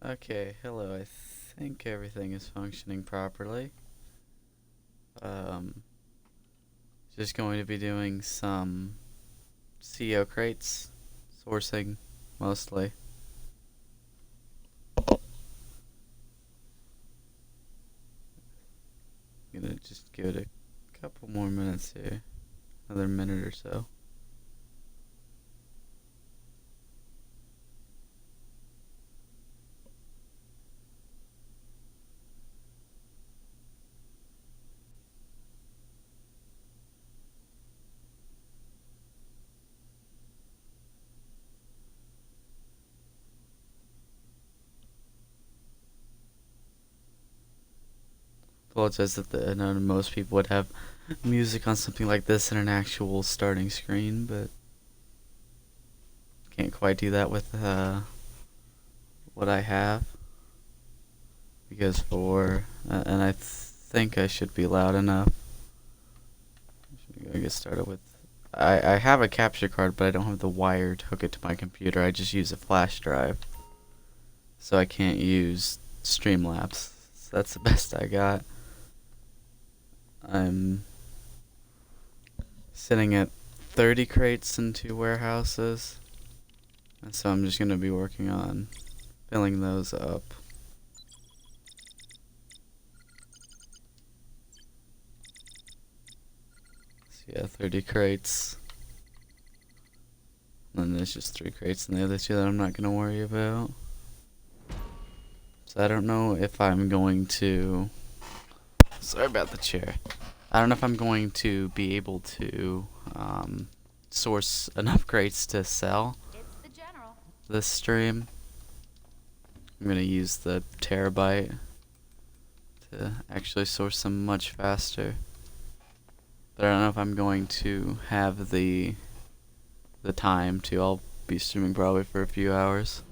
Okay, hello. I think everything is functioning properly. Um, just going to be doing some CEO crates, sourcing mostly. Gonna just give it a couple more minutes here, another minute or so. Apologize that I know most people would have music on something like this in an actual starting screen, but can't quite do that with what I have. Because and I think I should be loud enough. I get started with. I have a capture card, but I don't have the wire to hook it to my computer. I just use a flash drive, so I can't use Streamlabs. So that's the best I got. I'm sitting at 30 crates in 2 warehouses, and so I'm just gonna be working on filling those up. So yeah, 30 crates. And then there's just 3 crates and the other 2 that I'm not gonna worry about. So I don't know if I'm going to. Sorry about the chair. I don't know if I'm going to be able to source enough crates to sell this stream. I'm gonna use the terabyte to actually source them much faster. But I don't know if I'm going to have the time to. I'll be streaming probably for a few hours.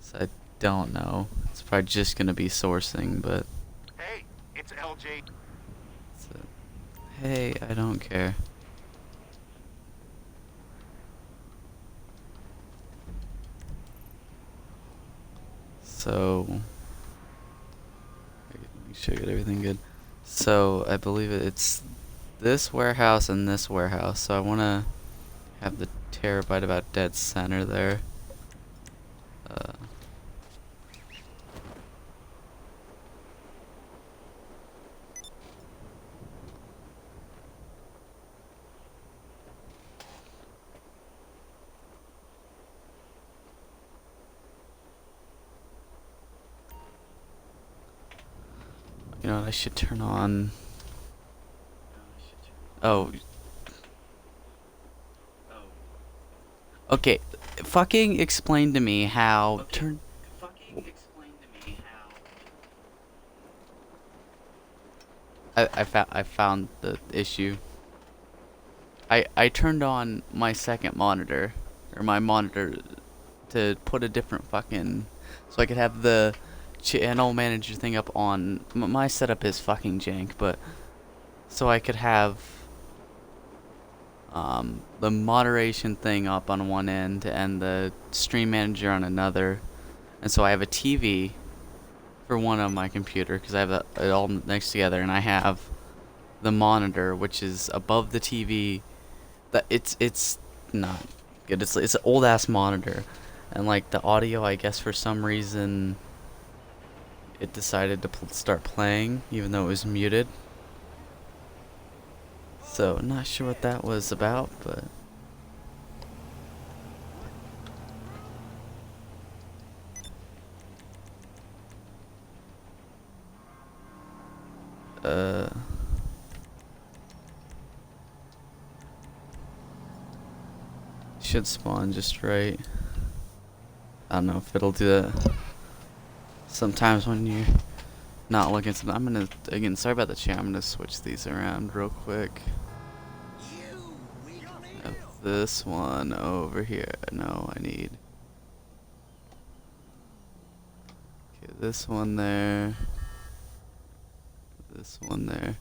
So I don't know. It's probably just gonna be sourcing, but. Hey, it's LJ. So, hey, I don't care. So, make sure I get everything good. So I believe it's this warehouse and this warehouse. So I want to have the terabyte about dead center there. Uh, you know what? I should turn on. Oh. Okay. Fucking explain to me how turn. I found the issue. I turned on my second monitor, or my monitor, to put a different fucking, so I could have the channel manager thing up on. My setup is fucking jank, but so I could have the moderation thing up on one end and the stream manager on another, and so I have a TV for one on my computer because I have it all next together, and I have the monitor which is above the TV. That it's not good. It's an old ass monitor, and like the audio, I guess for some reason it decided to start playing even though it was muted. So not sure what that was about, but uh should spawn just right. I don't know if it'll do that. Sometimes when you're not looking, I'm gonna, again, sorry about the chat, I'm gonna switch these around real quick. Have this one over here. No, I need. Okay, this one there. This one there.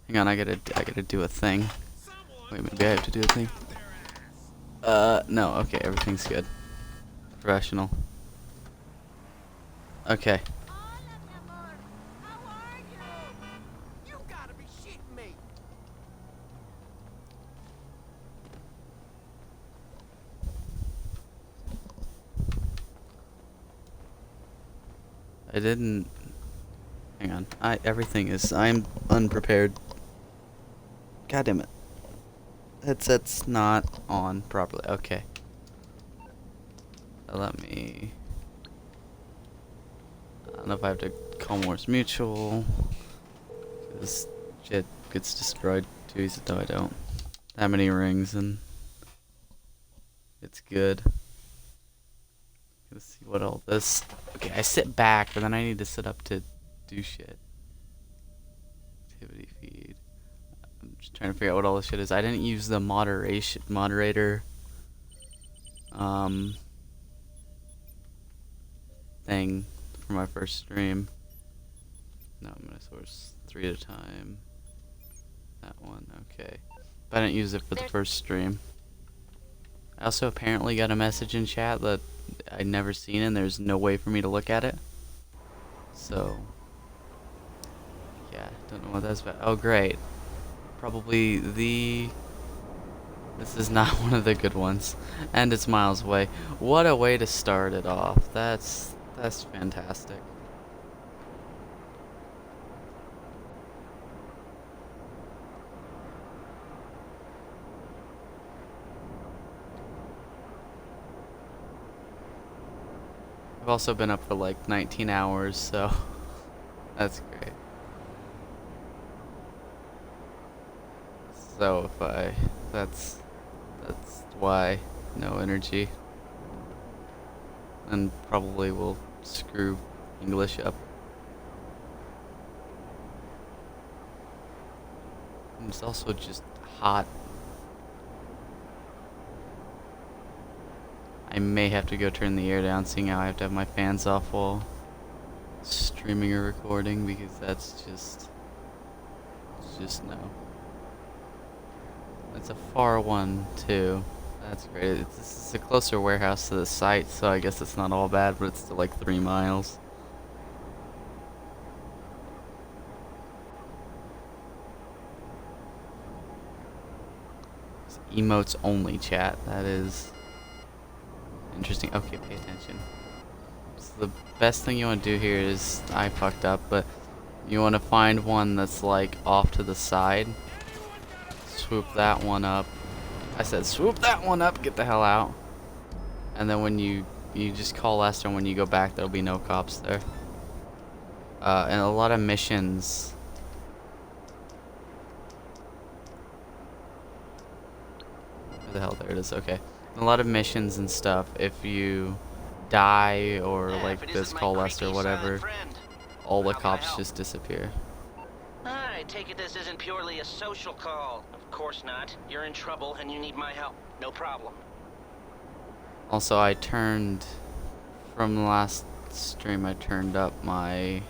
Hang on, I gotta do a thing. Wait, maybe I have to do a thing. No, okay, everything's good. Professional. Okay. Hola, mi amor. How are you? You gotta be shitting me. I didn't. Hang on. Everything is. I'm unprepared. God damn it. Headset's not on properly. Okay. Let me. I don't know if I have to call Morse Mutual. This shit gets destroyed too easy. No, I don't. That many rings and it's good. Let's see what all this. Okay, I sit back, but then I need to sit up to do shit. Activity feed. I'm just trying to figure out what all this shit is. I didn't use the moderator thing for my first stream. No, I'm gonna source 3 at a time. That one, okay. But I didn't use it for the first stream. I also apparently got a message in chat that I'd never seen and there's no way for me to look at it. So, yeah, don't know what that's about. Oh, great. Probably this is not one of the good ones. And it's miles away. What a way to start it off. That's fantastic. I've also been up for like 19 hours, so that's great. So that's why no energy, and probably will screw English up. And it's also just hot. I may have to go turn the air down, seeing how I have to have my fans off while streaming or recording, because that's just no. It's a far one too. That's great. This is a closer warehouse to the site, so I guess it's not all bad, but it's still like 3 miles. It's emotes only chat. That is interesting. Okay, pay attention. So the best thing you want to do here is, I fucked up, but you want to find one that's like off to the side. Swoop that one up. I said swoop that one up, get the hell out. And then when you just call Lester, and when you go back there'll be no cops there. And a lot of missions. Where the hell, there it is, okay. A lot of missions and stuff, if you die or like this call Lester or whatever, all the cops just disappear. I take it this isn't purely a social call. Of course not. You're in trouble and you need my help. No problem. Also, I turned, from the last stream, I turned up my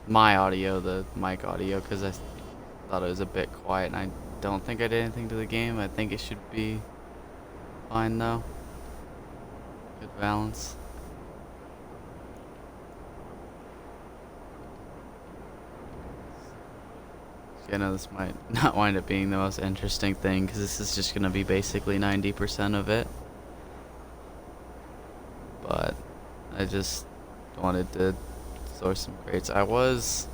my audio, the mic audio, because I thought it was a bit quiet, and I don't think I did anything to the game. I think it should be fine though. Good balance. I know this might not wind up being the most interesting thing, because this is just going to be basically 90% of it. But I just wanted to source some crates. I was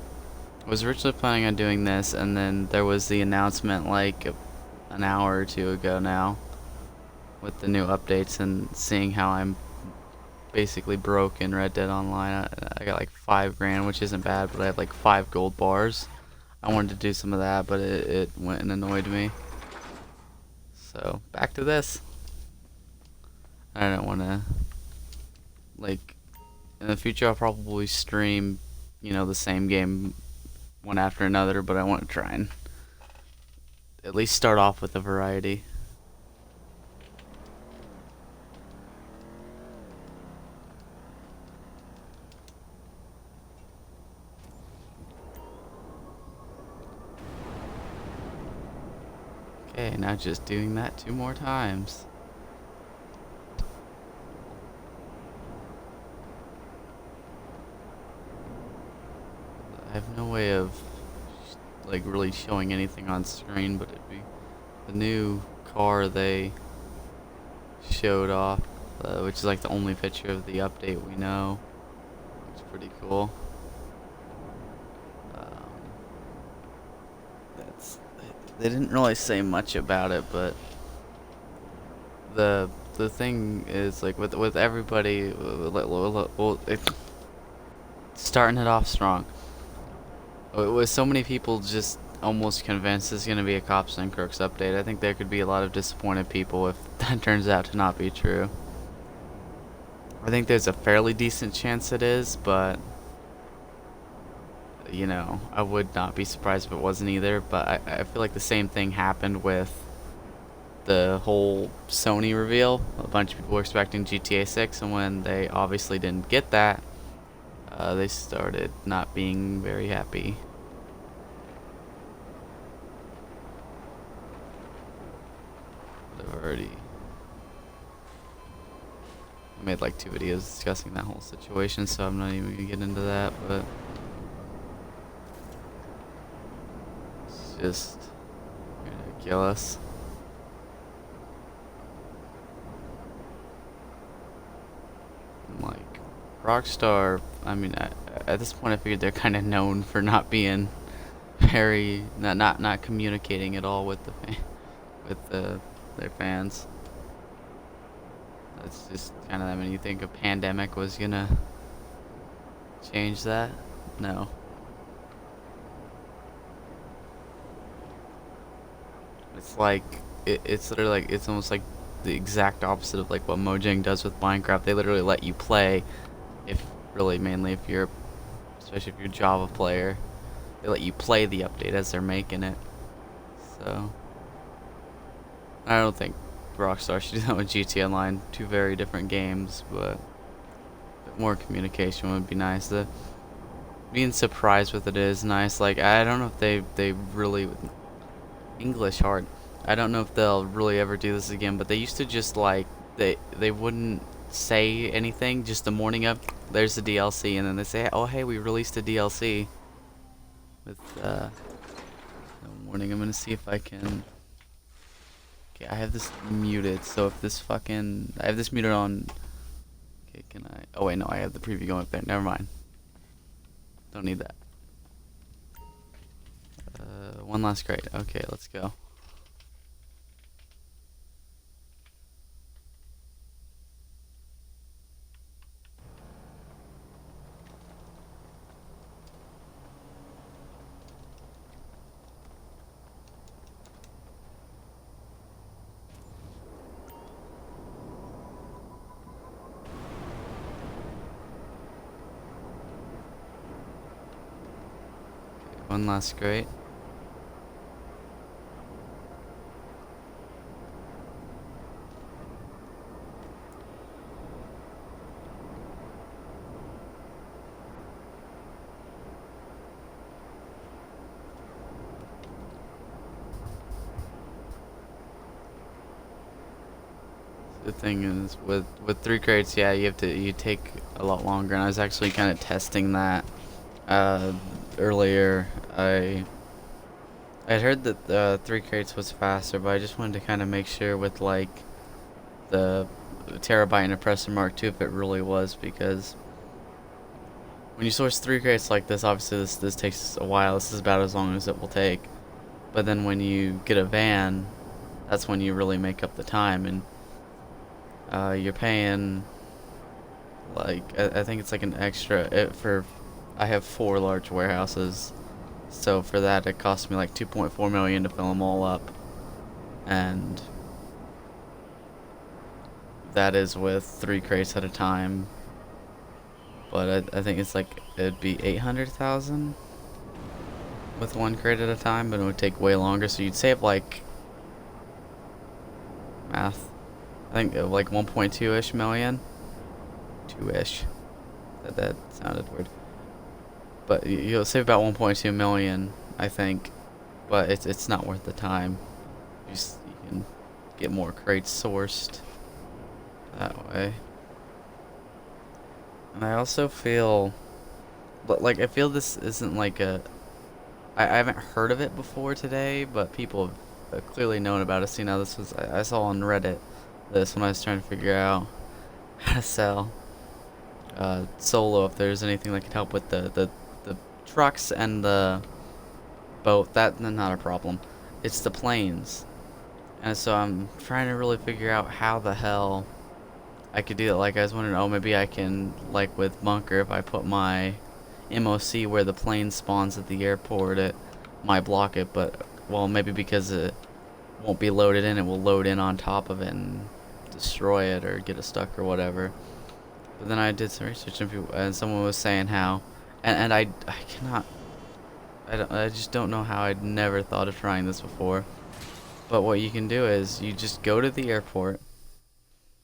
originally planning on doing this, and then there was the announcement like an hour or two ago now with the new updates, and seeing how I'm basically broke in Red Dead Online. I got like 5 grand, which isn't bad, but I have like 5 gold bars. I wanted to do some of that, but it went and annoyed me. So back to this. I don't want to, like, in the future I'll probably stream, you know, the same game one after another, but I want to try and at least start off with a variety. Okay, Okay, now just doing that 2 more times. I have no way of like really showing anything on screen, but it'd be the new car they showed off, which is like the only picture of the update we know. It's pretty cool. That's they didn't really say much about it, but the thing is like with everybody, well, starting it off strong. With so many people just almost convinced it's going to be a Cops and Crooks update, I think there could be a lot of disappointed people if that turns out to not be true. I think there's a fairly decent chance it is, but you know, I would not be surprised if it wasn't either. But I feel like the same thing happened with the whole Sony reveal. A bunch of people were expecting GTA 6, and when they obviously didn't get that, they started not being very happy. I've already made like 2 videos discussing that whole situation, so I'm not even gonna get into that, but it's just ridiculous. Like, Rockstar, I mean, at this point I figured they're kind of known for not being very, not communicating at all with their fans. That's just kind of, I mean, you think a pandemic was gonna change that? No. It's like, it's literally like, it's almost like the exact opposite of like what Mojang does with Minecraft. They literally let you play, if really mainly if you're, especially if you're a Java player, they let you play the update as they're making it. So I don't think Rockstar should do that with GTA Online. 2 very different games, but a bit more communication would be nice. The being surprised with it is nice. Like, I don't know if they really, English hard. I don't know if they'll really ever do this again, but they used to just like they wouldn't say anything just the morning of there's the DLC, and then they say, oh hey, we released a DLC with the warning. I'm gonna see if I can. Okay, I have this muted, so if this fucking I have this muted on. Okay, can I? Oh wait, no, I have the preview going up there. Never mind. Don't need that. One last crate. Okay, let's go. One last crate. The thing is, with 3 crates, yeah, you take a lot longer, and I was actually kind of testing that earlier. I'd heard that 3 crates was faster, but I just wanted to kind of make sure with like the Terabyte and Oppressor Mark II if it really was, because when you source 3 crates like this, obviously this takes a while. This is about as long as it will take. But then when you get a van, that's when you really make up the time, and you're paying like I think it's like an extra for. I have 4 large warehouses, so for that it cost me like 2.4 million to fill them all up, and that is with 3 crates at a time. But I think it's like it'd be 800,000 with 1 crate at a time, but it would take way longer. So you'd save like math. I think like 1.2-ish million. 2-ish. That sounded weird. But you'll save about 1.2 million, I think. But it's not worth the time. you can get more crates sourced that way. And I also feel, but like I feel this isn't like I haven't heard of it before today, but people have clearly known about it. See, now this was I saw on Reddit this when I was trying to figure out how to sell solo, if there's anything that could help with the trucks and the boat. That's not a problem. It's the planes. And so I'm trying to really figure out how the hell I could do it. Like, I was wondering, oh, maybe I can, like with Bunker, if I put my MOC where the plane spawns at the airport, it might block it. But, well, maybe because it won't be loaded in, it will load in on top of it and destroy it or get it stuck or whatever. But then I did some research and someone was saying how, and I cannot, I just don't know how. I'd never thought of trying this before. But what you can do is you just go to the airport,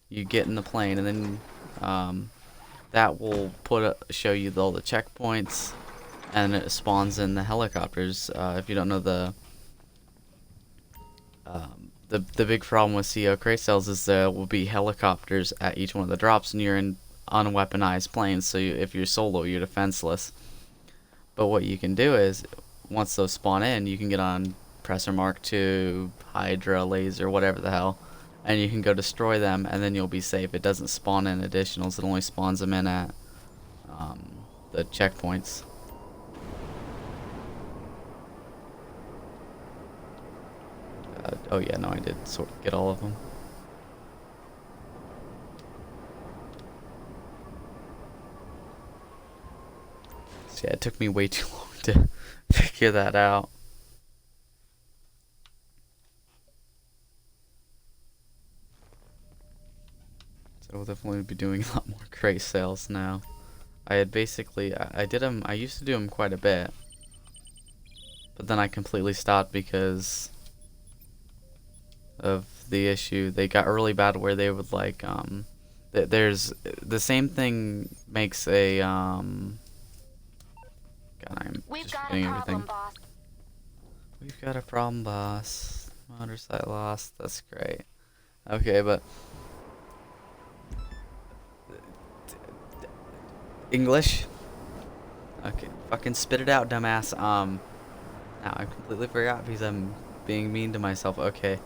you get in the plane, and then that will show you all the checkpoints, and it spawns in the helicopters. If you don't know, the big problem with CO crate sales is there will be helicopters at each one of the drops, and you're in unweaponized planes. So if you're solo, you're defenseless. But what you can do is, once those spawn in, you can get on Presser Mark II, Hydra, Laser, whatever the hell, and you can go destroy them, and then you'll be safe. It doesn't spawn in additionals. It only spawns them in at the checkpoints. Oh yeah, no, I did sort of get all of them. So yeah, it took me way too long to figure that out. So we'll definitely be doing a lot more crate sales now. I had basically, I did them, I used to do them quite a bit. But then I completely stopped because of the issue. They got really bad where they would like, there's, the same thing makes a, God, I'm just forgetting everything. Boss. We've got a problem, boss. Motorcycle lost, that's great. Okay, but English? Okay, fucking spit it out, dumbass. Now I completely forgot because I'm being mean to myself. Okay.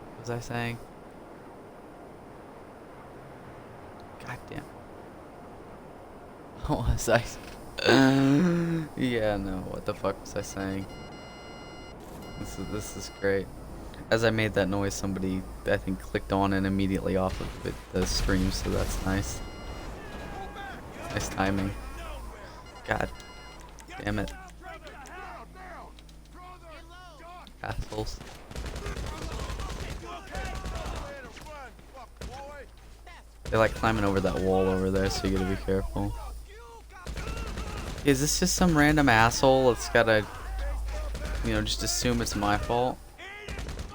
What was I saying? God damn. What was I? Yeah, no. What the fuck was I saying? This is great. As I made that noise, somebody, I think, clicked on and immediately off of the stream, so that's nice. Nice timing. God damn it. Assholes. They like climbing over that wall over there, so you gotta be careful. Is this just some random asshole that's gotta, you know, just assume it's my fault?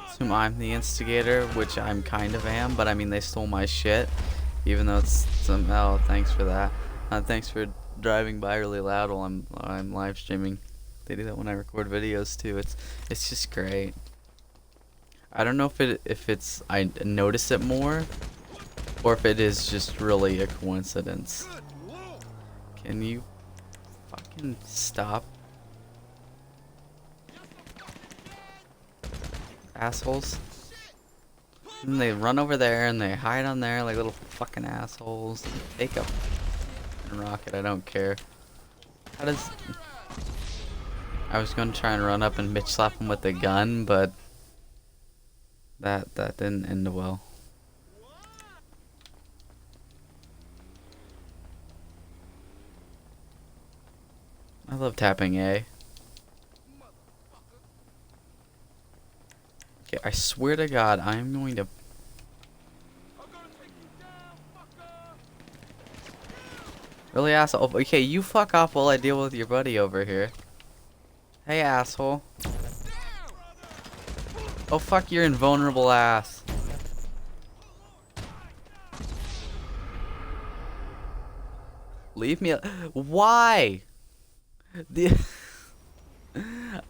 Assume I'm the instigator, which I'm kind of am, but I mean, they stole my shit. Even though it's some, oh, thanks for that. Thanks for driving by really loud while I'm live streaming. They do that when I record videos too. It's just great. I don't know if it's I notice it more, or if it is just really a coincidence. Can you fucking stop? Assholes. And they run over there and they hide on there like little fucking assholes. Take a rocket, I don't care. How does... I was gonna try and run up and bitch slap him with a gun, but that didn't end well. I love tapping A. Okay, I swear to God, I am going to... Really, asshole? Okay, you fuck off while I deal with your buddy over here. Hey, asshole. Oh, fuck your invulnerable ass. Leave me Why?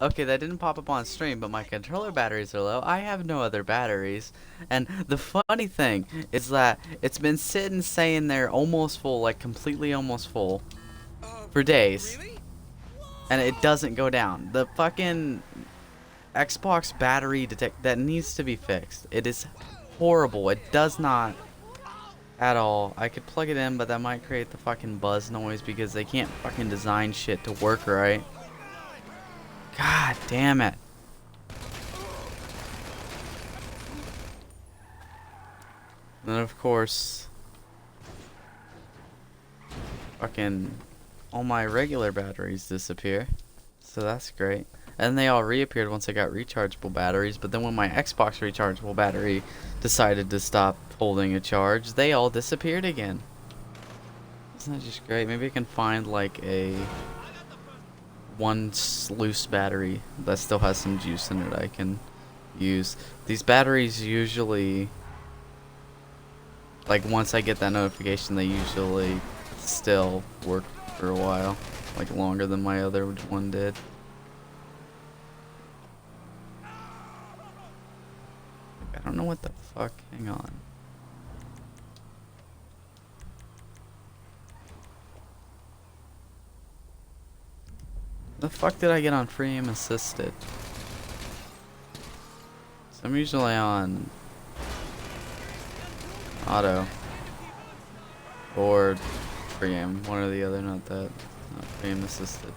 Okay, that didn't pop up on stream, but my controller batteries are low. I have no other batteries. And the funny thing is that it's been sitting saying they're almost full, like completely almost full, for days. And it doesn't go down. The fucking Xbox battery that needs to be fixed. It is horrible. It does not at all. I could plug it in, but that might create the fucking buzz noise because they can't fucking design shit to work right. God damn it. And then of course, fucking all my regular batteries disappear. So that's great. And they all reappeared once I got rechargeable batteries, but then when my Xbox rechargeable battery decided to stop holding a charge, they all disappeared again. Isn't that just great? Maybe I can find like a loose battery that still has some juice in it I can use. These batteries usually, like once I get that notification, they usually still work for a while, like longer than my other one did. I don't know what the fuck. Hang on. The fuck did I get on free aim assisted? So I'm usually on auto or free aim, one or the other, not free aim assisted.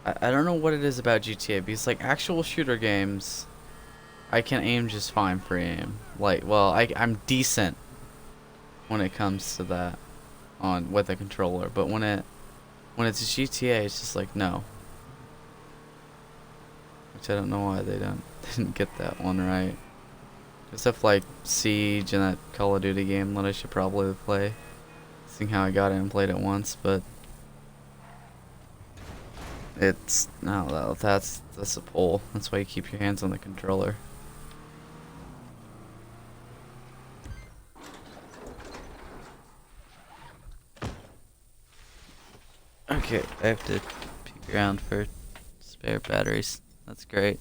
I don't know what it is about GTA, because like actual shooter games, I can aim just fine for aim. Like, well, I'm decent when it comes to that with a controller, but when it's GTA, it's just like no. Which I don't know why they didn't get that one right. Except like Siege and that Call of Duty game that I should probably play. Seeing how I got it and played it once, but it's no, that's a pull. That's why you keep your hands on the controller. Okay, I have to peek around for spare batteries. That's great.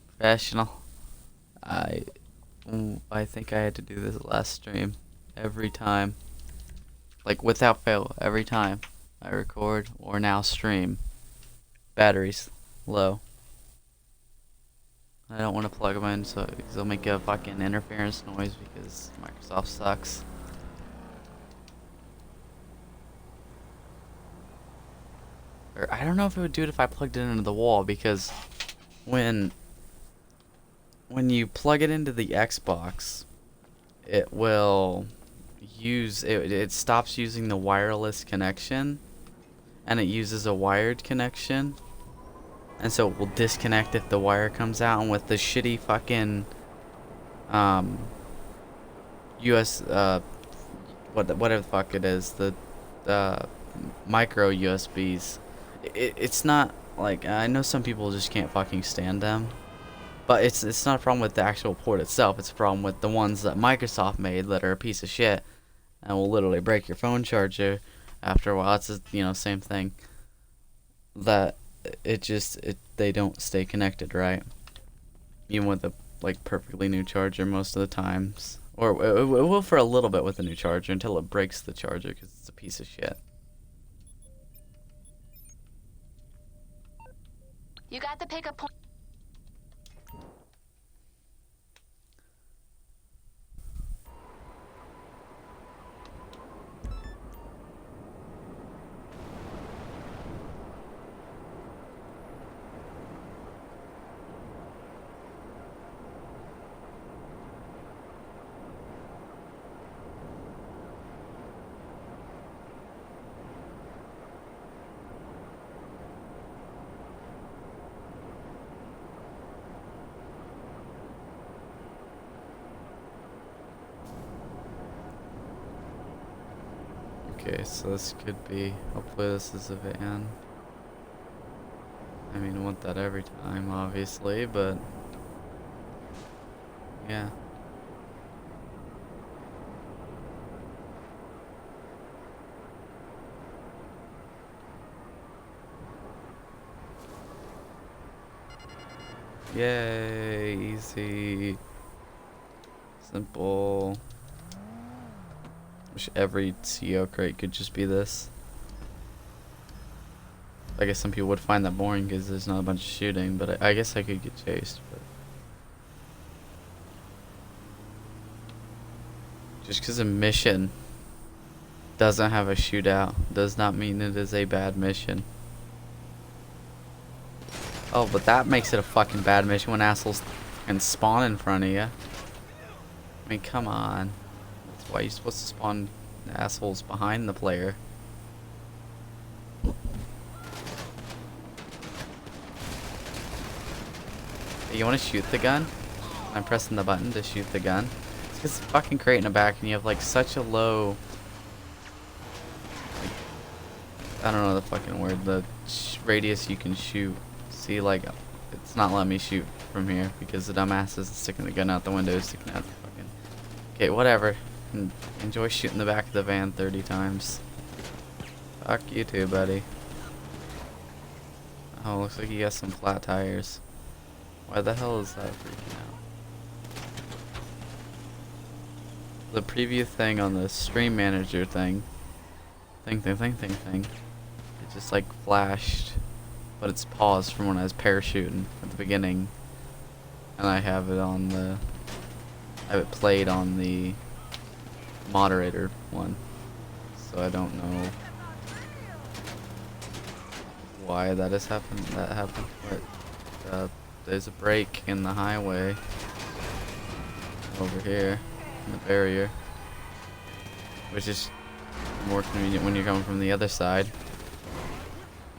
Professional. I think I had to do this last stream. Every time. Like without fail, every time I record or now stream. Batteries low. I don't want to plug them in so they'll make a fucking interference noise because Microsoft sucks. Or I don't know if it would do it if I plugged it into the wall, because when you plug it into the Xbox, it will it stops using the wireless connection and it uses a wired connection, and so it will disconnect if the wire comes out. And with the shitty fucking US whatever the fuck it is, the micro USBs, it's not like, I know some people just can't fucking stand them, but it's not a problem with the actual port itself. It's a problem with the ones that Microsoft made that are a piece of shit and will literally break your phone charger after a while. It's same thing, that they don't stay connected right, even with a like perfectly new charger most of the times, or it will for a little bit with a new charger until it breaks the charger because it's a piece of shit. You got the pickup point. Okay, so this could be, hopefully this is a van. I mean, I want that every time, obviously, but Yeah. Yay, easy. Simple. Wish every CO crate could just be this. I guess some people would find that boring because there's not a bunch of shooting, but I guess I could get chased. But just because a mission doesn't have a shootout does not mean it is a bad mission. Oh, but that makes it a fucking bad mission when assholes can spawn in front of you. I mean, come on. That's why you're supposed to spawn assholes behind the player. You want to shoot the gun? I'm pressing the button to shoot the gun. It's because it's fucking crate in the back and you have like such a low... Like, I don't know the fucking word. The radius you can shoot. See, like, it's not letting me shoot from here because the dumbass is sticking the gun out the window, sticking out the fucking... Okay, whatever. Enjoy shooting the back of the van 30 times. Fuck you too, buddy. Oh, looks like you got some flat tires. Why the hell is that freaking out? The preview thing on the stream manager thing. It just like flashed. But it's paused from when I was parachuting at the beginning. And I have it on the... I have it played on the moderator one. So I don't know why that has happened. But there's a break in the highway over here in the barrier, which is more convenient when you're coming from the other side.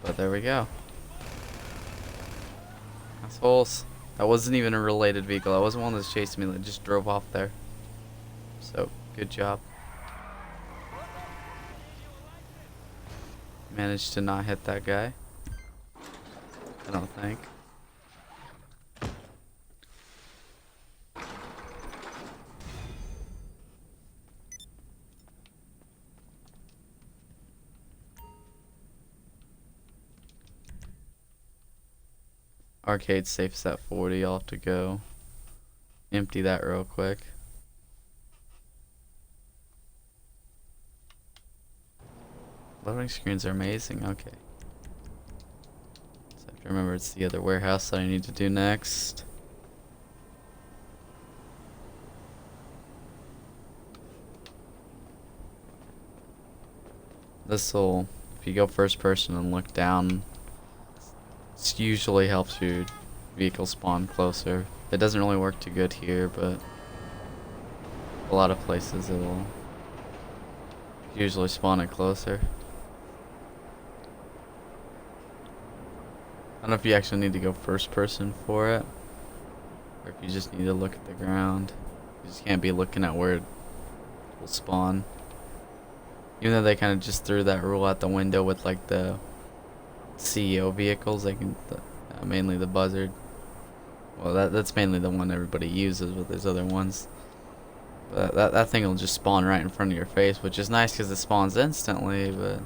But there we go. Assholes. That wasn't even a related vehicle. That wasn't one that's chasing me. That just drove off there. So, good job. Managed to not hit that guy. I don't think. Arcade safe's at 40. I'll have to go empty that real quick. Loading screens are amazing. Okay. So I have to remember it's the other warehouse that I need to do next. This'll, if you go first person and look down, it usually helps your vehicle spawn closer. It doesn't really work too good here, but a lot of places it'll usually spawn it closer. I don't know if you actually need to go first person for it, or if you just need to look at the ground. You just can't be looking at where it will spawn. Even though they kind of just threw that rule out the window with like the CEO vehicles, they can mainly the Buzzard. Well, that's mainly the one everybody uses, but there's other ones. But that thing will just spawn right in front of your face, which is nice because it spawns instantly. But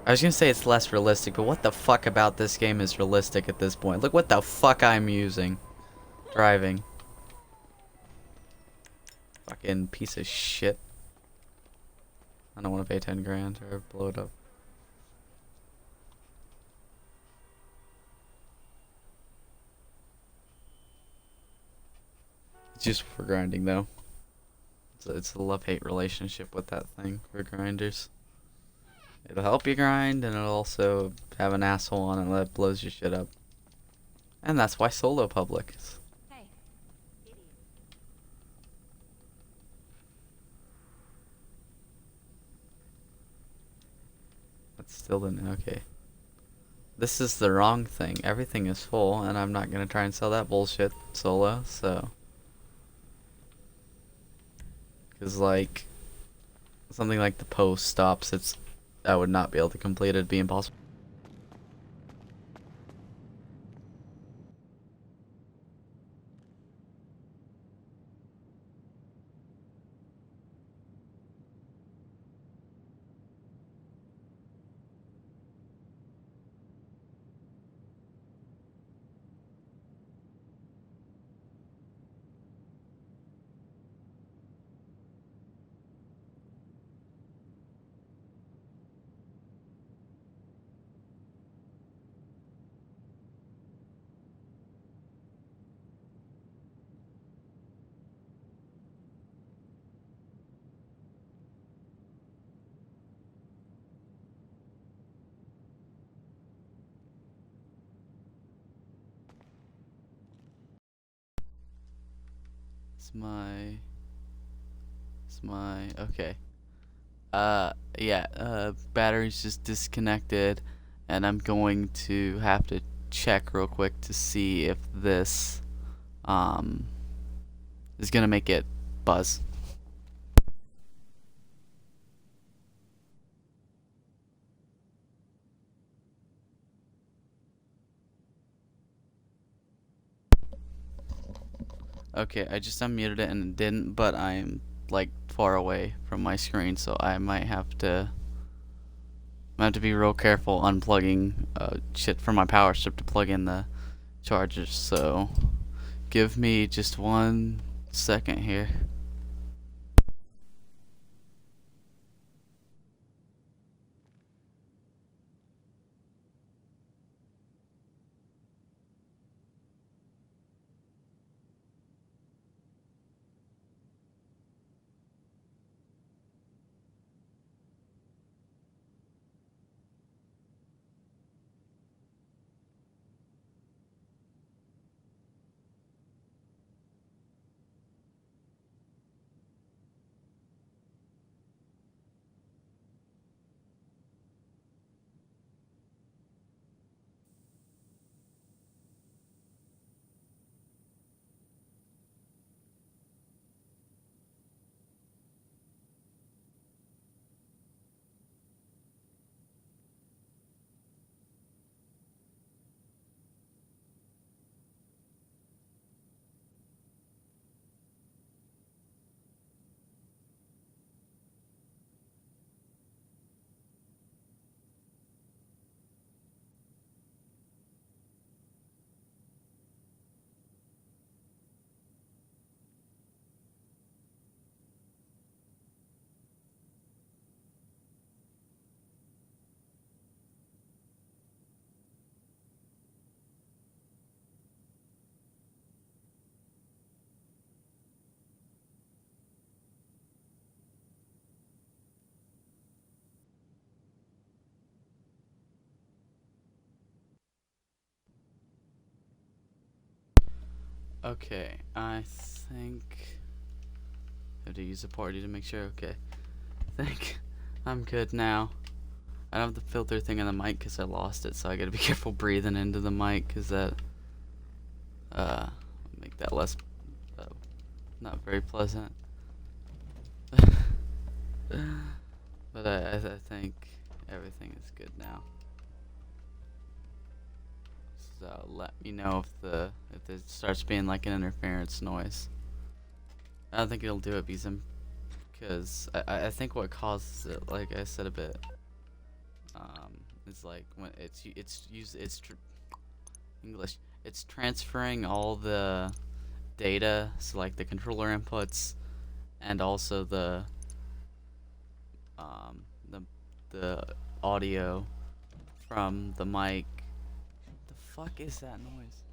I was gonna say it's less realistic, but what the fuck about this game is realistic at this point? Look what the fuck I'm using, driving. Fucking piece of shit. I don't want to pay 10 grand or blow it up. It's useful for grinding though. It's a love-hate relationship with that thing for grinders. It'll help you grind, and it'll also have an asshole on it that blows your shit up. And that's why solo public is. Hey. That's still the okay. This is the wrong thing. Everything is full, and I'm not gonna try and sell that bullshit solo, so. Cause like, something like the post stops, I would not be able to complete it. It'd be impossible. Okay. Yeah, battery's just disconnected, and I'm going to have to check real quick to see if this, is gonna make it buzz. Okay, I just unmuted it and it didn't, but I'm like far away from my screen, so I might have to be real careful unplugging shit from my power strip to plug in the chargers. So give me just 1 second here. Okay, I think I have to use the party to make sure. Okay, I think I'm good now. I don't have the filter thing on the mic because I lost it, so I gotta be careful breathing into the mic because that make that less not very pleasant. But I think everything is good now. So let me know if it starts being like an interference noise. I don't think it'll do it because I think what causes it, like I said a bit, is like when it's transferring all the data, so like the controller inputs and also the audio from the mic. The fuck is that noise?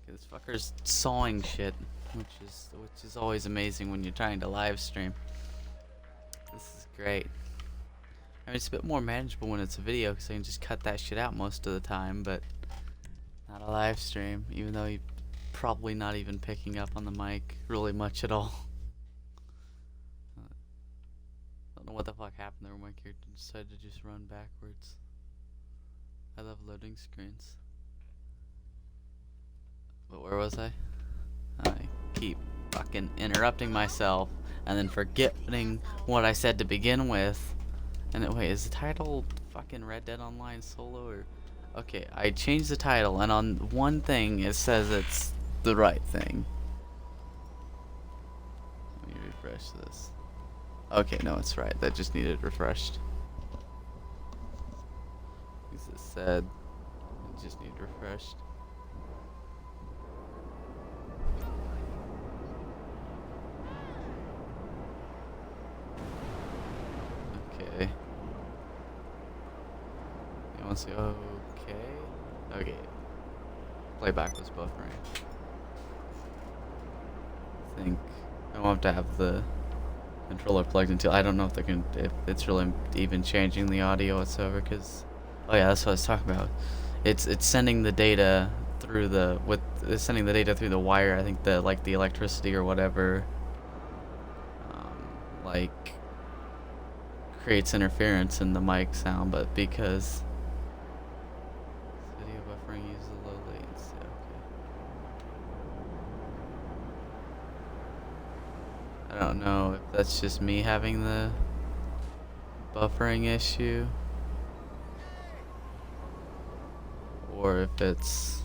Okay, this fucker's sawing shit, which is always amazing when you're trying to live stream. This is great. I mean, it's a bit more manageable when it's a video because I can just cut that shit out most of the time, but not a live stream, even though you're probably not even picking up on the mic really much at all. I don't know what the fuck happened there when my character decided to just run backwards. I love loading screens. But where was I? I keep fucking interrupting myself and then forgetting what I said to begin with. And then, wait, is the title fucking Red Dead Online Solo or... Okay, I changed the title and on one thing it says it's the right thing. Let me refresh this. Okay, no, it's right. That just needed refreshed. Because it said it just needed refreshed. Okay. You want to see? Okay. Okay. Playback was buffering. I think I won't have to have the controller plugged until I don't know if it's really even changing the audio whatsoever. Because oh yeah, that's what I was talking about. It's sending the data through the sending the data through the wire. I think the the electricity or whatever like creates interference in the mic sound, but because video buffering uses low latency. Okay. I don't know if that's just me having the buffering issue, or if it's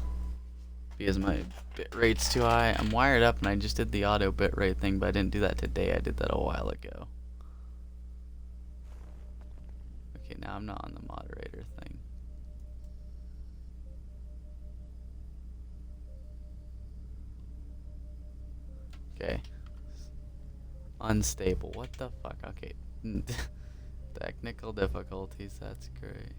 because my bit rate's too high. I'm wired up and I just did the auto bit rate thing, but I didn't do that today. I did that a while ago. Okay, now I'm not on the moderator thing. Okay. Unstable. What the fuck? Okay. Technical difficulties. That's great.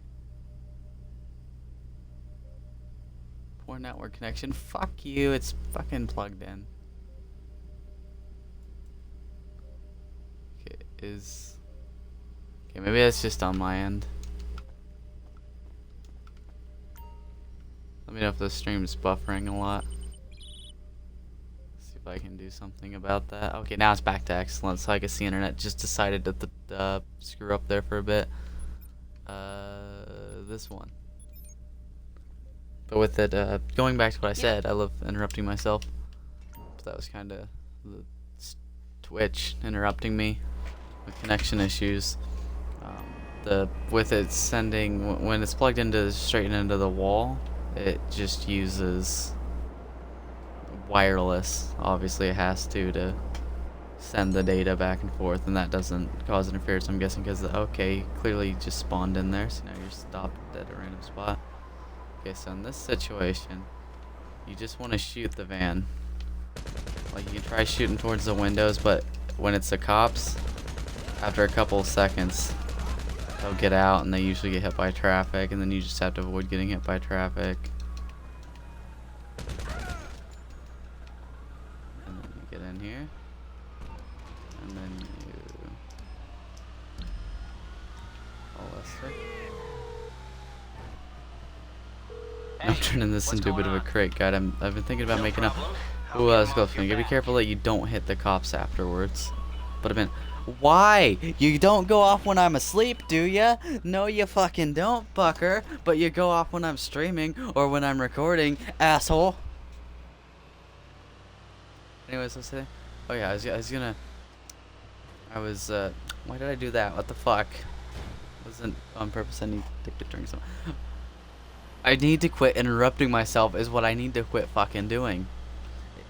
Poor network connection. Fuck you. It's fucking plugged in. Okay, okay, maybe that's just on my end. Let me know if the stream's buffering a lot. See if I can do something about that. Okay, now it's back to excellent. So I guess the internet just decided to screw up there for a bit. This one. But with it, going back to what I said, I love interrupting myself. But that was kind of the Twitch interrupting me with connection issues. With it sending, when it's plugged into straight into the wall, it just uses wireless. Obviously, it has to send the data back and forth, and that doesn't cause interference. I'm guessing because okay, clearly you just spawned in there, so now you're stopped at a random spot. Okay, so in this situation, you just want to shoot the van. Like, you can try shooting towards the windows, but when it's the cops, after a couple of seconds, they'll get out and they usually get hit by traffic, and then you just have to avoid getting hit by traffic. And then you get in here, and then you... Oh, that's it. I'm turning this into a bit of a crate guide. I've been thinking about making a... Ooh, let's go. You gotta be careful that you don't hit the cops afterwards. But I've been... Why? You don't go off when I'm asleep, do ya? No, you fucking don't, fucker. But you go off when I'm streaming or when I'm recording, asshole. Anyways, let's say... Oh yeah, I was gonna... why did I do that? What the fuck? Wasn't on purpose. I need to drink some... I need to quit interrupting myself is what I need to quit fucking doing.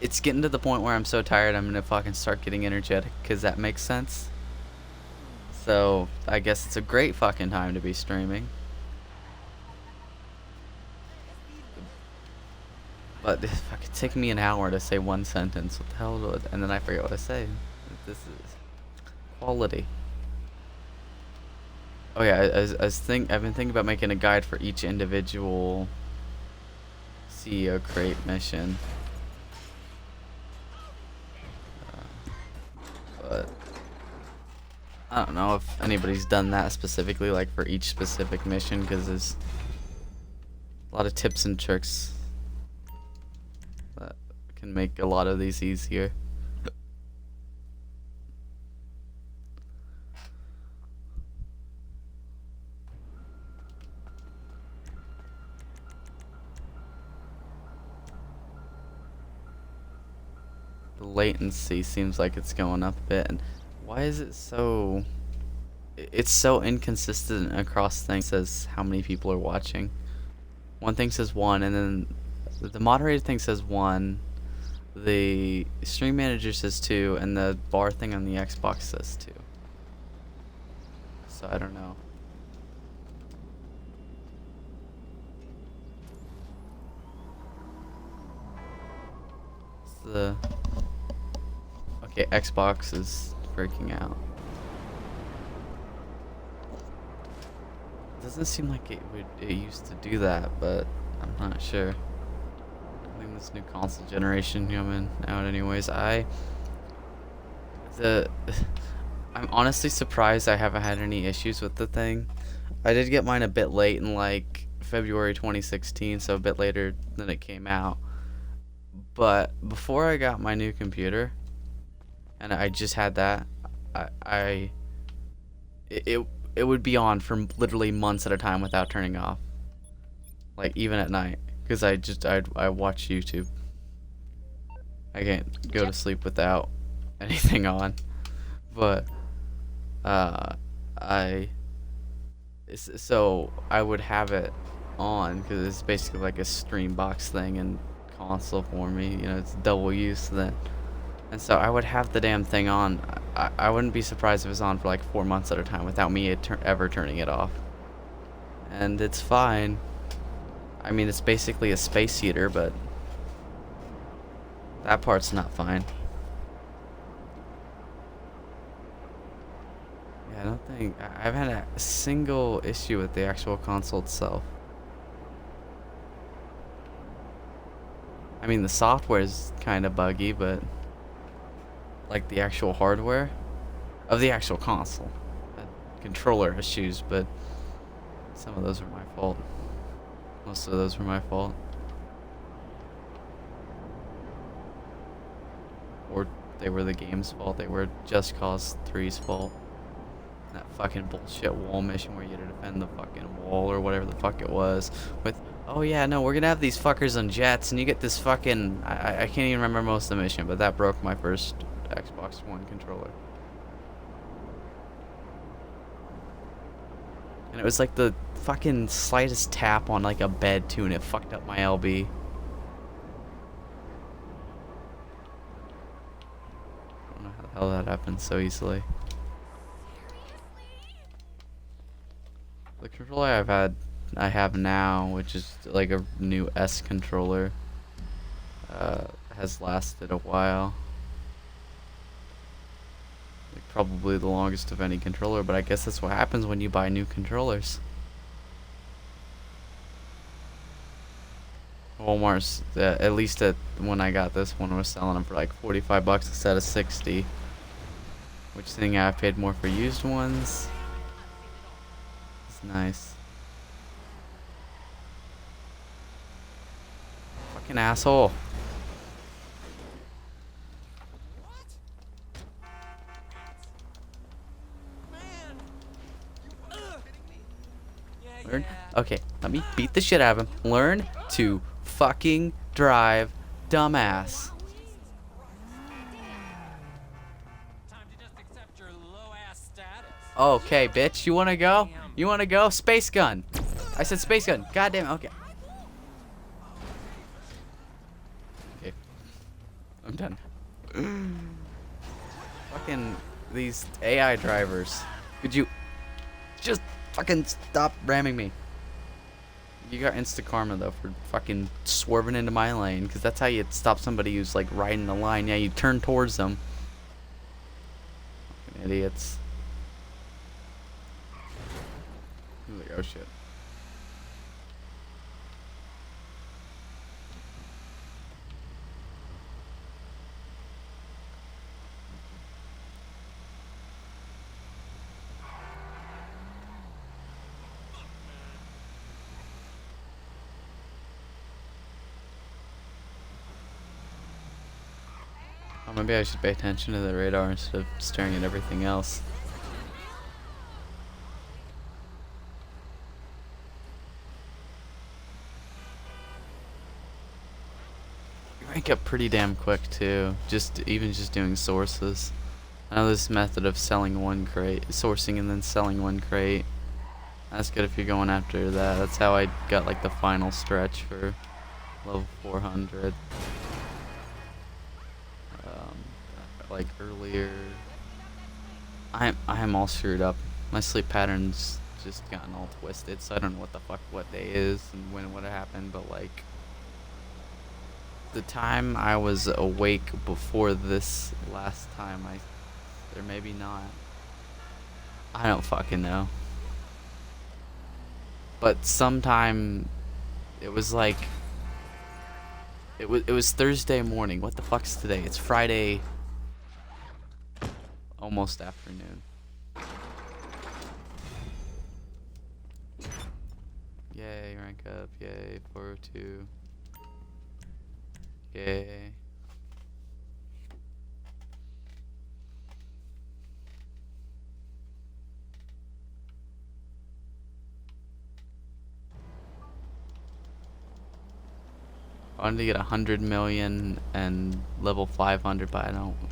It's getting to the point where I'm so tired I'm gonna fucking start getting energetic, cause that makes sense. So I guess it's a great fucking time to be streaming. But it fucking take me an hour to say one sentence. What the hell do it? And then I forget what I say. This is quality. Oh yeah, I've been thinking about making a guide for each individual CEO crate mission. But I don't know if anybody's done that specifically, like for each specific mission, because there's a lot of tips and tricks that can make a lot of these easier. The latency seems like it's going up a bit, and why is it so... It's so inconsistent across things. It says how many people are watching. One thing says 1, and then the moderator thing says 1, the stream manager says 2, and the bar thing on the Xbox says 2. So I don't know. The okay, Xbox is freaking out. It doesn't seem like it used to do that, but I'm not sure. I think this new console generation coming out anyways. I'm honestly surprised I haven't had any issues with the thing. I did get mine a bit late in like February 2016, so a bit later than it came out. But before I got my new computer, and I just had that, it would be on for literally months at a time without turning off, like even at night, because I watch YouTube. I can't go to sleep without anything on. But so I would have it on because it's basically like a stream box thing and console for me. You know, it's double use then. And so I would have the damn thing on. I wouldn't be surprised if it was on for like 4 months at a time without me ever turning it off. And it's fine. I mean, it's basically a space heater, but that part's not fine. Yeah, I don't think I've had a single issue with the actual console itself. I mean, the software is kind of buggy, but like the actual hardware of the actual console, controller issues, but some of those are my fault. Most of those were my fault. Or they were the game's fault. They were Just Cause 3's fault. That fucking bullshit wall mission where you had to defend the fucking wall or whatever the fuck it was. With, oh yeah, no, we're gonna have these fuckers on jets and you get this fucking... I can't even remember most of the mission, but that broke my first Xbox One controller. And it was like the fucking slightest tap on like a bed too, and it fucked up my LB. I don't know how the hell that happened so easily. The controller I have now, which is like a new S controller, has lasted a while. Like probably the longest of any controller, but I guess that's what happens when you buy new controllers. Walmart's, at least when I got this one, was selling them for like 45 bucks instead of 60. Which thing I've paid more for used ones. It's nice. Fucking asshole. Learn. Okay, let me beat the shit out of him. Learn to fucking drive, dumbass. Okay, bitch, you wanna go? You wanna go? Space gun. I said space gun. Goddamn. Okay. Okay. I'm done. Fucking these AI drivers. Could you just fucking stop ramming me? You got insta karma though for fucking swerving into my lane, because that's how you stop somebody who's like riding the line. Yeah, you turn towards them. Fucking idiots. He's like, oh shit. Oh, maybe I should pay attention to the radar instead of staring at everything else. You rank up pretty damn quick too. Even just doing sources. I know this method of selling one crate, sourcing and then selling one crate. That's good if you're going after that. That's how I got like the final stretch for level 400. Like earlier, I am all screwed up. My sleep pattern's just gotten all twisted, so I don't know what the fuck what day is and when what happened, but like the time I was awake before this last time, or maybe not. I don't fucking know. But sometime it was like it was Thursday morning. What the fuck's today? It's Friday. Almost afternoon. Yay, rank up. Yay, 402. Yay. I wanted to get 100 million and level 500, but I don't want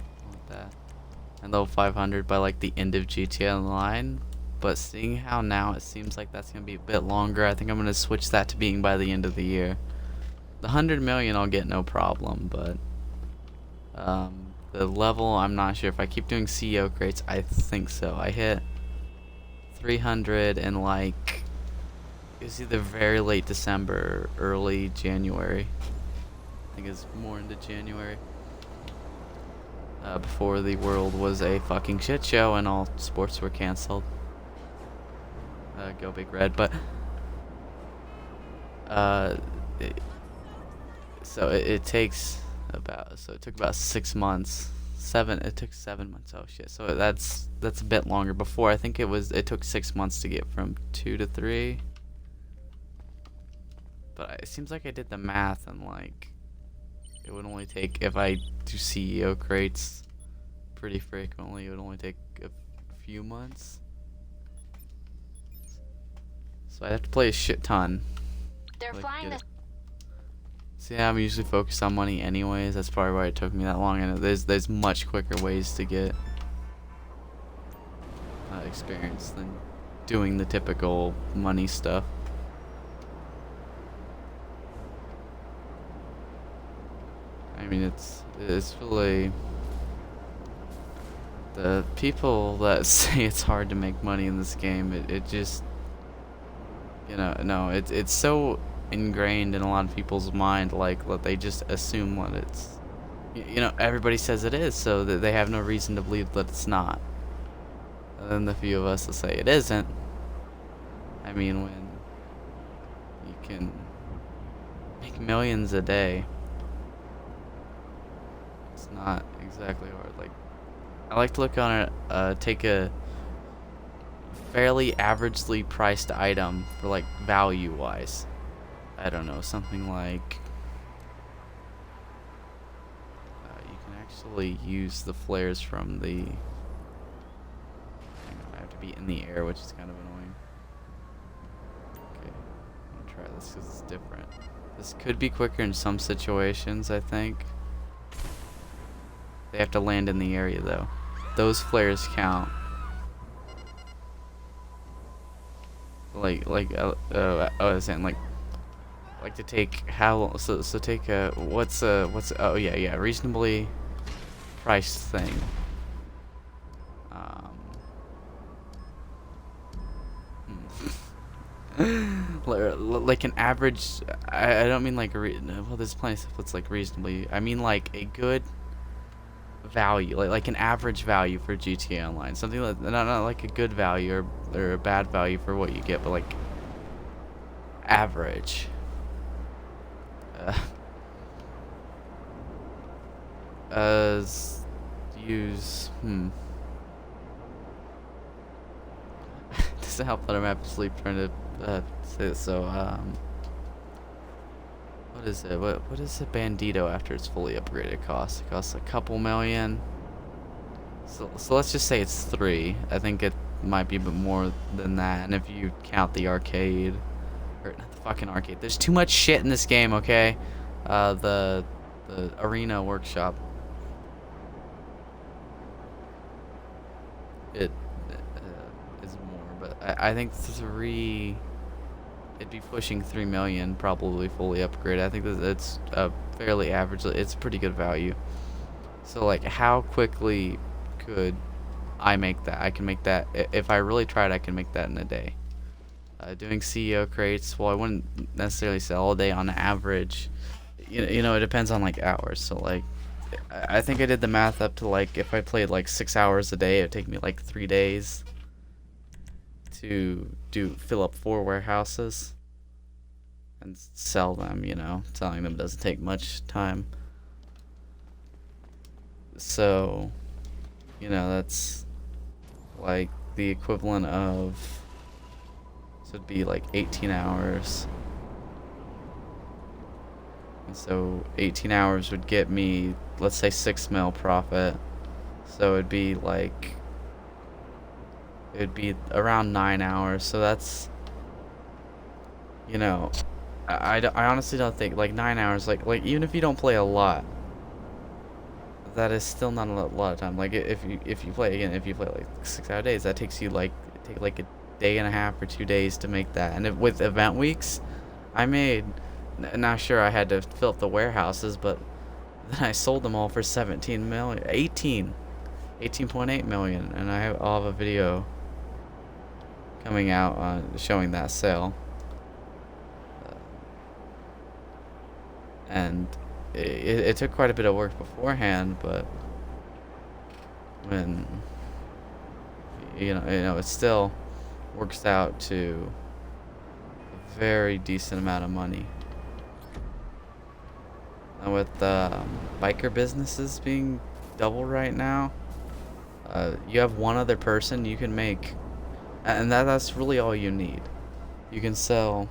that. And level 500 by like the end of GTA Online. But seeing how now it seems like that's gonna be a bit longer, I think I'm gonna switch that to being by the end of the year. The 100 million I'll get no problem, but the level I'm not sure. If I keep doing CEO crates, I think so. I hit 300 in like it was either very late December, or early January. I think it's more into January. Before the world was a fucking shit show and all sports were canceled. Go Big Red, but it takes about, so it took about 6 months. It took 7 months. Oh shit. So that's a bit longer. Before I think it took 6 months to get from 2 to 3. But it seems like I did the math and like it would only take, if I do CEO crates pretty frequently, it would only take a few months. So I have to play a shit ton. They're Like, flying this. See, I'm usually focused on money anyways. That's probably why it took me that long. And there's much quicker ways to get experience than doing the typical money stuff. I mean, it's really the people that say it's hard to make money in this game. It just, you know, no, it's so ingrained in a lot of people's mind, like that they just assume what it's, you know, everybody says it is, so that they have no reason to believe that it's not. And then the few of us that say it isn't. I mean, when you can make millions a day, it's not exactly hard. Like, I like to look on it, take a fairly averagely priced item for like value wise. I don't know, something like you can actually use the flares from the, hang on, I have to be in the air, which is kind of annoying. Okay, I'm gonna try this because it's different. This could be quicker in some situations, I think. They have to land in the area though. Those flares count. I was saying like to take how, so take a, what's oh yeah, reasonably priced thing. Like an average, I don't mean like well, there's plenty of stuff that's like reasonably, I mean like a good value, like an average value for GTA Online, something like not like a good value or a bad value for what you get, but like average. Use doesn't help that I'm absolutely trying to say this. So what is it? What is a Bandito after it's fully upgraded cost? It costs a couple million. So let's just say it's 3. I think it might be a bit more than that. And if you count the arcade, or not the fucking arcade. There's too much shit in this game, okay? The Arena Workshop. It is more, but I think 3. It'd be pushing 3 million probably fully upgraded. I think that it's a fairly average. It's pretty good value. So like, how quickly could I make that? I can make that if I really tried. I can make that in a day. Doing CEO crates, well, I wouldn't necessarily say all day on average. You know, it depends on like hours. So like, I think I did the math up to like, if I played like 6 hours a day, it'd take me like 3 days to fill up 4 warehouses and sell them. You know, selling them doesn't take much time. So, you know, that's like the equivalent of So it'd be like 18 hours. And so 18 hours would get me, let's say, 6 mil profit. So it'd be like, it'd be around 9 hours. So that's, you know, I honestly don't think like 9 hours, like even if you don't play a lot, that is still not a lot of time. Like if you play again, if you play like 6 hour days, that takes you like a day and a half or 2 days to make that. And if, with event weeks, I made, now sure I had to fill up the warehouses, but then I sold them all for 17 million, 18.8 million, and I'll have a video coming out showing that sale. And it took quite a bit of work beforehand, but when you know it still works out to a very decent amount of money. And with biker businesses being double right now, you have one other person you can make, and that's really all you need. You can sell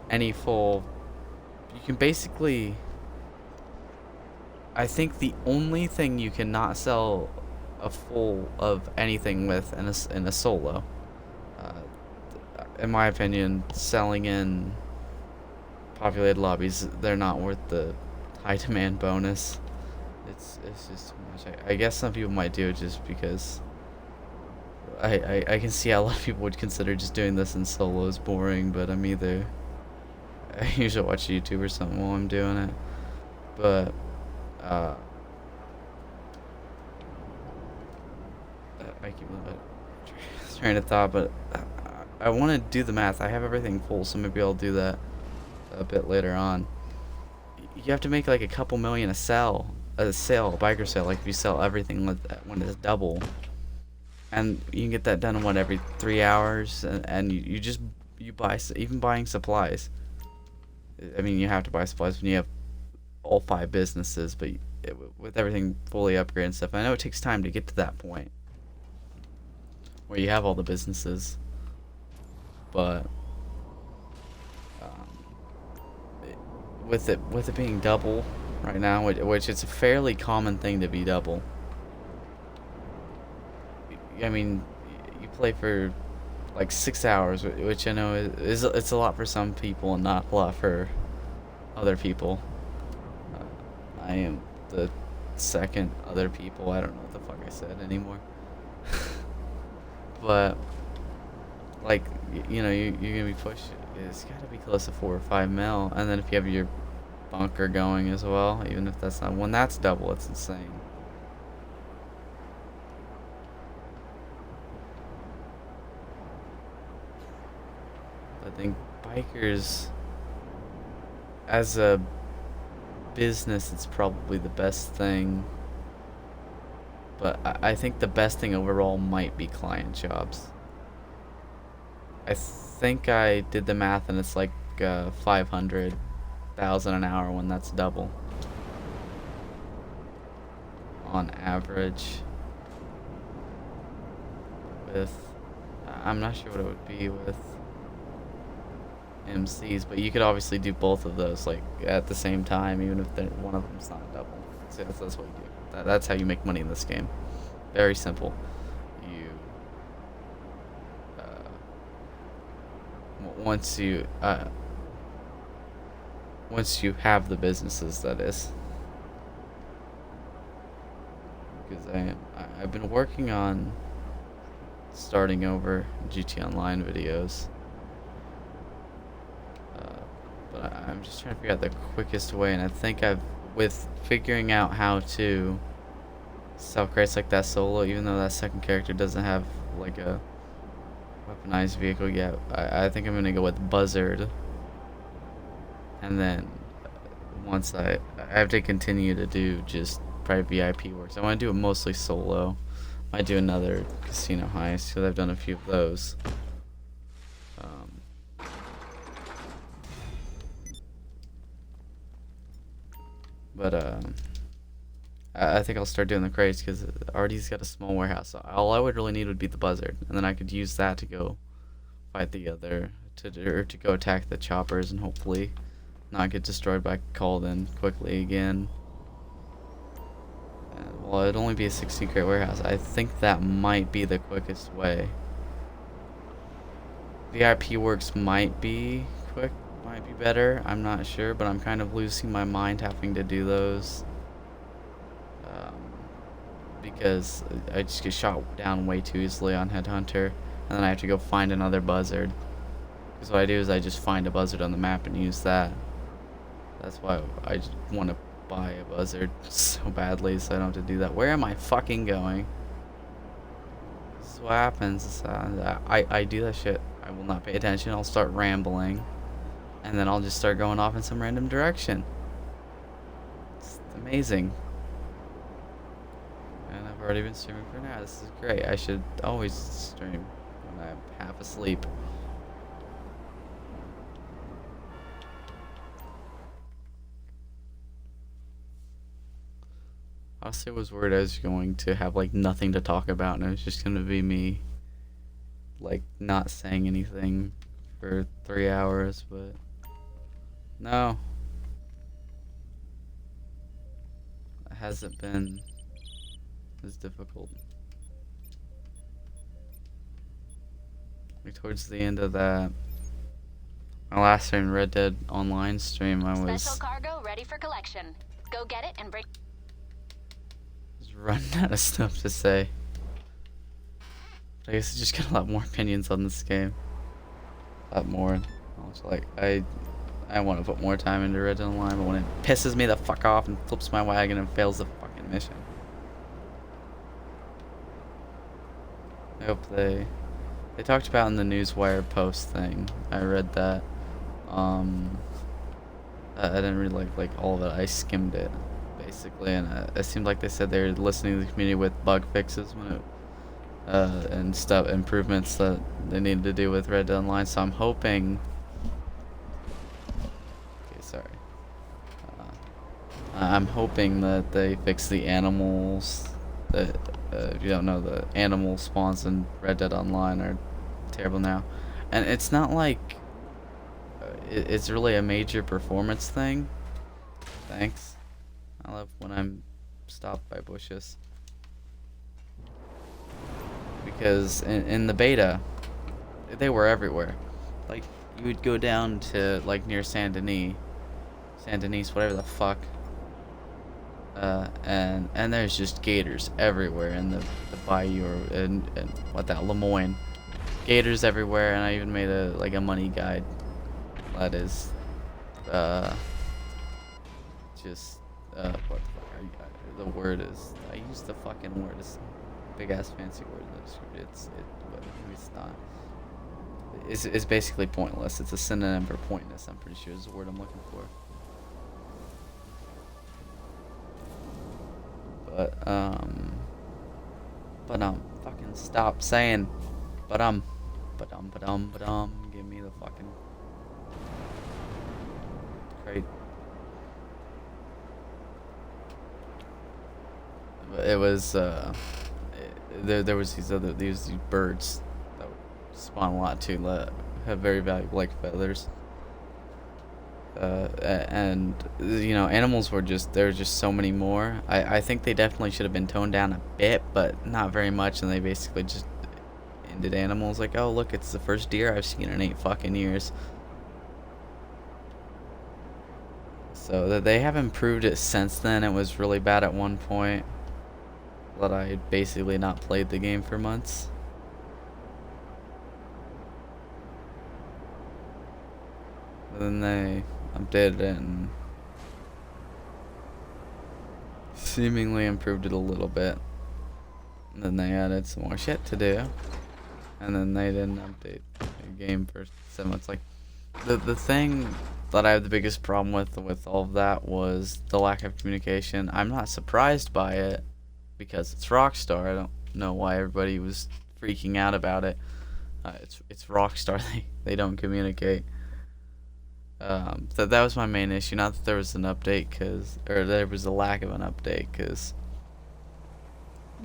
any full. You can basically, I think the only thing you cannot sell a full of anything with in a solo, in my opinion, selling in populated lobbies, they're not worth the high demand bonus. It's just too much. I guess some people might do it just because I can see how a lot of people would consider just doing this in solos boring, but I'm either I usually watch YouTube or something while I'm doing it, but I keep train of thought, but I want to do the math. I have everything full, so maybe I'll do that a bit later on. You have to make like a couple million a sale, a biker sale. Like if you sell everything when it's double, and you can get that done in what, every 3 hours, and you buy, even buying supplies. I mean, you have to buy supplies when you have all 5 businesses, but with everything fully upgraded and stuff, I know it takes time to get to that point where you have all the businesses, but with it being double right now, which it's a fairly common thing to be double. I mean, you play for like 6 hours, which I know is it's a lot for some people and not a lot for other people. I am the second other people. I don't know what the fuck I said anymore. But like you're gonna be pushed. It's gotta be close to 4 or 5 mil, and then if you have your bunker going as well, even if that's not, when that's double, it's insane. I think bikers, as a business, it's probably the best thing, but I think the best thing overall might be client jobs. I think I did the math and it's like 500,000 an hour when that's double on average. With, I'm not sure what it would be with MCs, but you could obviously do both of those like at the same time, even if one of them's not double. So that's what you do. That's how you make money in this game. Very simple. You once you have the businesses, that is. Because I've been working on starting over GT Online videos. But I'm just trying to figure out the quickest way, and I think with figuring out how to sell crates like that solo, even though that second character doesn't have like a weaponized vehicle yet, I think I'm gonna go with Buzzard, and then once I have to continue to do just private VIP work. So I want to do it mostly solo. Might do another casino heist because I've done a few of those. But I think I'll start doing the crates because Artie's got a small warehouse. So all I would really need would be the Buzzard, and then I could use that to go fight the other, to go attack the choppers and hopefully not get destroyed by Calden quickly again. Well, it'd only be a 16 crate warehouse. I think that might be the quickest way. VIP works might be quick, might be better. I'm not sure, but I'm kind of losing my mind having to do those. Because I just get shot down way too easily on Headhunter, and then I have to go find another buzzard. Because what I do is I just find a buzzard on the map and use that. That's why I just want to buy a buzzard so badly, so I don't have to do that. Where am I fucking going? This is what happens. I do that shit. I will not pay attention. I'll start rambling, and then I'll just start going off in some random direction. It's amazing. And I've already been streaming for an hour. This is great. I should always stream when I'm half asleep. Honestly, I was worried I was going to have like nothing to talk about, and it was just going to be me like not saying anything for 3 hours, but no. It hasn't been as difficult. Like towards the end of that, my last stream, Red Dead Online stream, I was Special cargo ready for collection. Go get it and bring. running out of stuff to say. I guess I just got a lot more opinions on this game. A lot more. I was like, I want to put more time into Red Dead Online, but when it pisses me the fuck off and flips my wagon and fails the fucking mission. I hope they talked about in the Newswire post thing. I read that. I didn't read like all of it. I skimmed it basically, and it seemed like they said they were listening to the community with bug fixes when it and stuff, improvements that they needed to do with Red Dead Online. So I'm hoping. Okay, sorry. I'm hoping that they fix the animals. That if you don't know, the animal spawns in Red Dead Online are terrible now, and it's not like it's really a major performance thing. Thanks. I love when I'm stopped by bushes. Because in the beta, they were everywhere. Like, you would go down to, like, near Saint Denis, whatever the fuck. And there's just gators everywhere in the bayou, or and what that, Lemoyne. Gators everywhere, and I even made a money guide. That is, just, what the fuck, the word is, I used the fucking word, it's a big ass fancy word, it's not, it's basically pointless. It's a synonym for pointless, I'm pretty sure is the word I'm looking for. But fucking stop saying, give me the fucking crate. It was there was these birds that would spawn a lot too, that have very valuable like feathers. And you know, animals were just, there were just so many more. I think they definitely should have been toned down a bit, but not very much, and they basically just ended animals. Like, oh look, it's the first deer I've seen in 8 fucking years. So that they have improved it since then. It was really bad at one point, but I had basically not played the game for months. But then they updated it and seemingly improved it a little bit. And then they added some more shit to do. And then they didn't update the game for 7 months. Like, the thing that I have the biggest problem with all of that was the lack of communication. I'm not surprised by it because it's Rockstar. I don't know why everybody was freaking out about it. It's Rockstar. They don't communicate. That was my main issue. Not that there was an update, or there was a lack of an update, because,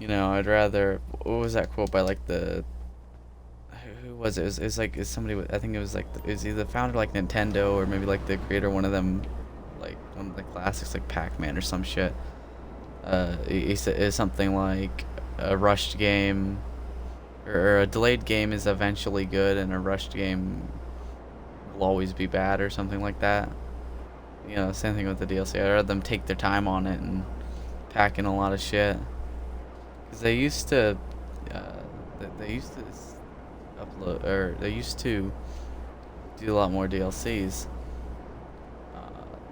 you know, I'd rather, what was that quote by, like, who was it? It was like it's somebody. I think it was like it was either the founder like Nintendo or maybe like the creator, one of them, like one of the classics like Pac-Man or some shit. He said it's something like a rushed game or a delayed game is eventually good, and a rushed game will always be bad or something like that. You know, same thing with the DLC. I'd rather them take their time on it and pack in a lot of shit. Because they used to, they used to upload, or they used to do a lot more DLCs.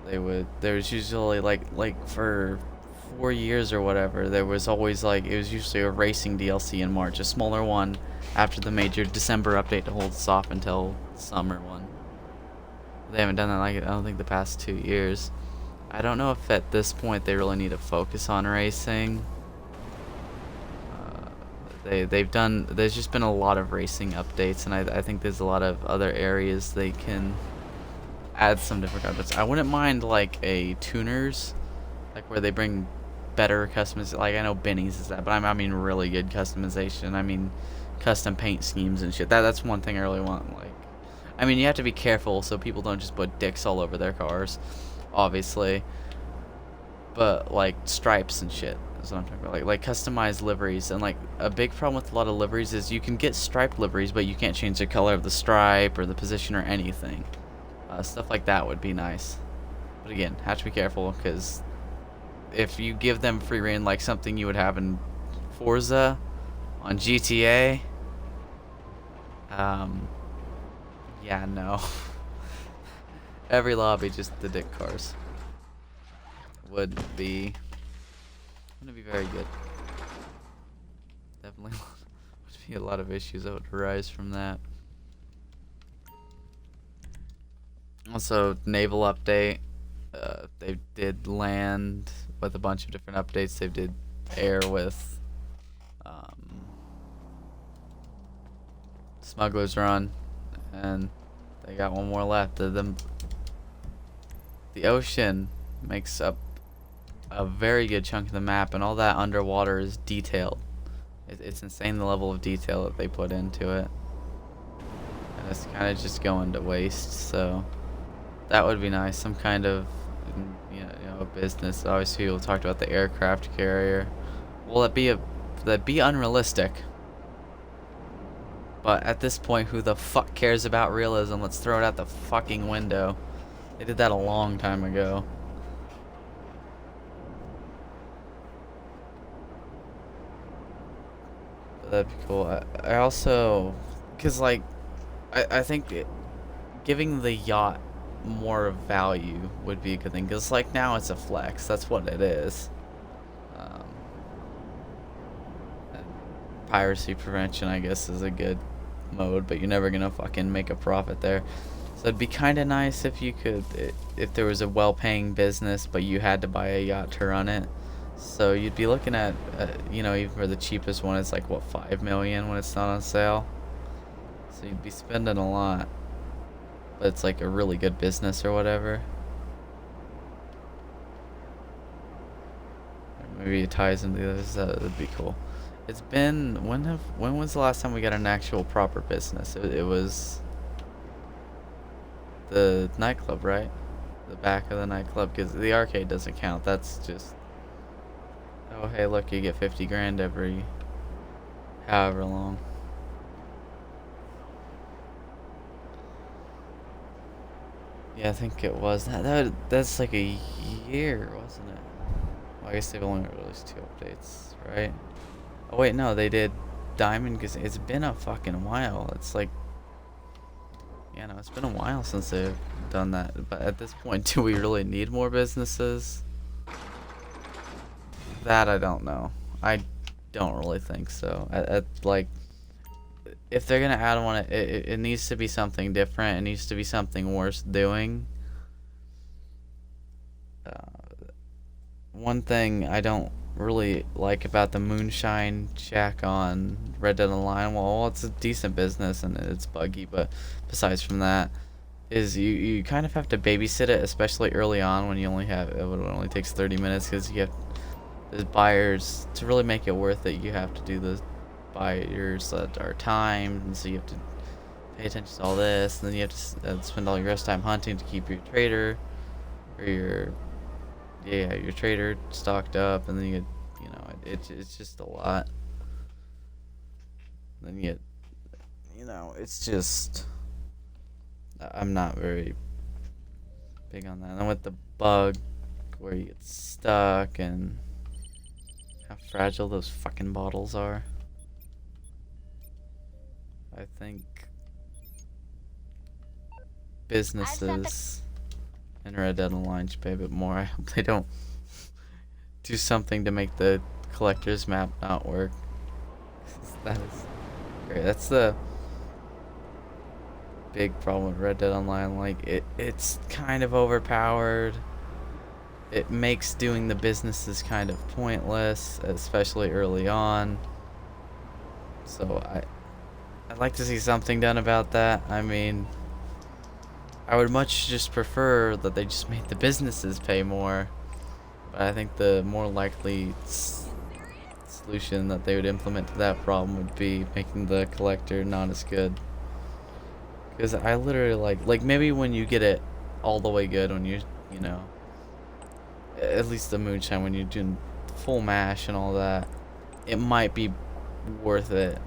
There was usually like for 4 years or whatever, there was always like, it was usually a racing DLC in March, a smaller one after the major December update to hold us off until summer one. They haven't done that like, I don't think the past 2 years. I don't know if at this point they really need to focus on racing. There's just been a lot of racing updates, and I think there's a lot of other areas they can add some different updates. I wouldn't mind like a tuners, like where they bring better customization. Like I know Benny's is that, but I mean really good customization. I mean custom paint schemes and shit. That's one thing I really want. Like, I mean you have to be careful so people don't just put dicks all over their cars, obviously. But like stripes and shit is what I'm talking about. Like customized liveries, and like a big problem with a lot of liveries is you can get striped liveries, but you can't change the color of the stripe or the position or anything. Stuff like that would be nice. But again, have to be careful, because if you give them free reign like something you would have in Forza on GTA, yeah, no. Every lobby just the dick cars wouldn't be very good. Definitely would be a lot of issues that would arise from that. Also, naval update. They did land with a bunch of different updates. They did air with Smuggler's Run, and they got one more left. The ocean makes up a very good chunk of the map, and all that underwater is detailed. It's insane the level of detail that they put into it, and it's kind of just going to waste. So that would be nice. Some kind of you know business. Obviously, people talked about the aircraft carrier. Will that be unrealistic? But at this point, who the fuck cares about realism? Let's throw it out the fucking window. They did that a long time ago. That'd be cool. I also, cause like, I think giving the yacht more value would be a good thing. Cause like now it's a flex. That's what it is. And piracy prevention, I guess, is a good mode, but you're never gonna fucking make a profit there. So it'd be kind of nice if you could, if there was a well-paying business, but you had to buy a yacht to run it. So you'd be looking at, you know, even for the cheapest one, it's like, what, 5 million when it's not on sale? So you'd be spending a lot. But it's like a really good business or whatever. Or maybe it ties into the others, that would be cool. It's been, when was the last time we got an actual proper business? It was the nightclub, right? The back of the nightclub, because the arcade doesn't count. That's just, oh hey look, you get 50 grand every however long. Yeah, I think it was. That's like a year, wasn't it? Well, I guess they've only released 2 updates, right? Oh wait, no, they did Diamond, because it's been a fucking while. It's like, yeah, no, it's been a while since they've done that. But at this point, do we really need more businesses? That I don't know. I don't really think so. Like, if they're gonna add one, it needs to be something different. It needs to be something worth doing. One thing I don't really like about the Moonshine Shack on Red Dead Online, well, it's a decent business and it's buggy, but besides from that, is you kind of have to babysit it, especially early on when you only have, it only takes 30 minutes, because you have, the buyers, to really make it worth it, you have to do the buyers that are timed, and so you have to pay attention to all this, and then you have to spend all your rest time hunting to keep your trader or your trader stocked up, and then you know, it's just a lot. Then you get, you know, it's just, I'm not very big on that. And then with the bug where you get stuck and how fragile those fucking bottles are, I think businesses in Red Dead Online should pay a bit more. I hope they don't do something to make the collector's map not work. That is great. That's the big problem with Red Dead Online. Like, it's kind of overpowered. It makes doing the businesses kind of pointless, especially early on. So I'd like to see something done about that. I mean, I would much just prefer that they just made the businesses pay more. But I think the more likely solution that they would implement to that problem would be making the collector not as good. Because I literally like maybe when you get it all the way good, when you know, at least the moonshine, when you're doing full mash and all that, it might be worth it.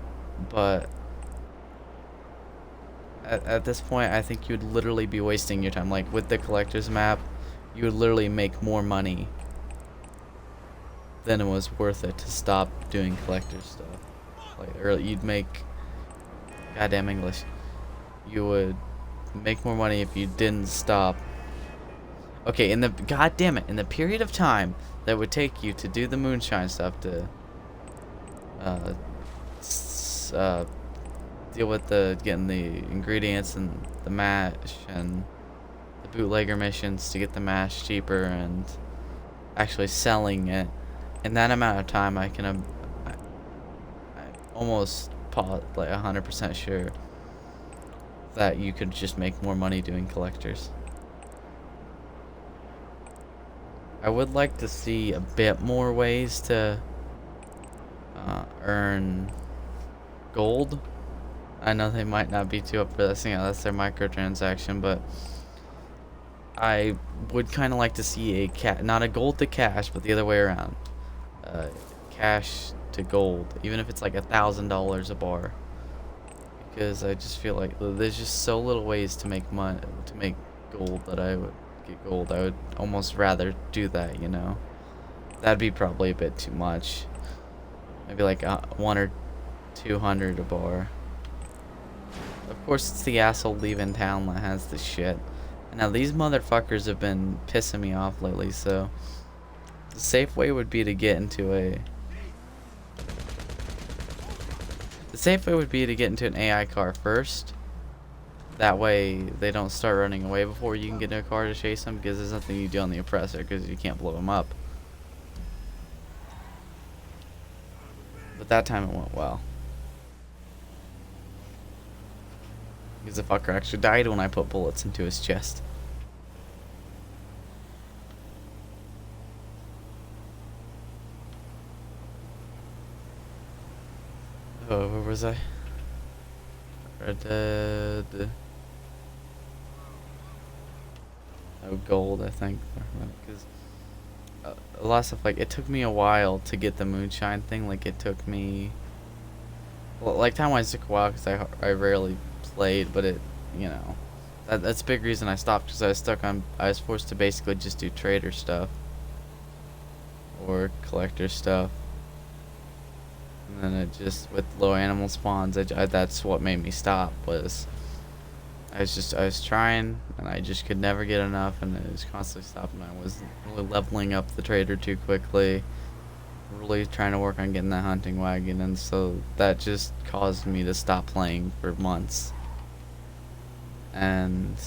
But at this point, I think you'd literally be wasting your time. Like with the collector's map, you would literally make more money than it was worth it to stop doing collector stuff. Like, or you'd make, goddamn English, you would make more money if you didn't stop. Okay, in the, goddamn it, in the period of time that would take you to do the moonshine stuff, to deal with getting the ingredients and the mash and the bootlegger missions to get the mash cheaper and actually selling it. In that amount of time, I almost like 100% sure that you could just make more money doing collectors. I would like to see a bit more ways to earn gold. I know they might not be too up for this, you know, that's their microtransaction, but I would kind of like to see not a gold to cash, but the other way around. Cash to gold, even if it's like $1,000 a bar, because I just feel like there's just so little ways to make money, to make gold, that I would get gold. I would almost rather do that, you know. That'd be probably a bit too much. Maybe like 100 or 200 a bar. Of course, it's the asshole leaving town that has the shit. And now these motherfuckers have been pissing me off lately, so the safe way would be to get into an AI car first. That way they don't start running away before you can get in a car to chase them, because there's nothing you do on the oppressor, because you can't blow them up. But that time it went well, because the fucker actually died when I put bullets into his chest. Oh, where was I? Red Dead. Oh, gold, I think. Because a lot of stuff, like, it took me a while to get the moonshine thing. Like, it took me, well, like, time-wise it took a while because I rarely played, but it, you know, that's a big reason I stopped, because I was forced to basically just do trader stuff or collector stuff. And then it just, with low animal spawns, that's what made me stop. I was trying, and I just could never get enough, and it was constantly stopping. I wasn't really leveling up the trader too quickly, really trying to work on getting that hunting wagon, and so that just caused me to stop playing for months. And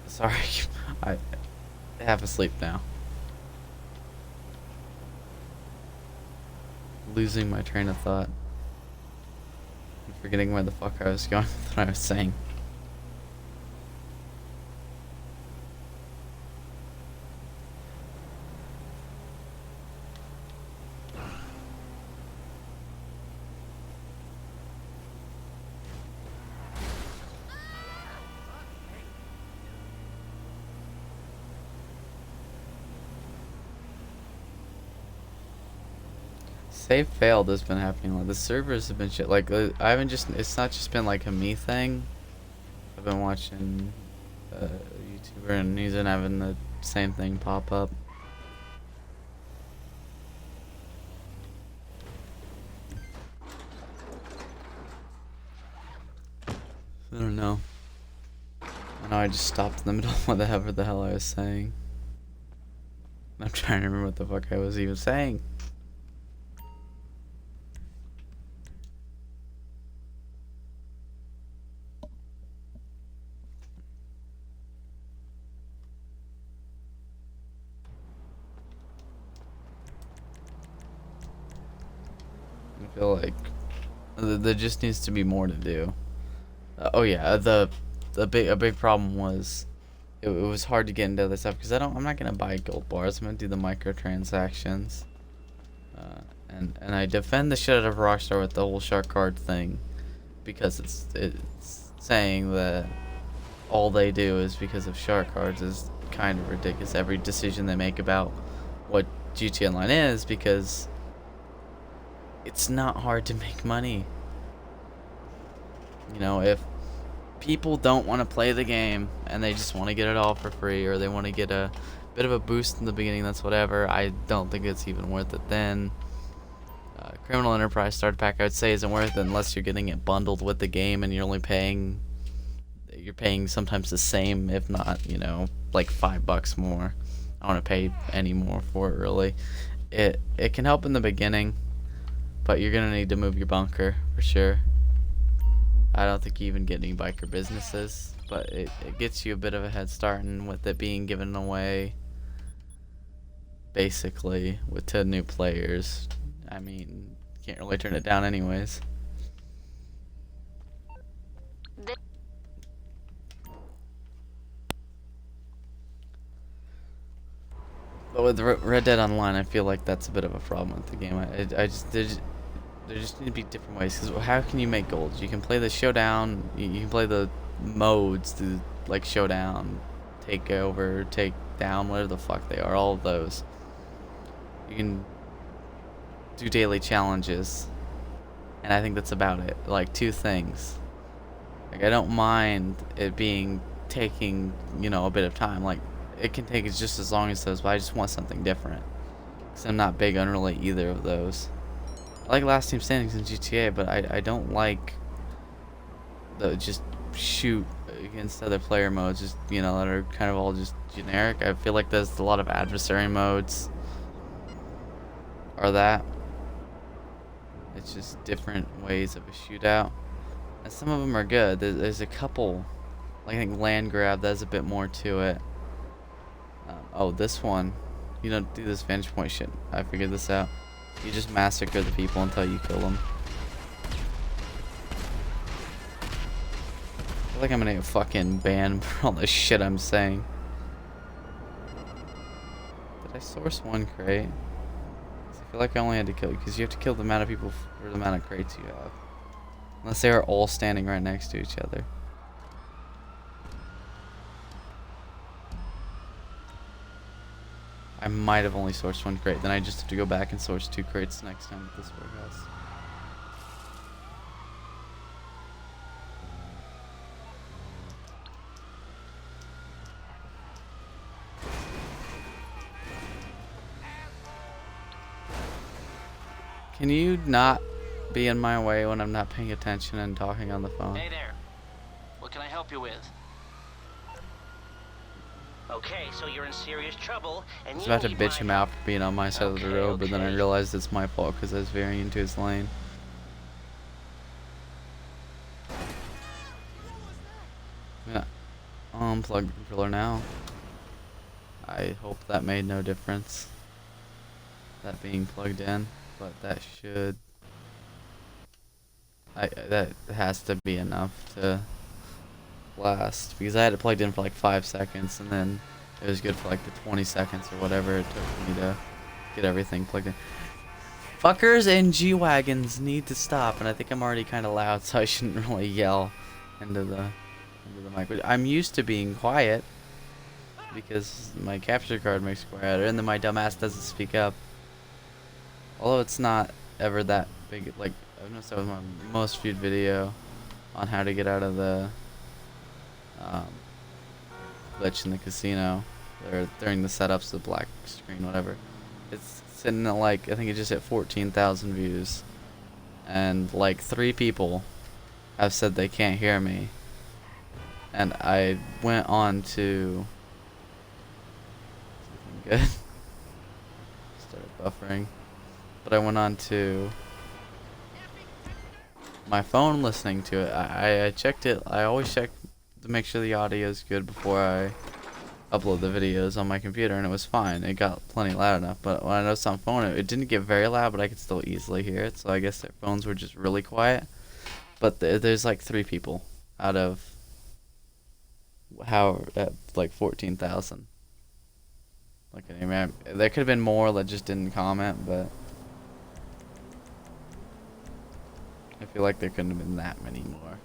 sorry, I half asleep now. Losing my train of thought. I'm forgetting where the fuck I was going with what I was saying. save failed has been happening. Like the servers have been shit. Like I haven't just. It's not just been like a me thing. I've been watching a YouTuber and he's been having the same thing pop up. I don't know. I know I just stopped in the middle of whatever the hell I was saying. I'm trying to remember what the fuck I was even saying. I feel like there just needs to be more to do. Oh yeah, a big problem was it was hard to get into other stuff because I'm not gonna buy gold bars. I'm gonna do the microtransactions, and I defend the shit out of Rockstar with the whole shark card thing because it's saying that all they do is because of shark cards is kind of ridiculous. Every decision they make about what GTA Online is, because it's not hard to make money. You know, if people don't want to play the game and they just want to get it all for free, or they want to get a bit of a boost in the beginning, that's whatever. I don't think it's even worth it then. Criminal Enterprise starter pack, I would say, isn't worth it unless you're getting it bundled with the game and you're only paying sometimes the same, if not, you know, like $5 more. I don't want to pay any more for it, really. It can help in the beginning, but you're gonna need to move your bunker for sure. I don't think you even get any biker businesses, but it gets you a bit of a head start, and with it being given away basically to new players, I mean, can't really turn it down anyways. But with Red Dead Online, I feel like that's a bit of a problem with the game. There just need to be different ways. Because how can you make gold? You can play the showdown. You can play the modes, like showdown, take over, take down, whatever the fuck they are. All of those. You can do daily challenges, and I think that's about it. Like 2 things. Like I don't mind it taking, you know, a bit of time. Like it can take just as long as those, but I just want something different. Because I'm not big on really either of those. I like Last Team Standings in GTA, but I don't like the just shoot against other player modes, just, you know, that are kind of all just generic. I feel like there's a lot of adversary modes or that. It's just different ways of a shootout. And some of them are good. There's a couple, like I think Land Grab, there's a bit more to it. Oh, this one, you don't do this vantage point shit. I figured this out. You just massacre the people until you kill them. I feel like I'm gonna get fucking banned for all the shit I'm saying. Did I source 1 crate? I feel like I only had to kill, because you have to kill the amount of people for the amount of crates you have. Unless they are all standing right next to each other. I might have only sourced 1 crate, then I just have to go back and source 2 crates next time at this warehouse. Can you not be in my way when I'm not paying attention and talking on the phone? Hey there. What can I help you with? Okay, so you're in serious trouble, and I was you about to need bitch my him out for being on my side of the road, but then I okay. realized it's my fault because I was veering into his lane. Yeah, I'll unplug the controller now. I hope that made no difference, that being plugged in, but that should... that has to be enough to last, because I had it plugged in for like 5 seconds, and then it was good for like the 20 seconds or whatever it took me to get everything plugged in. Fuckers and G-Wagons need to stop, and I think I'm already kind of loud, so I shouldn't really yell into the mic. I'm used to being quiet, because my capture card makes it quieter, and then my dumb ass doesn't speak up. Although it's not ever that big. Like, I've noticed that was my most viewed video on how to get out of the glitch in the casino, or during the setups, the black screen, whatever. It's sitting at like, I think it just hit 14,000 views, and like 3 people have said they can't hear me, and I went on to good. Started buffering, but I went on to my phone listening to it. I checked it. I always check to make sure the audio is good before I upload the videos on my computer, and it was fine. It got plenty loud enough, but when I noticed on phone, it didn't get very loud, but I could still easily hear it, so I guess their phones were just really quiet. But there's like 3 people out of like 14,000. Like, I mean, there could have been more that just didn't comment, but I feel like there couldn't have been that many more.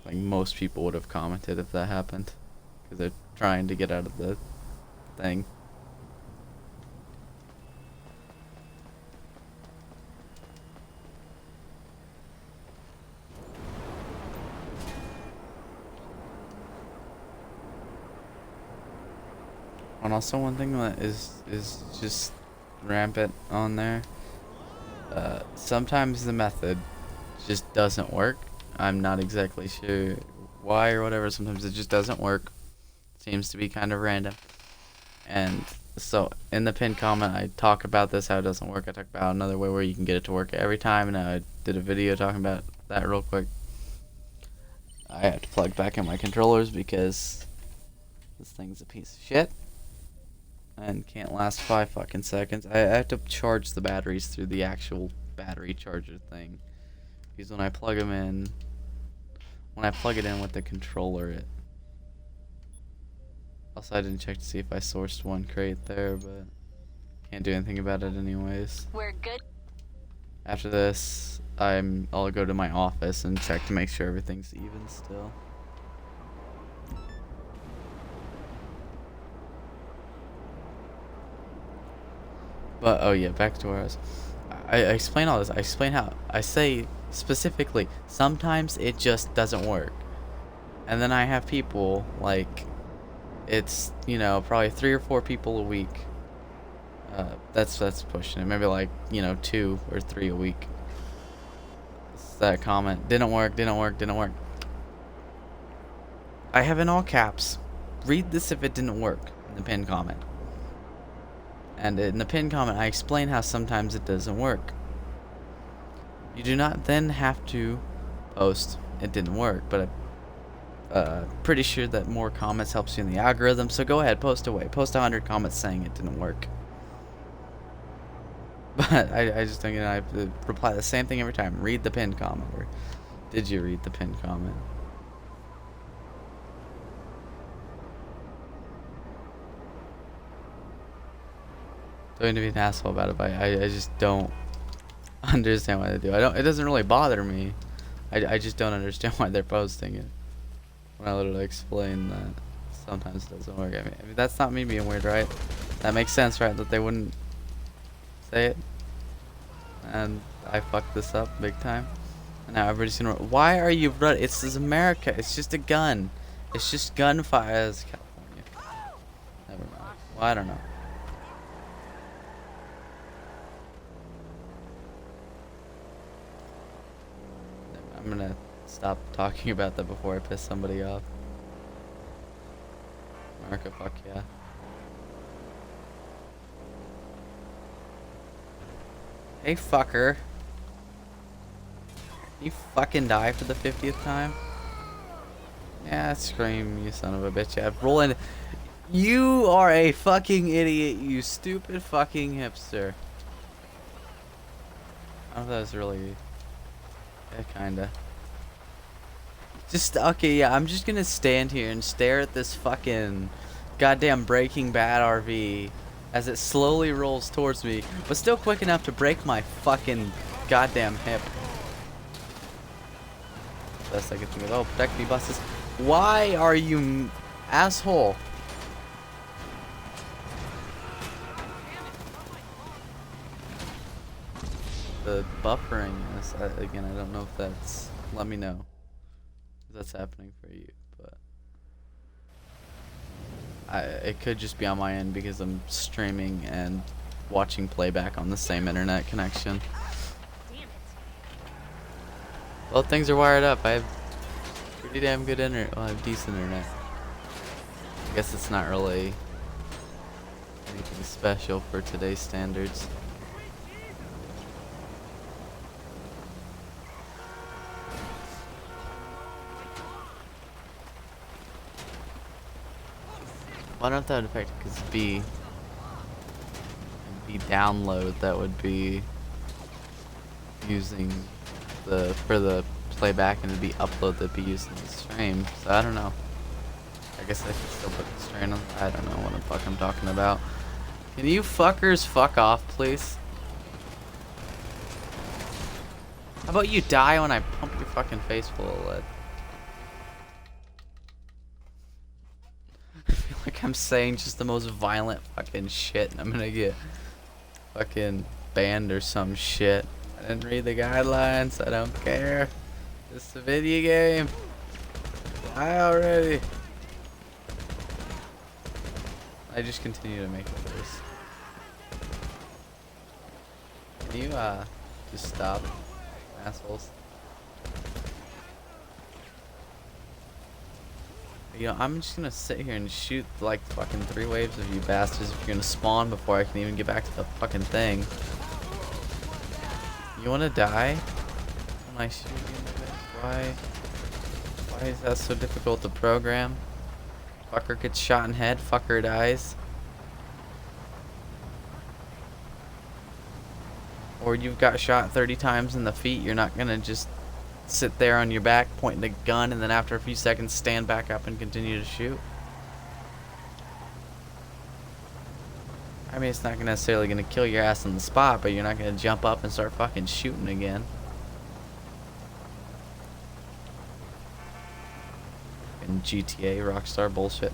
Like, most people would have commented if that happened, because they're trying to get out of the thing. And also, one thing that is just rampant on there, sometimes the method just doesn't work. I'm not exactly sure why or whatever. Sometimes it just doesn't work. Seems to be kind of random. And so in the pinned comment, I talk about this, how it doesn't work. I talk about another way where you can get it to work every time, and I did a video talking about that real quick. I have to plug back in my controllers because this thing's a piece of shit and can't last 5 fucking seconds. I have to charge the batteries through the actual battery charger thing, because when I plug it in with the controller, also, I didn't check to see if I sourced one crate there, but can't do anything about it anyways. We're good. After this, I'll go to my office and check to make sure everything's even still. But, oh yeah, back to where I explain all this. I explain how I say specifically, sometimes it just doesn't work. And then I have people, like, it's, you know, probably 3 or 4 people a week. That's pushing it. Maybe like, you know, 2 or 3 a week. That comment, didn't work. I have in all caps, read this if it didn't work, in the pinned comment. And in the pinned comment, I explain how sometimes it doesn't work. You do not then have to post, it didn't work, but I'm pretty sure that more comments helps you in the algorithm, so go ahead, post away. Post 100 comments saying it didn't work. But I just think, you know, I have to reply the same thing every time. Read the pinned comment, or did you read the pinned comment? Don't need to be an asshole about it, but I just don't understand why they do. It doesn't really bother me. I just don't understand why they're posting it. When I literally explain that sometimes it doesn't work. I mean, that's not me being weird, right? That makes sense, right? That they wouldn't say it. And I fucked this up big time. And now everybody's gonna. Why are you running? This is America. It's just a gun. It's just gunfire. It's California. Never mind. Well, I don't know. I'm gonna stop talking about that before I piss somebody off. America, fuck yeah. Hey, fucker. You fucking die for the 50th time? Yeah, scream, you son of a bitch. Yeah, rolling. You are a fucking idiot, you stupid fucking hipster. I don't know if that was really... Yeah, kinda. Just, okay, yeah, I'm just gonna stand here and stare at this fucking goddamn Breaking Bad RV as it slowly rolls towards me, but still quick enough to break my fucking goddamn hip. Best I can think of. Oh, protect me, buses. Why are you asshole? the buffering is. Again, I don't know if that's. Let me know if that's happening for you, but it could just be on my end because I'm streaming and watching playback on the same internet connection. Well, things are wired up. I have pretty damn good internet. Well, I have decent internet. I guess it's not really anything special for today's standards. Why don't that affect it? Because B download, that would be using for the playback, and it'd be upload that'd be using the stream. So I don't know. I guess I could still put the strain on. I don't know what the fuck I'm talking about. Can you fuckers fuck off, please? How about you die when I pump your fucking face full of lead? I feel like I'm saying just the most violent fucking shit, and I'm gonna get fucking banned or some shit. I didn't read the guidelines. I don't care. It's a video game. Die already. I just continue to make it worse. Can you just stop, assholes? You know, I'm just gonna sit here and shoot like fucking 3 waves of you bastards if you're gonna spawn before I can even get back to the fucking thing. You wanna die when I shoot you in the face? Why is that so difficult to program? Fucker gets shot in head, fucker dies. Or you've got shot 30 times in the feet, you're not gonna just sit there on your back pointing a gun and then after a few seconds stand back up and continue to shoot. I mean, it's not necessarily gonna kill your ass on the spot, but you're not gonna jump up and start fucking shooting again. And GTA Rockstar bullshit.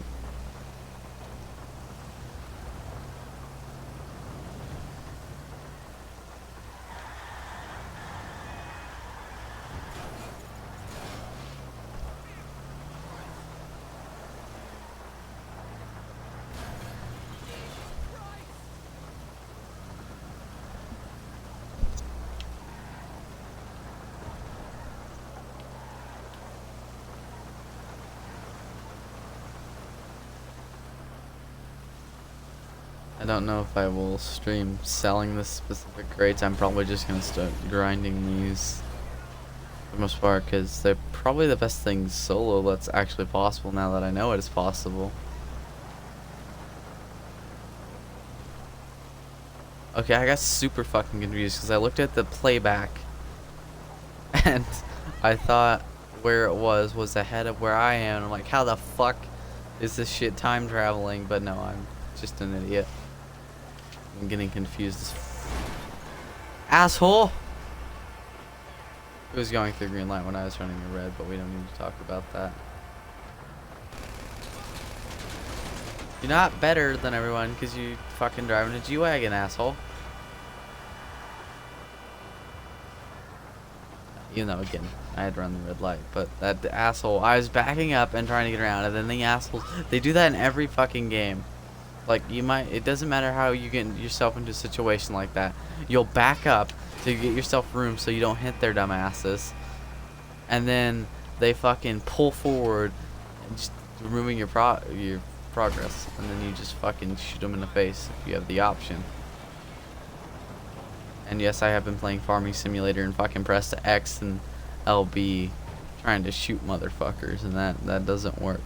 I don't know if I will stream selling this specific crates. I'm probably just going to start grinding these for the most part because they're probably the best thing solo that's actually possible now that I know it is possible. Okay, I got super fucking confused because I looked at the playback and I thought where it was ahead of where I am. I'm like, how the fuck is this shit time traveling? But no, I'm just an idiot. I'm getting confused as asshole! It was going through green light when I was running a red, but we don't need to talk about that. You're not better than everyone because you fucking driving a G-Wagon, asshole. Even though, again, I had run the red light, but that asshole, I was backing up and trying to get around, and then the assholes, they do that in every fucking game. Like, it doesn't matter how you get yourself into a situation like that. You'll back up to get yourself room so you don't hit their dumb asses. And then they fucking pull forward, and just removing your progress. And then you just fucking shoot them in the face if you have the option. And yes, I have been playing Farming Simulator and fucking press the X and LB trying to shoot motherfuckers, and that doesn't work.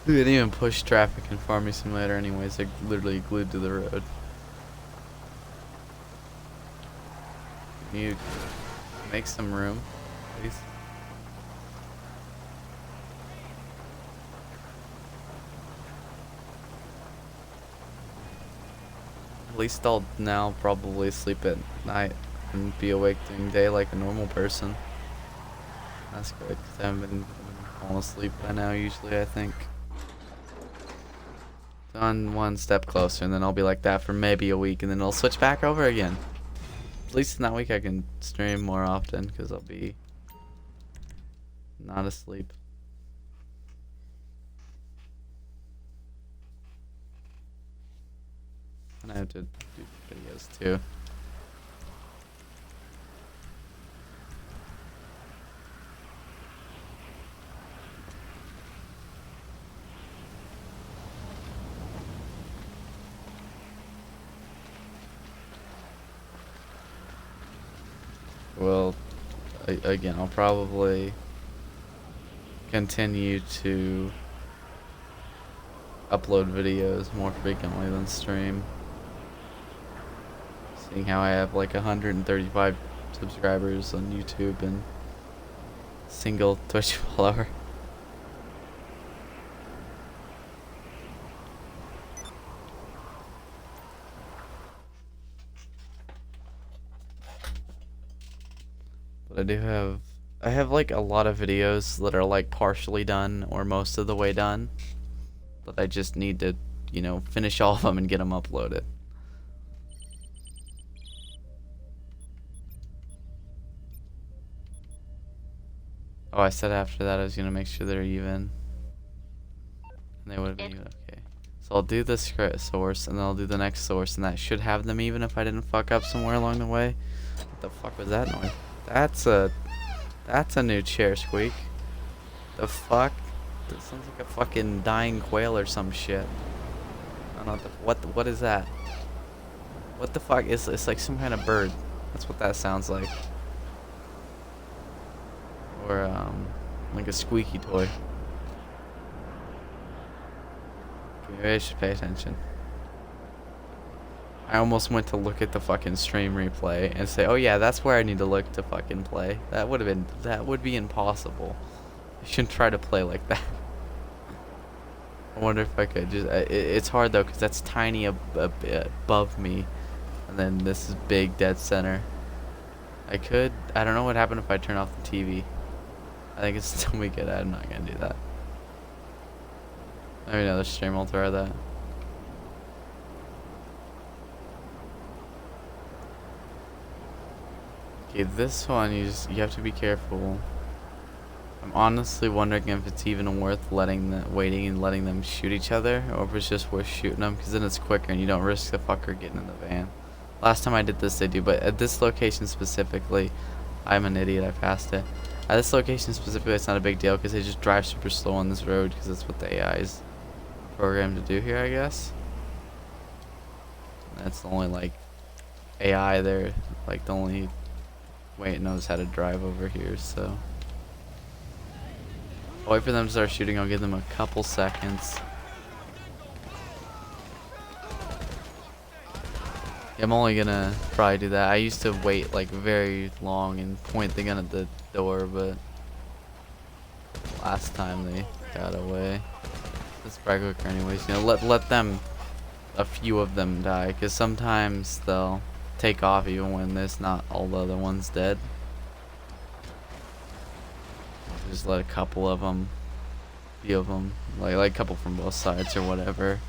They didn't even push traffic in Farming Simulator anyways, they're literally glued to the road. Can you make some room, please? At least I'll now probably sleep at night and be awake during day like a normal person. That's good, because I haven't been falling asleep by now, usually, I think. Done one step closer, and then I'll be like that for maybe a week, and then it'll switch back over again. At least in that week I can stream more often, because I'll be not asleep. And I have to do videos too. Well, again, I'll probably continue to upload videos more frequently than stream. Seeing how I have like 135 subscribers on YouTube and single Twitch follower. But I have like a lot of videos that are like partially done or most of the way done. But I just need to, you know, finish all of them and get them uploaded. Oh, I said after that I was gonna make sure they're even. And they would be even, okay. So I'll do the script source and then I'll do the next source, and that should have them even if I didn't fuck up somewhere along the way. What the fuck was that noise? That's a new chair squeak. The fuck? That sounds like a fucking dying quail or some shit. I don't know what is that? What the fuck? It's like some kind of bird. That's what that sounds like. Or like a squeaky toy. Maybe I should pay attention. I almost went to look at the fucking stream replay and say, oh yeah, that's where I need to look to fucking play. That would be impossible. I shouldn't try to play like that. I wonder if I could just, it's hard though, because that's tiny above me. And then this is big dead center. I don't know what happened if I turn off the TV. I think it's still be good. I'm not gonna do that. Maybe another stream will try that. Okay, this one you have to be careful. I'm honestly wondering if it's even worth waiting and letting them shoot each other, or if it's just worth shooting them, because then it's quicker and you don't risk the fucker getting in the van. Last time I did this they do, but at this location specifically, I'm an idiot, I passed it. At this location specifically it's not a big deal because they just drive super slow on this road because that's what the AI is programmed to do here, I guess. That's the only like AI there, like the only way it knows how to drive over here, so. I'll wait for them to start shooting, I'll give them a couple seconds. Yeah, I'm only gonna probably do that. I used to wait like very long and point the gun at the door, but last time they got away. It's probably quicker anyways. You know, let them, a few of them die, because sometimes they'll take off even when there's not all the other ones dead. Just let a couple of them, few of them, like a couple from both sides or whatever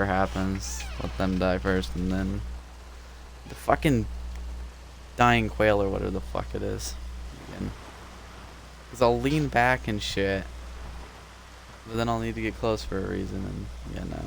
happens, let them die first, and then the fucking dying quail or whatever the fuck it is. Again. Cause I'll lean back and shit, but then I'll need to get close for a reason, and yeah, no.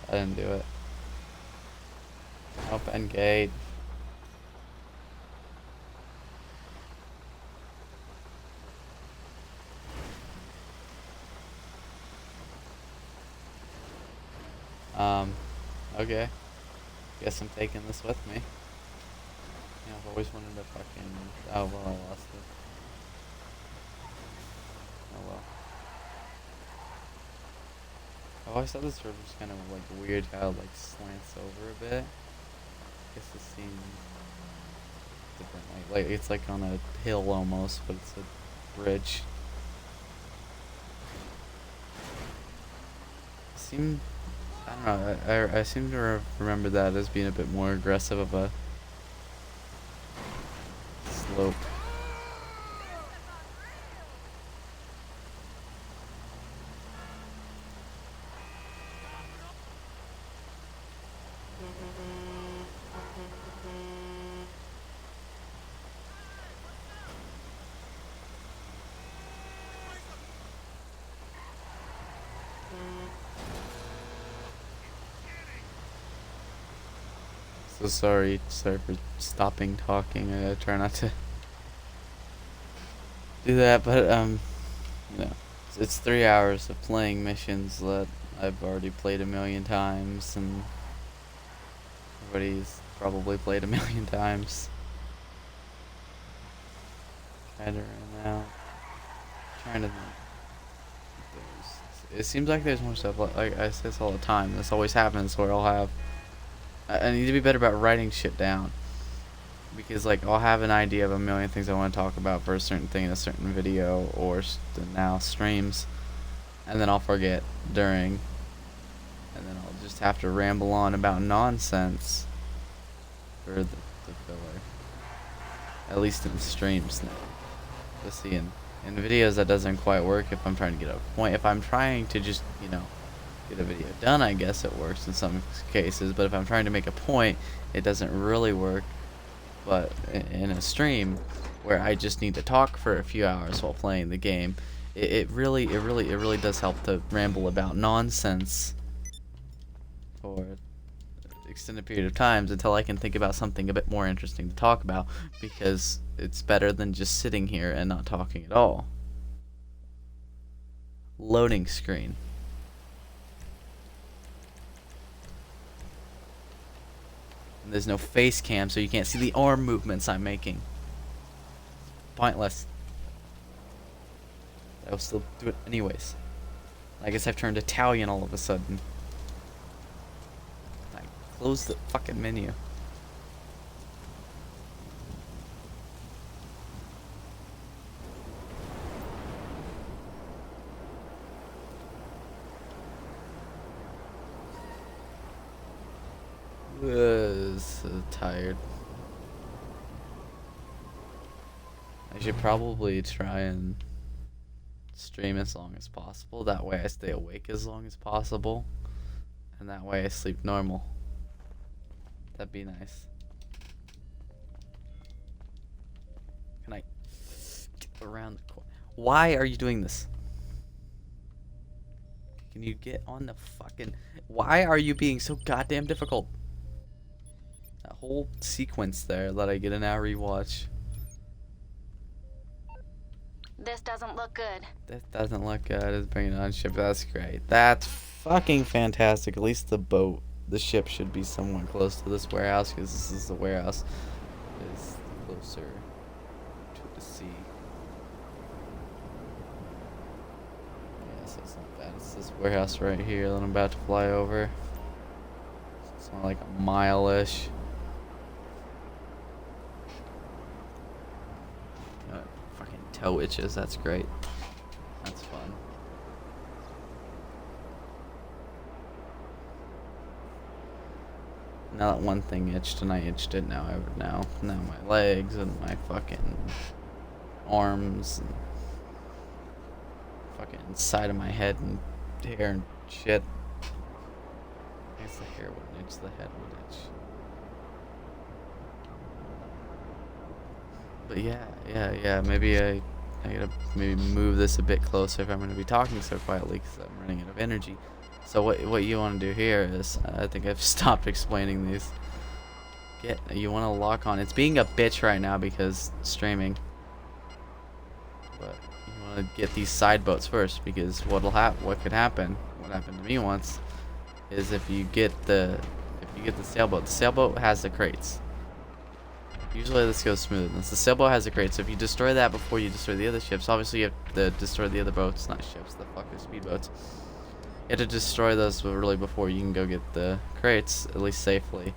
I didn't do it. Open gate. Okay. Guess I'm taking this with me. Yeah, I've always wanted to fucking, oh well, I lost it. Oh well. I always thought this road was kind of like weird how it like slants over a bit. I guess it seems like it's like on a hill almost, but it's a bridge. I don't know. I seem to remember that as being a bit more aggressive of a slope. So sorry for stopping talking. I try not to do that, but you know, it's 3 hours of playing missions that I've already played a million times, and everybody's probably played a million times. Trying to run out. Trying to. It seems like there's more stuff. Like I say this all the time. This always happens where I'll have. I need to be better about writing shit down, because like I'll have an idea of a million things I want to talk about for a certain thing in a certain video or now streams, and then I'll forget during, and then I'll just have to ramble on about nonsense for the filler. At least in streams now. But see, in videos that doesn't quite work if I'm trying to get a point. If I'm trying to just, you know, get a video done, I guess it works in some cases, but if I'm trying to make a point, it doesn't really work. But in a stream where I just need to talk for a few hours while playing the game, it really does help to ramble about nonsense for an extended period of times until I can think about something a bit more interesting to talk about, because it's better than just sitting here and not talking at all. Loading screen. And there's no face cam, so you can't see the arm movements I'm making. Pointless. I will still do it anyways. I guess I've turned Italian all of a sudden. I closed the fucking menu. So tired. I should probably try and stream as long as possible. That way I stay awake as long as possible. And that way I sleep normal. That'd be nice. Can I get around the corner? Why are you doing this? Can you get on the fucking... Why are you being so goddamn difficult? That whole sequence there that I get to now rewatch. This doesn't look good. That doesn't look good. It's bringing on ship. That's great. That's fucking fantastic. At least the ship should be somewhat close to this warehouse, because this is the warehouse. It's closer to the sea. Yeah, so it's not bad. It's this warehouse right here that I'm about to fly over. It's only like a mile-ish. Fucking toe itches. That's great. That's fun. Now that one thing itched and I itched it, now my legs and my fucking arms and fucking inside of my head and hair and shit. I guess the hair wouldn't itch, the head would itch. But yeah, maybe I gotta maybe move this a bit closer if I'm gonna be talking so quietly, because I'm running out of energy. So what you want to do here is, I think I've stopped explaining these. You want to lock on. It's being a bitch right now because streaming. But you want to get these side boats first, because what could happen? What happened to me once is if you get the sailboat. The sailboat has the crates. Usually this goes smooth. The sailboat has the crates. So if you destroy that before you destroy the other ships, obviously you have to destroy the other boats, not ships. The fuck are speedboats? You have to destroy those really before you can go get the crates, at least safely.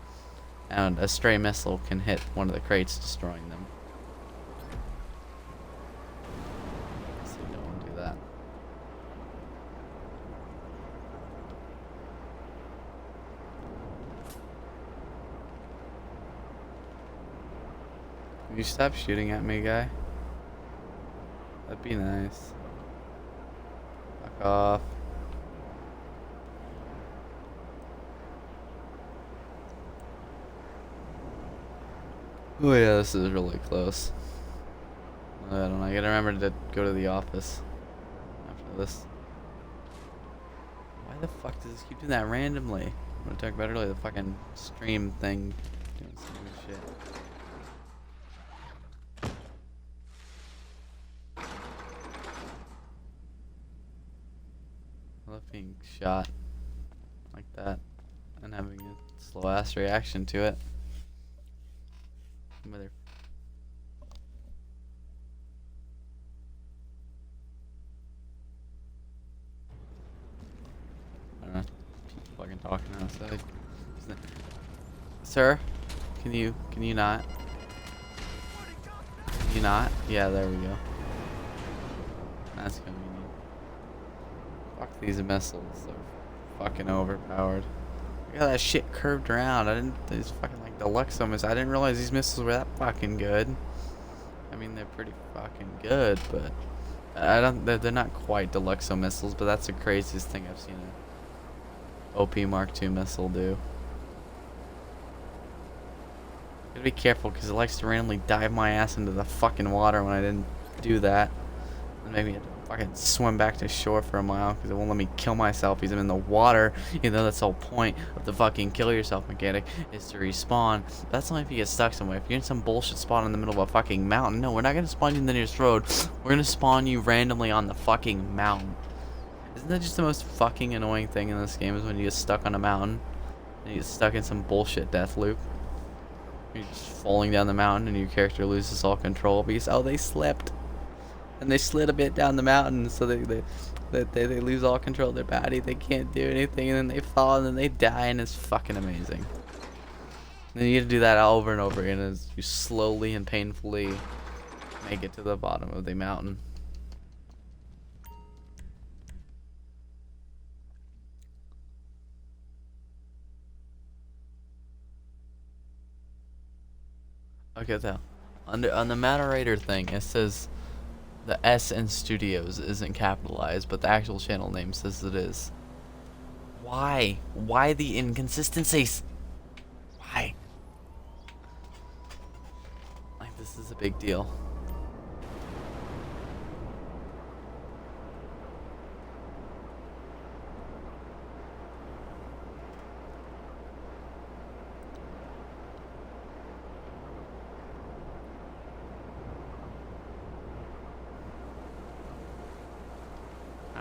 and a stray missile can hit one of the crates, destroying them. So you don't want to do that. Can you stop shooting at me, guy? That'd be nice. Fuck off. Oh yeah, this is really close. I don't know, I gotta remember to go to the office after this. Why the fuck does this keep doing that randomly? I'm gonna talk about earlier, the fucking stream thing doing some weird shit. I love being shot like that and having a slow ass reaction to it. Mother. I don't know. People fucking talking outside. Sir, can you not? Can you not? Yeah, there we go. That's convenient. Fuck these missiles. They're fucking overpowered. Look how that shit curved around. I didn't. These fucking like Deluxo missiles. I didn't realize these missiles were that fucking good. I mean, they're pretty fucking good, but I don't. They're not quite Deluxo missiles, but that's the craziest thing I've seen an OP Mark II missile do. Gotta be careful because it likes to randomly dive my ass into the fucking water when I didn't do that. And maybe I had to fucking swim back to shore for a mile because it won't let me kill myself because I'm in the water. Even though that's the whole point of the fucking kill yourself mechanic is to respawn. But that's only if you get stuck somewhere. If you're in some bullshit spot in the middle of a fucking mountain, no, we're not gonna spawn you in the nearest road. We're gonna spawn you randomly on the fucking mountain. Isn't that just the most fucking annoying thing in this game is when you get stuck on a mountain and you get stuck in some bullshit death loop? You're just falling down the mountain and your character loses all control because, oh, they slipped. And they slid a bit down the mountain, so they lose all control of their body. They can't do anything, and then they fall, and then they die, and it's fucking amazing. And you need to do that over and over again as you slowly and painfully make it to the bottom of the mountain. Okay, so on the moderator thing, it says the S in Studios isn't capitalized, but the actual channel name says it is. Why? Why the inconsistencies? Why? Like, this is a big deal.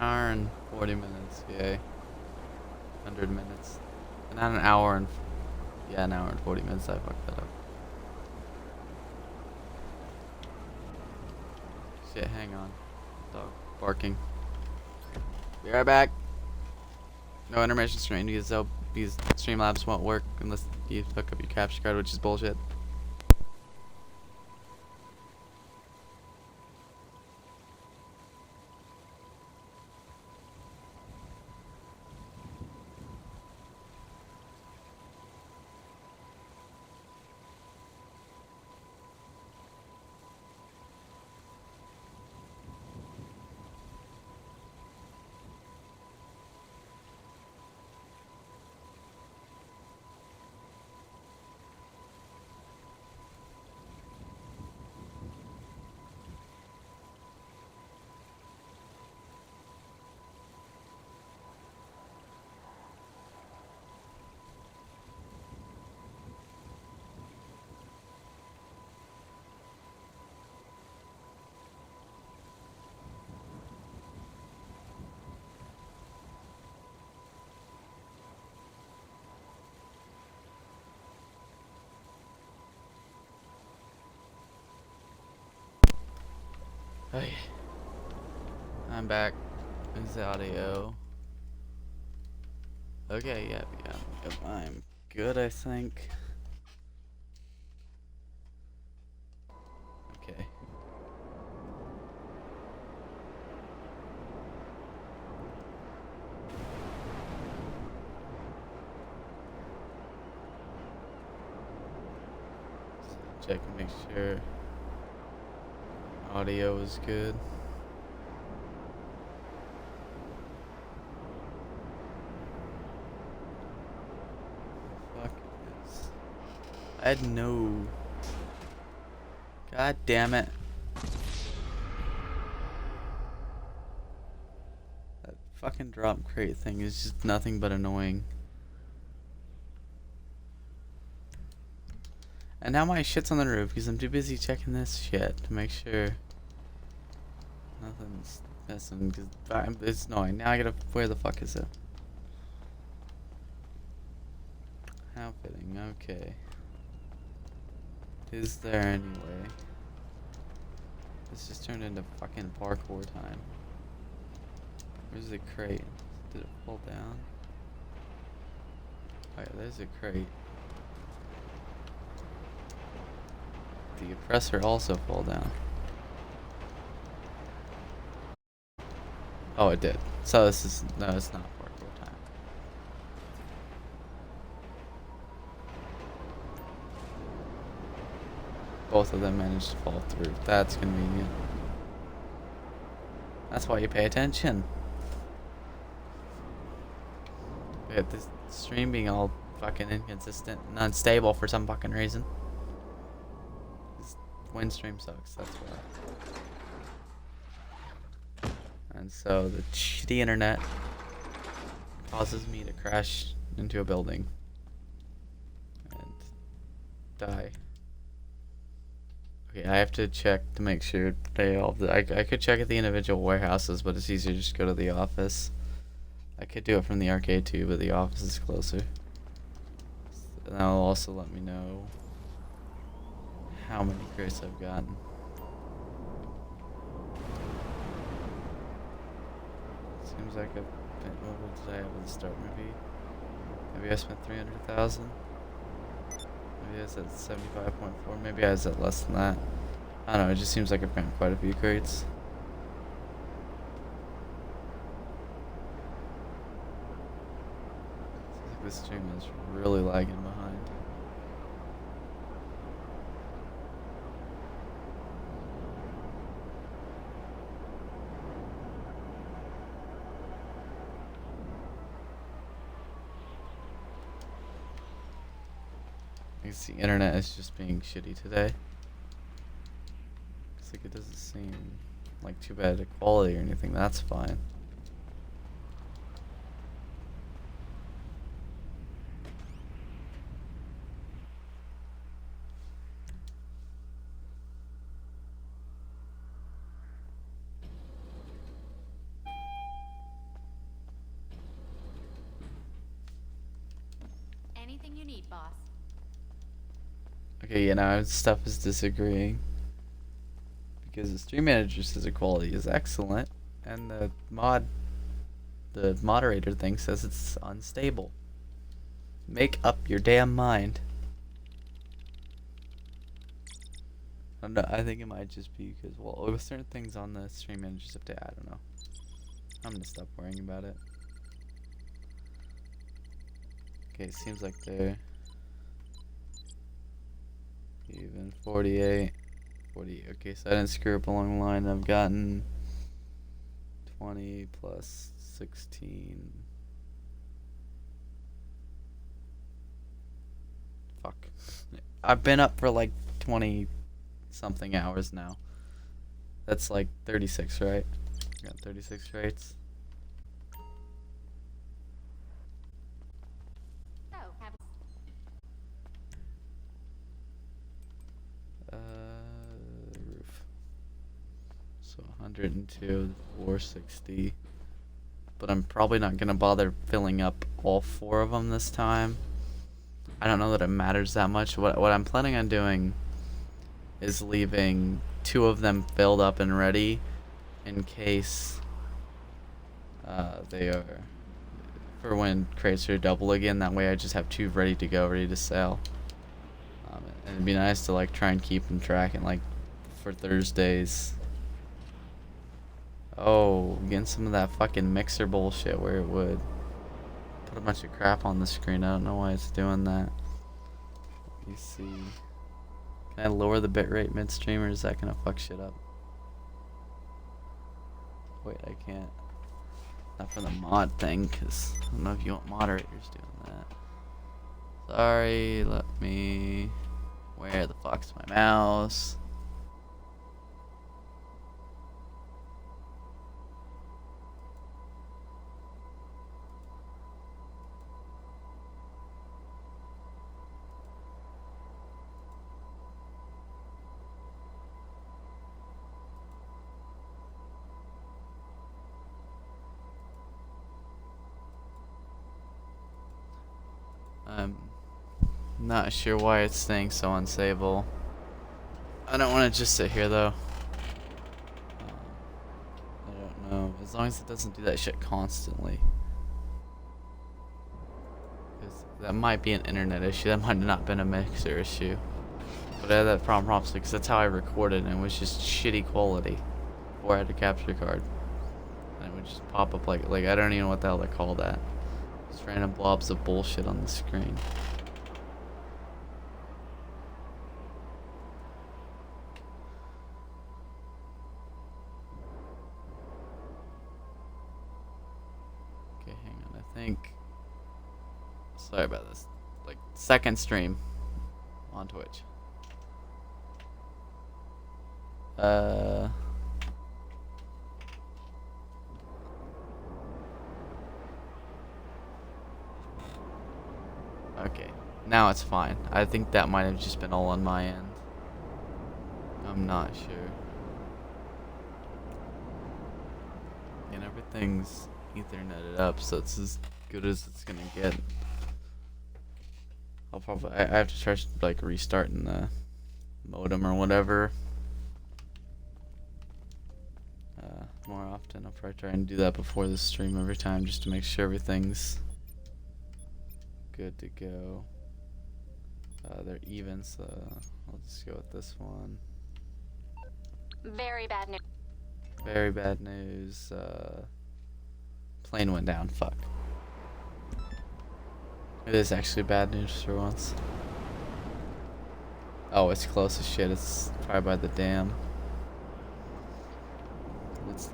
Hour and 40 minutes, yay. 100 minutes. Not an hour and... Yeah, an hour and 40 minutes, I fucked that up. Shit, hang on. Dog barking. Be right back. No intermission stream because these Streamlabs won't work unless you hook up your capture card, which is bullshit. Okay. I'm back. Is the audio? Okay, yeah, I'm good, I think. check and make sure audio is good. Fuck is. I had no. God damn it. That fucking drop crate thing is just nothing but annoying. And now my shit's on the roof because I'm too busy checking this shit to make sure nothing's missing. Because it's annoying. Now I gotta. Where the fuck is it? How fitting. Okay. Is there anyway? This just turned into fucking parkour time. Where's the crate? Did it fall down? Oh yeah, there's a crate. The oppressor also fall down. Oh, it did. So this is no, it's not parkour time. Both of them managed to fall through. That's convenient. That's why you pay attention. We have this stream being all fucking inconsistent and unstable for some fucking reason. Windstream sucks, that's why. And so the shitty internet causes me to crash into a building and die. Okay, I have to check to make sure they all. I could check at the individual warehouses, but it's easier to just go to the office. I could do it from the arcade too, but the office is closer. And that'll also let me know how many crates I've gotten. Seems like I've been, what did I have at the start? Maybe I spent 300,000. Maybe I was at 75.4. Maybe I was at less than that. I don't know. It just seems like I've gotten quite a few crates. Seems like this stream is really lagging behind. I guess the internet is just being shitty today. It's like it doesn't seem like too bad a quality or anything. That's fine. Anything you need, boss. Okay, yeah, now stuff is disagreeing. Because the stream manager says the quality is excellent, and the moderator thing says it's unstable. Make up your damn mind. I don't know, I think it might just be because, well, with certain things on the stream manager's update, I don't know. I'm gonna stop worrying about it. Okay, it seems like they're even 48. 40. Okay, so I didn't screw up along the line. I've gotten 20 plus 16. Fuck. I've been up for like 20 something hours now. That's like 36, right? Got 36 rates. So, have Roof. So 102, 460. But I'm probably not gonna bother filling up all 4 of them this time. I don't know that it matters that much. What I'm planning on doing is leaving 2 of them filled up and ready in case they are for when crates are double again. That way I just have 2 ready to go, ready to sell. And it'd be nice to like try and keep them tracking like for Thursdays. Oh, getting some of that fucking mixer bullshit where it would put a bunch of crap on the screen. I don't know why it's doing that. Let me see. Can I lower the bitrate midstream, or is that gonna fuck shit up? Wait, I can't. Not for the mod thing, because I don't know if you want moderators doing that. Sorry, let me... Where the fuck's my mouse? I'm not sure why it's staying so unsable. I don't want to just sit here though. I don't know. As long as it doesn't do that shit constantly. Because that might be an internet issue. That might have not been a mixer issue. But I had that problem obviously because that's how I recorded and it was just shitty quality. Before I had a capture card. And it would just pop up like I don't even know what the hell they call that. Just random blobs of bullshit on the screen. Okay, hang on. I think. Sorry about this. Like, second stream on Twitch. Okay, now it's fine. I think that might have just been all on my end. I'm not sure. And everything's Etherneted up, so it's as good as it's gonna get. I'll probably I have to try like restarting the modem or whatever. More often. I'll probably try and do that before the stream every time just to make sure everything's good to go. They're even, so I'll just go with this one. Very bad news. Very bad news. Plane went down. Fuck. It is actually bad news for once. Oh, it's close as shit. It's probably by the dam. It's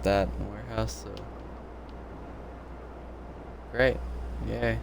that warehouse, so great. Yay.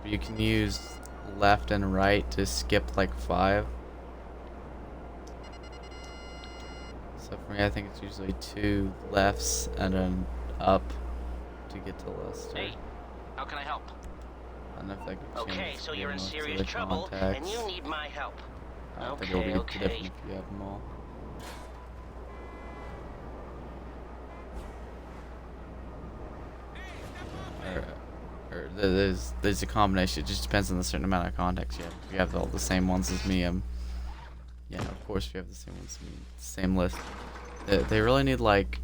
You can use left and right to skip like 5. So for me, I think it's usually 2 lefts and then up to get to Lester. Hey, how can I help? I don't know if that could change. Okay, so you're in most of serious the trouble, and contacts. you need my help. I don't think it'll be Okay. different if you have them all. Or there's a combination. It just depends on the certain amount of contacts you have. If you have all the same ones as me, yeah, of course if you have the same ones as me, same list. They really need, like,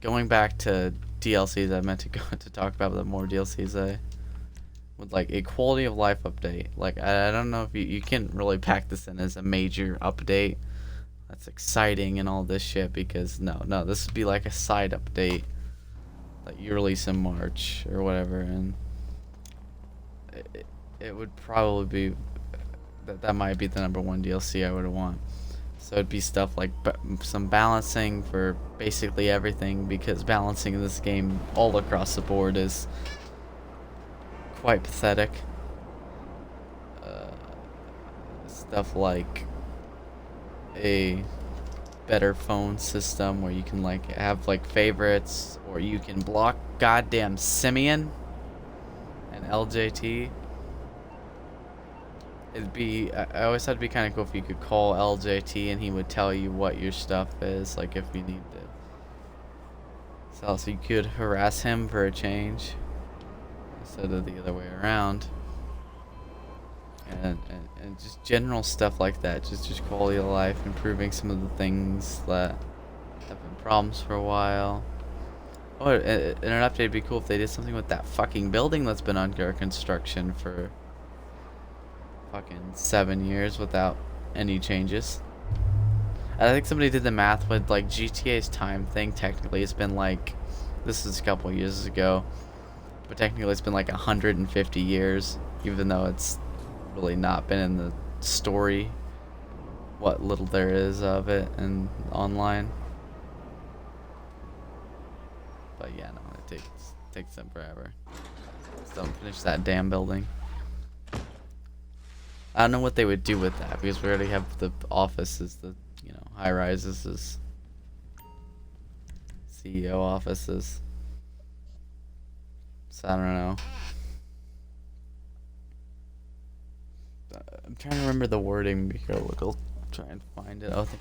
going back to DLCs. I meant to go to talk about the more DLCs. With like a quality of life update. Like, I don't know if you can really pack this in as a major update. That's exciting and all this shit, because no, this would be like a side update that you release in March or whatever, and it would probably be that might be the #1 DLC I would want. So it'd be stuff like some balancing for basically everything, because balancing in this game all across the board is quite pathetic. Stuff like a better phone system where you can like have like favorites, or you can block goddamn Simeon and LJT. It'd be, I always thought it'd be kind of cool if you could call LJT and he would tell you what your stuff is, like if you need to sell, so you could harass him for a change. instead of the other way around. And just general stuff like that, just quality of life, improving some of the things that have been problems for a while. Oh, and an update would be cool if they did something with that fucking building that's been under construction for fucking 7 years without any changes. And I think somebody did the math with like GTA's time thing. Technically, it's been like, this is a couple years ago, but technically it's been like 150 years, even though it's really not been in the story what little there is of it and online. But yeah, no, it takes them forever. Still don't finish that damn building. I don't know what they would do with that, because we already have the offices, the high rises as CEO offices. So I don't know. I'm trying to remember the wording. Here, look, I'll try and find it. I think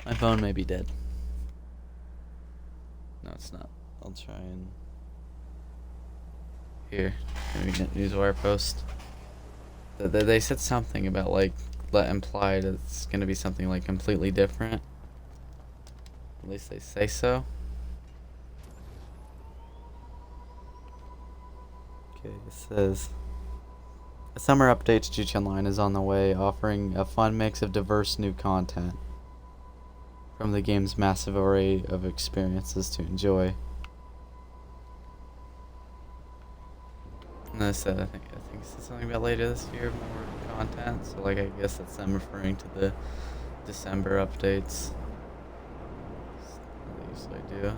my phone may be dead. No, it's not. I'll try and here. Newswire post. They said something about like implied it's gonna be something like completely different. At least they say so. Okay, it says a summer update to GTA Online is on the way, offering a fun mix of diverse new content from the game's massive array of experiences to enjoy. And I said, I think it said something about later this year, more content. So like, I guess that's them referring to the December updates. They usually do.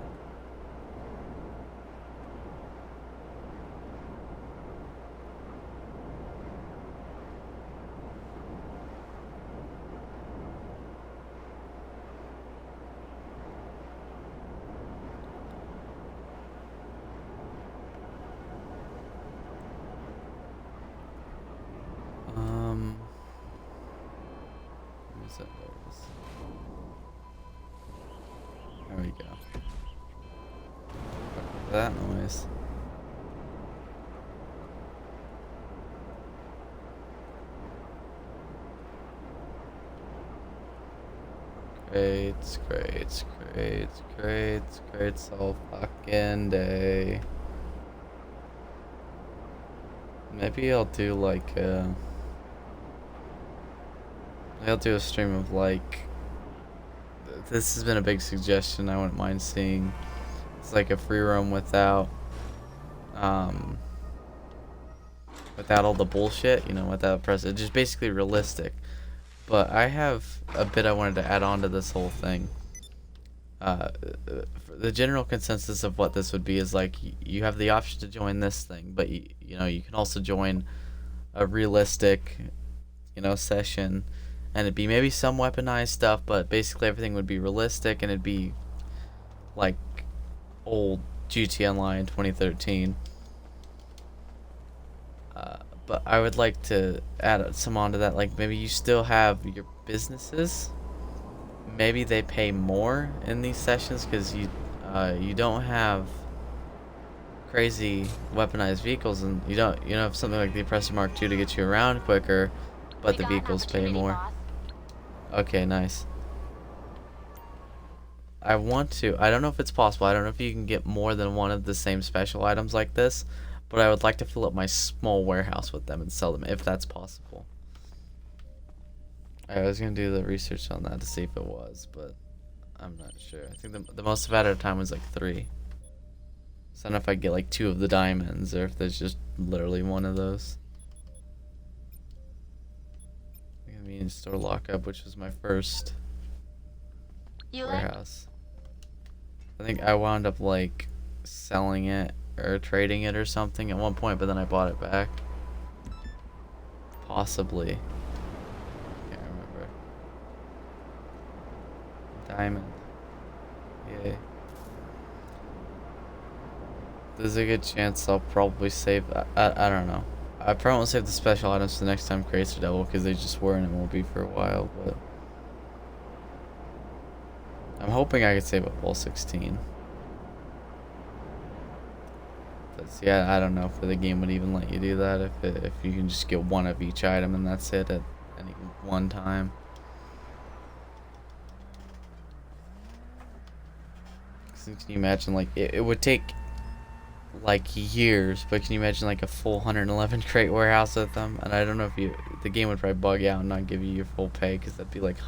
There we go. Fuck that noise. Crates all fucking day. Maybe I'll do like I'll do a stream of like, this has been a big suggestion I wouldn't mind seeing. It's like a free roam without without all the bullshit, without just basically realistic. But I have a bit I wanted to add on to this whole thing. The general consensus of what this would be is like, you have the option to join this thing, but you can also join a realistic session, and it'd be maybe some weaponized stuff, but basically everything would be realistic, and it'd be like old GTA Online 2013. But I would like to add some onto that, like maybe you still have your businesses. Maybe they pay more in these sessions because you don't have crazy weaponized vehicles, and you don't have something like the Oppressor Mark II to get you around quicker, but the vehicles pay more. Okay, nice. I don't know if it's possible. I don't know if you can get more than one of the same special items like this, but I would like to fill up my small warehouse with them and sell them if that's possible. I was gonna do the research on that to see if it was, but I'm not sure. I think the most I've had at a time was like 3. So I don't know if I get like 2 of the diamonds or if there's just literally one of those. Convenience store lockup, which was my first warehouse. I think I wound up like selling it or trading it or something at one point, but then I bought it back. Possibly. Can't remember. Diamond. Yay. There's a good chance I'll probably save. I don't know. I probably won't save the special items for the next time crates are double because they just were and it won't be for a while, but I'm hoping I could save up all 16. But see, I don't know if the game would even let you do that if you can just get one of each item and that's it at any one time. 'Cause can you imagine, like, it would take like years, but can you imagine like a full 111 crate warehouse with them? And I don't know if the game would probably bug out and not give you your full pay, because that'd be like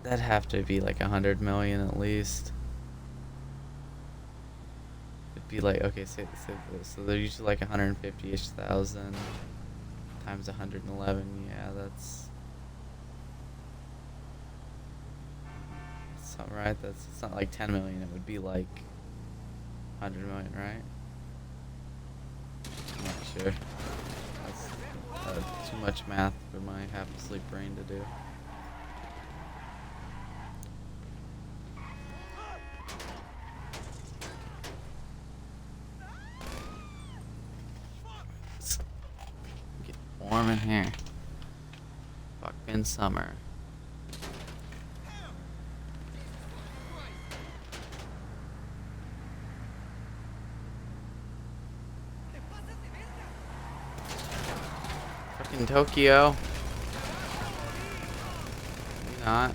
that'd have to be like 100 million at least. It'd be like, okay, say so they're usually like 150-ish thousand times 111. Yeah, that's something, right? It's not like 10 million. It would be like 100 million, right? I'm not sure. That's too much math for my half-asleep brain to do. Let's get warm in here. Fucking summer. In Tokyo. Maybe not.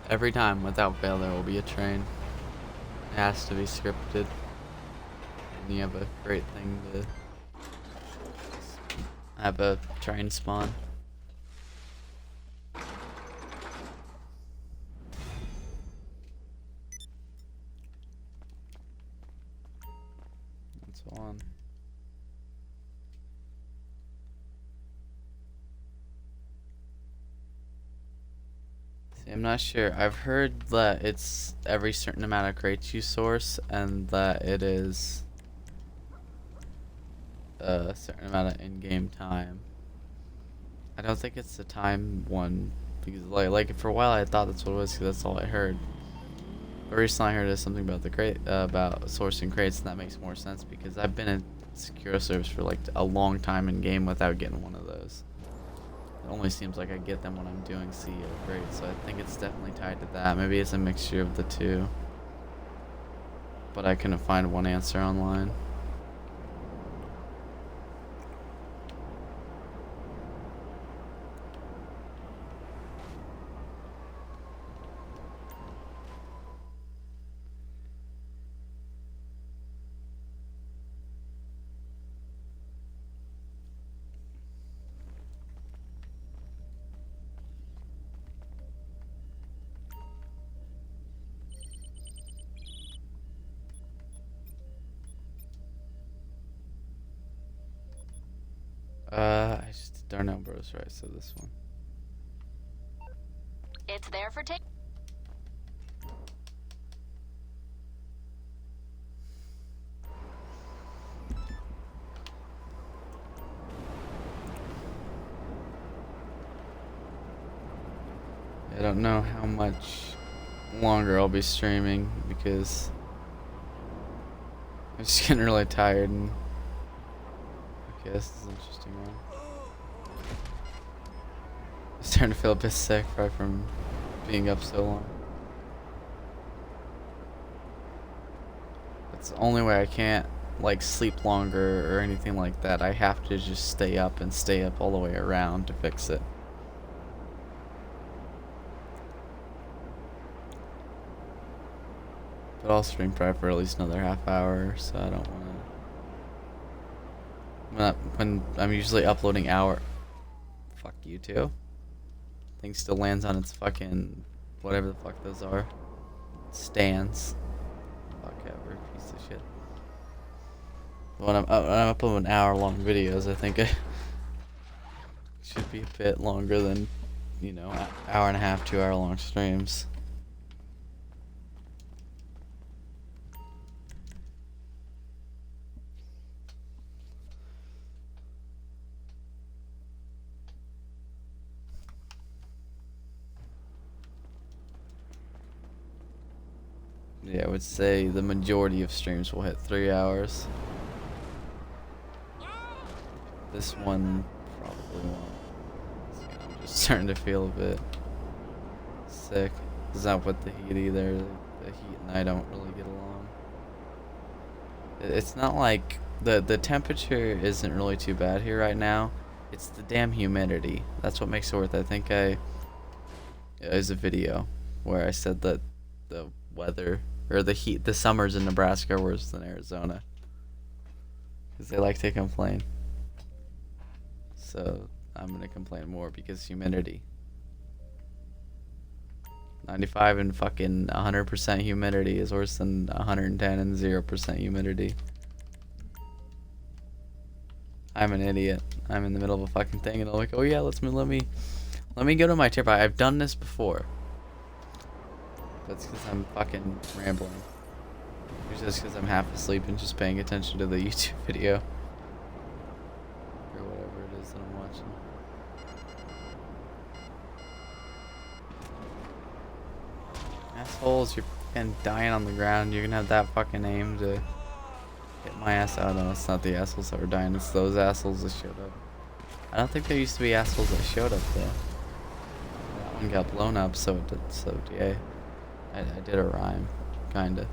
Every time, without fail, there will be a train. It has to be scripted. And you have a great thing to have a train spawn. And so on. I'm not sure. I've heard that it's every certain amount of crates you source, and that it is a certain amount of in-game time. I don't think it's the time one, because like for a while I thought that's what it was, because that's all I heard. But recently I heard there's something about the crate, about sourcing crates, and that makes more sense because I've been in secure service for like a long time in game without getting one of those. It only seems like I get them when I'm doing CEO grade, so I think it's definitely tied to that. Maybe it's a mixture of the two. But I couldn't find one answer online. I just did Darnell Bros, right? So this one. It's there for take. I don't know how much longer I'll be streaming because I'm just getting really tired, and okay, this is an interesting one. I'm starting to feel a bit sick right from being up so long. It's the only way I can't like sleep longer or anything like that. I have to just stay up and stay up all the way around to fix it. But I'll stream probably for at least another half hour, so I don't want to. When I'm usually uploading hour. Fuck you too. Thing still lands on its fucking whatever the fuck those are. Stands. Fuck ever. piece of shit. When I'm uploading hour-long videos, I think it should be a bit longer than, you know, hour and a half, 2 hour long streams. Yeah, I would say the majority of streams will hit 3 hours. This one probably won't. So I'm just starting to feel a bit sick. It's not with the heat either. The heat and I don't really get along. It's not like the temperature isn't really too bad here right now. It's the damn humidity. That's what makes it worth it. I think there's a video where I said that the weather or the heat, the summers in Nebraska are worse than Arizona, because they like to complain. So I'm gonna complain more because humidity. 95 and fucking 100% humidity is worse than 110 and 0% humidity. I'm an idiot. I'm in the middle of a fucking thing and I'm like, oh yeah, let me go to my tip. I've done this before. That's because I'm fucking rambling. It's just because I'm half asleep and just paying attention to the YouTube video. Or whatever it is that I'm watching. Assholes, you're fucking dying on the ground. You're gonna have that fucking aim to hit my ass. Oh no, it's not the assholes that were dying. It's those assholes that showed up. I don't think there used to be assholes that showed up though. That one got blown up, so yeah. I did a rhyme, kinda.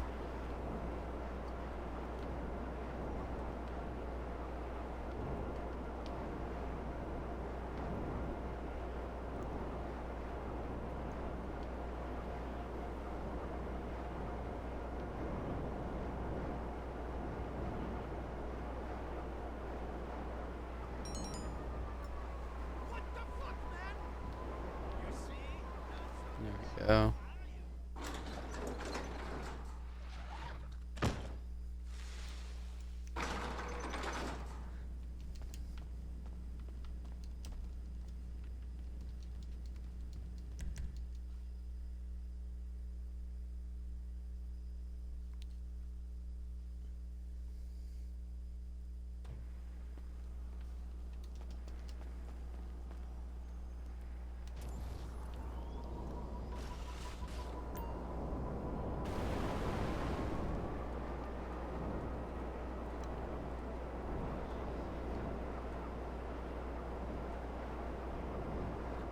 There we go.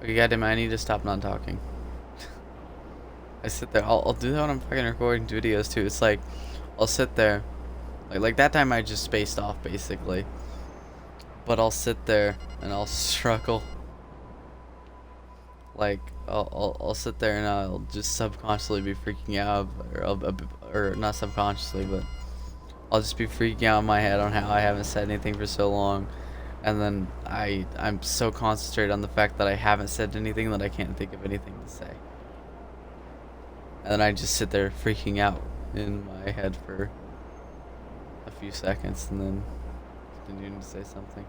Okay, goddamn, I need to stop not talking. I sit there. I'll do that when I'm fucking recording videos too. It's like I'll sit there, like that time I just spaced off basically. But I'll sit there and I'll struggle. Like I'll sit there and I'll just subconsciously be freaking out, or not subconsciously, but I'll just be freaking out in my head on how I haven't said anything for so long. And then I'm so concentrated on the fact that I haven't said anything that I can't think of anything to say. And then I just sit there freaking out in my head for a few seconds and then continuing to say something.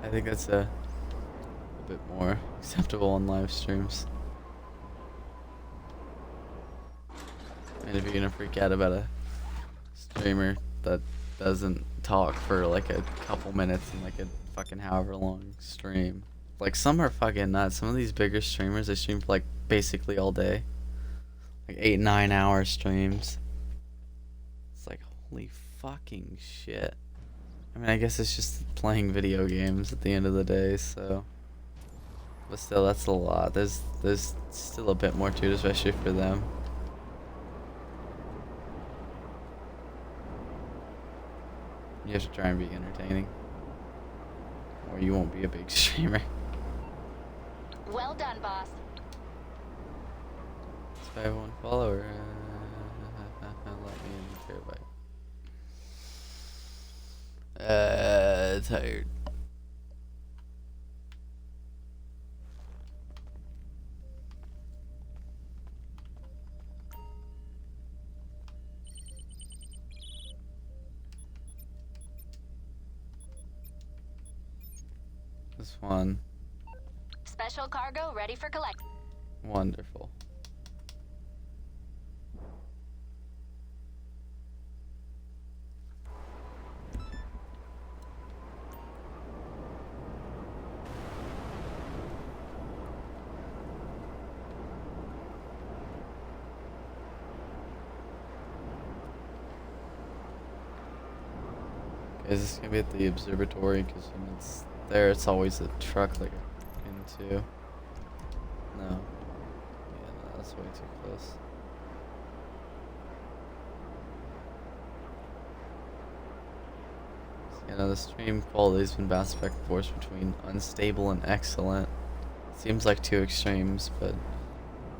I think that's a bit more acceptable on live streams. And if you're gonna freak out about a streamer that doesn't talk for like a couple minutes in like a fucking however long stream. Like some are fucking nuts. Some of these bigger streamers, they stream for like basically all day. Like 8-9 hour streams. It's like holy fucking shit. I mean, I guess it's just playing video games at the end of the day, so. But still, that's a lot. There's still a bit more to it, especially for them. You have to try and be entertaining, or you won't be a big streamer. Well done, boss. It's 501 follower. Let me in the tired. This one. Special cargo ready for collect. Wonderful. Is this gonna be at the observatory? Because when it's there, it's always a truck like into. No. Yeah, no, that's way too close. You know, the stream quality's been bounced back and forth between unstable and excellent. Seems like two extremes, but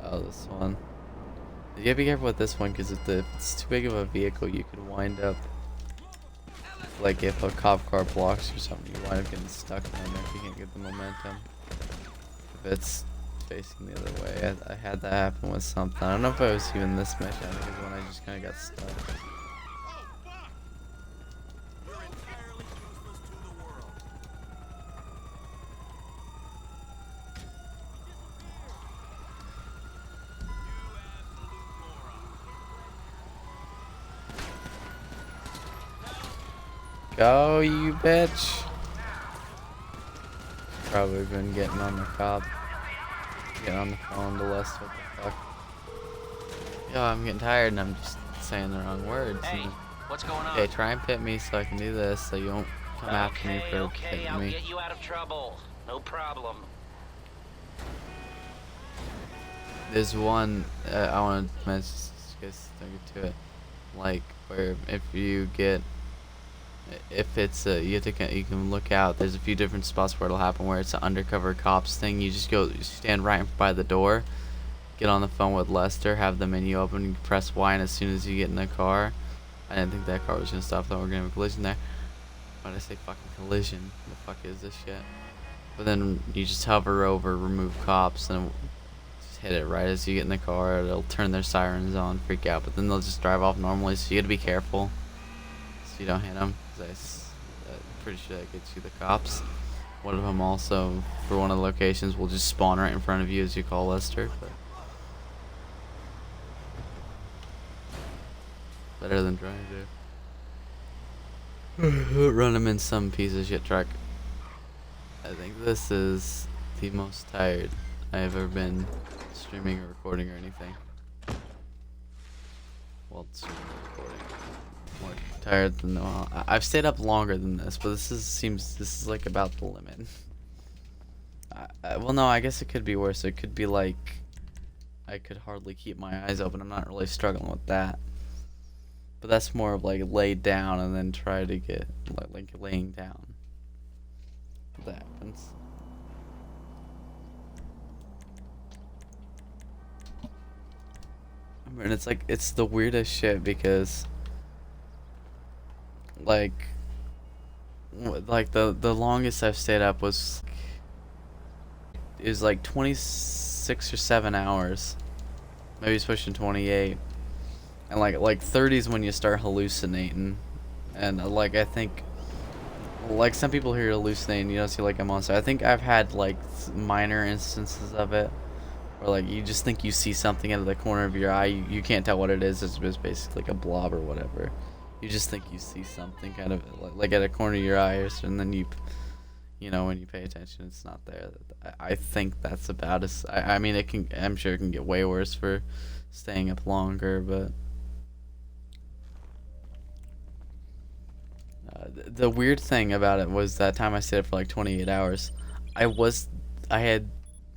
oh, this one. You gotta be careful with this one because if it's too big of a vehicle, you could wind up. Like if a cop car blocks or something, you wind up getting stuck in there if you can't get the momentum. If it's facing the other way, I had that happen with something. I don't know if it was even this mission. I think it was when I just kind of got stuck. Go, you bitch. Probably been getting on the cop. Getting on the phone to Lester, what the fuck. Yo, I'm getting tired and I'm just saying the wrong words. Hey, what's going on? Okay, try and pit me so I can do this so you won't come after me for Okay, pitting I'll me. get you out of trouble. No problem. There's one I want to mention, just to it, like where if it's you can look out. There's a few different spots where it'll happen where it's an undercover cops thing. You just you stand right by the door, get on the phone with Lester, have the menu open, you press Y, and as soon as you get in the car, I didn't think that car was gonna stop. I thought we were gonna have a collision there. Why'd I say fucking collision? What the fuck is this shit? But then you just hover over, remove cops, and just hit it right as you get in the car. It'll turn their sirens on, freak out, but then they'll just drive off normally. So you gotta be careful so you don't hit them. I'm pretty sure that gets you the cops. One of them also, for one of the locations, will just spawn right in front of you as you call Lester. But better than trying to run him in some piece of shit truck. I think this is the most tired I've ever been streaming or recording or anything. Well, streaming or recording. More tired than I've stayed up longer than this, but this is like about the limit. Well, no, I guess it could be worse. It could be like I could hardly keep my eyes open. I'm not really struggling with that. But that's more of like laid down and then try to get like laying down. That happens. And it's the weirdest shit because like the longest I've stayed up was like 26 or 7 hours. Maybe it's pushing 28. And like 30's when you start hallucinating. And like I think like some people here hallucinating, you don't see like a monster. I think I've had like minor instances of it where like you just think you see something out of the corner of your eye. You can't tell what it is. It's just basically like a blob or whatever. You just think you see something kind of like at a corner of your eye, and then you know, when you pay attention, it's not there. I think that's about as. I mean, it can. I'm sure it can get way worse for staying up longer, but the weird thing about it was that time I stayed up for like 28 hours. I had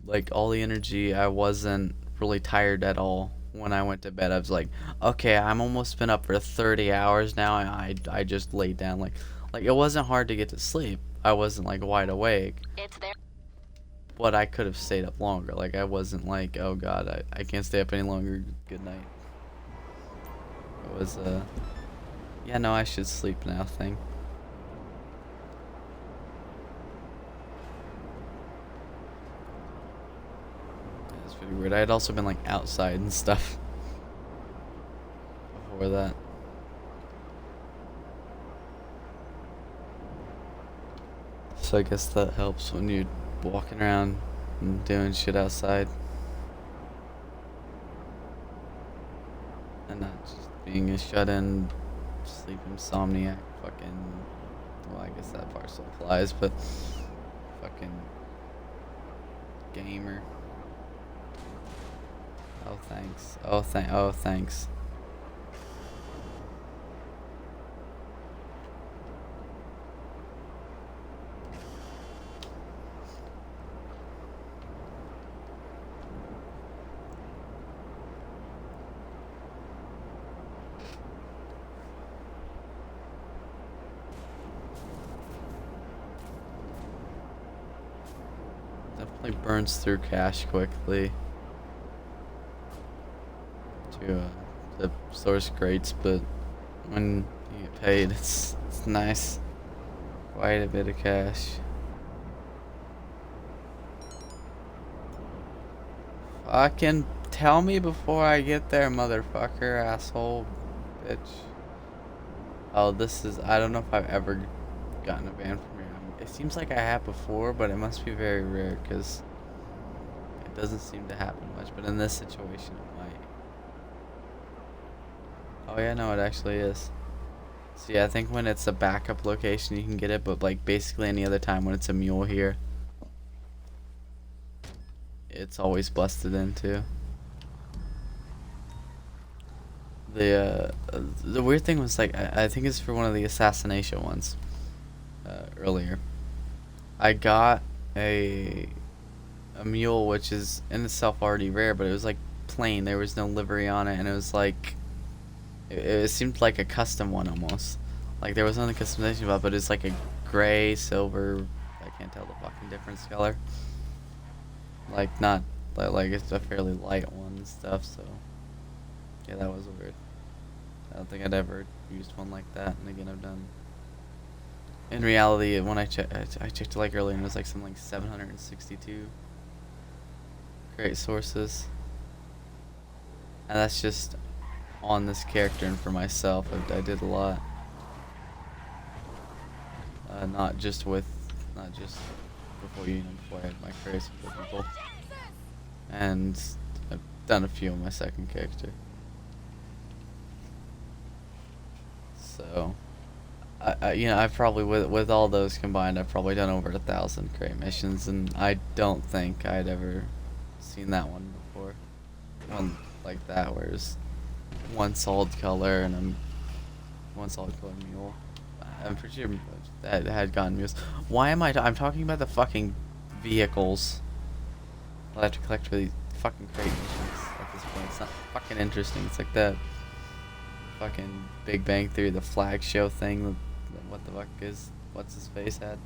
like all the energy. I wasn't really tired at all. When I went to bed, I was like, okay, I'm almost been up for 30 hours now. I just laid down like it wasn't hard to get to sleep. I wasn't like wide awake. It's there. But I could have stayed up longer. Like I wasn't like, oh god, I can't stay up any longer. Good night. It was yeah, no, I should sleep now thing. That's pretty weird. I had also been like outside and stuff before that. so I guess that helps when you're walking around and doing shit outside. And not just being a shut-in, sleep insomniac, fucking... Well, I guess that part still applies, but... Fucking... Gamer. Oh, thanks. Oh, thanks. Definitely burns through cash quickly. To the source crates, but when you get paid, it's nice. Quite a bit of cash. Fucking tell me before I get there, motherfucker, asshole, bitch. Oh, this is... I don't know if I've ever gotten a ban from here. It seems like I have before, but it must be very rare, because it doesn't seem to happen much. But in this situation, it might. Oh yeah, no, it actually is. So yeah, I think when it's a backup location, you can get it, but like basically any other time when it's a mule here, it's always busted into. The weird thing was, like, I think it's for one of the assassination ones earlier. I got a mule, which is in itself already rare, but it was like plain. There was no livery on it, and it was like it seemed like a custom one almost. Like there was no customization about it, but it's like a gray, silver. I can't tell the fucking difference color. Like not like it's a fairly light one and stuff. So yeah, that was weird. I don't think I'd ever used one like that. And again, I've done. In reality, when I checked it like earlier, and it was like something like 762 crate sources, and that's just on this character and for myself. I did a lot. Not just before before I had my crates with people, and I've done a few on my second character. So, I've probably with all those combined, I've probably done over 1,000 crate missions, and I don't think I'd ever seen that one before. One like that, where it's one solid color and one solid color mule. I'm pretty sure that had gotten mules. Why am I'm talking about the fucking vehicles I'll have to collect for these fucking crate missions at this point. It's not fucking interesting. It's like that fucking Big Bang Theory, the flag show thing. What the fuck is... What's his face had?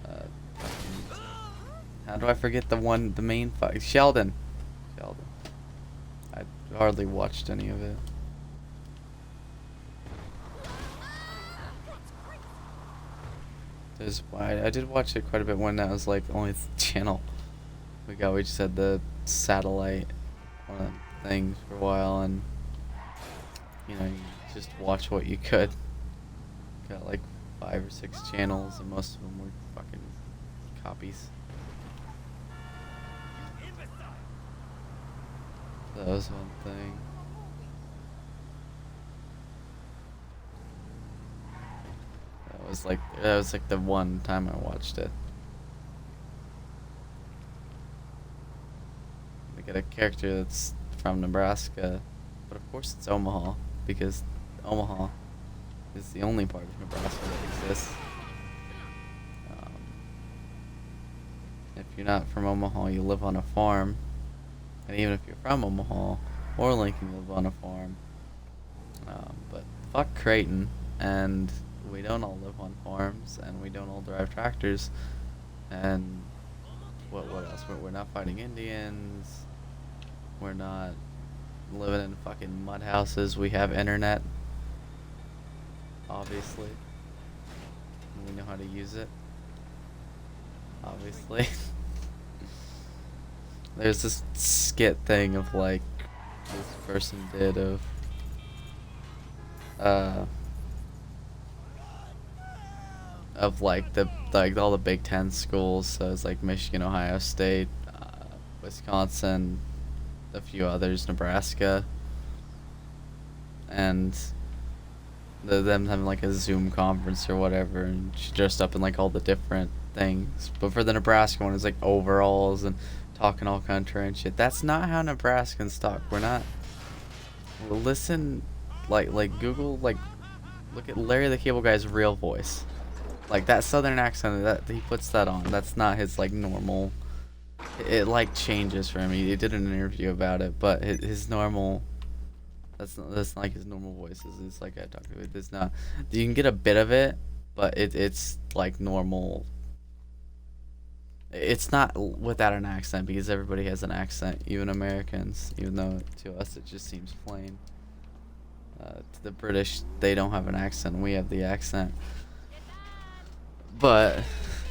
Fucking, how do I forget the main fuck... Sheldon. I hardly watched any of it. I did watch it quite a bit when that was like the only channel we got. We just had the satellite things for a while, and you just watch what you could. Got like 5 or 6 channels, and most of them were fucking copies. That was one thing. That was like the one time I watched it. They get a character that's from Nebraska, but of course it's Omaha, because Omaha is the only part of Nebraska that exists. If you're not from Omaha, you live on a farm, and even if you're from Omaha or Lincoln, you live on a farm. But fuck Creighton, and we don't all live on farms, and we don't all drive tractors, and what else? We're not fighting Indians. We're not living in fucking mud houses. We have internet, obviously. We know how to use it, obviously. There's this skit thing of like this person did of of like all the Big Ten schools. So it's like Michigan, Ohio State, Wisconsin, a few others, Nebraska, and them having like a Zoom conference or whatever, and she dressed up in like all the different things. But for the Nebraska one, it's like overalls and talking all country and shit. That's not how Nebraskans talk. We're not. Listen, like Google, like look at Larry the Cable Guy's real voice. Like that southern accent that he puts that on. That's not his like normal. It like changes for him. He did an interview about it, but his normal. That's not like his normal voice. It's like I talk to it. It's not. You can get a bit of it, but it's like normal. It's not without an accent, because everybody has an accent, even Americans. Even though to us it just seems plain. To the British, they don't have an accent. We have the accent. But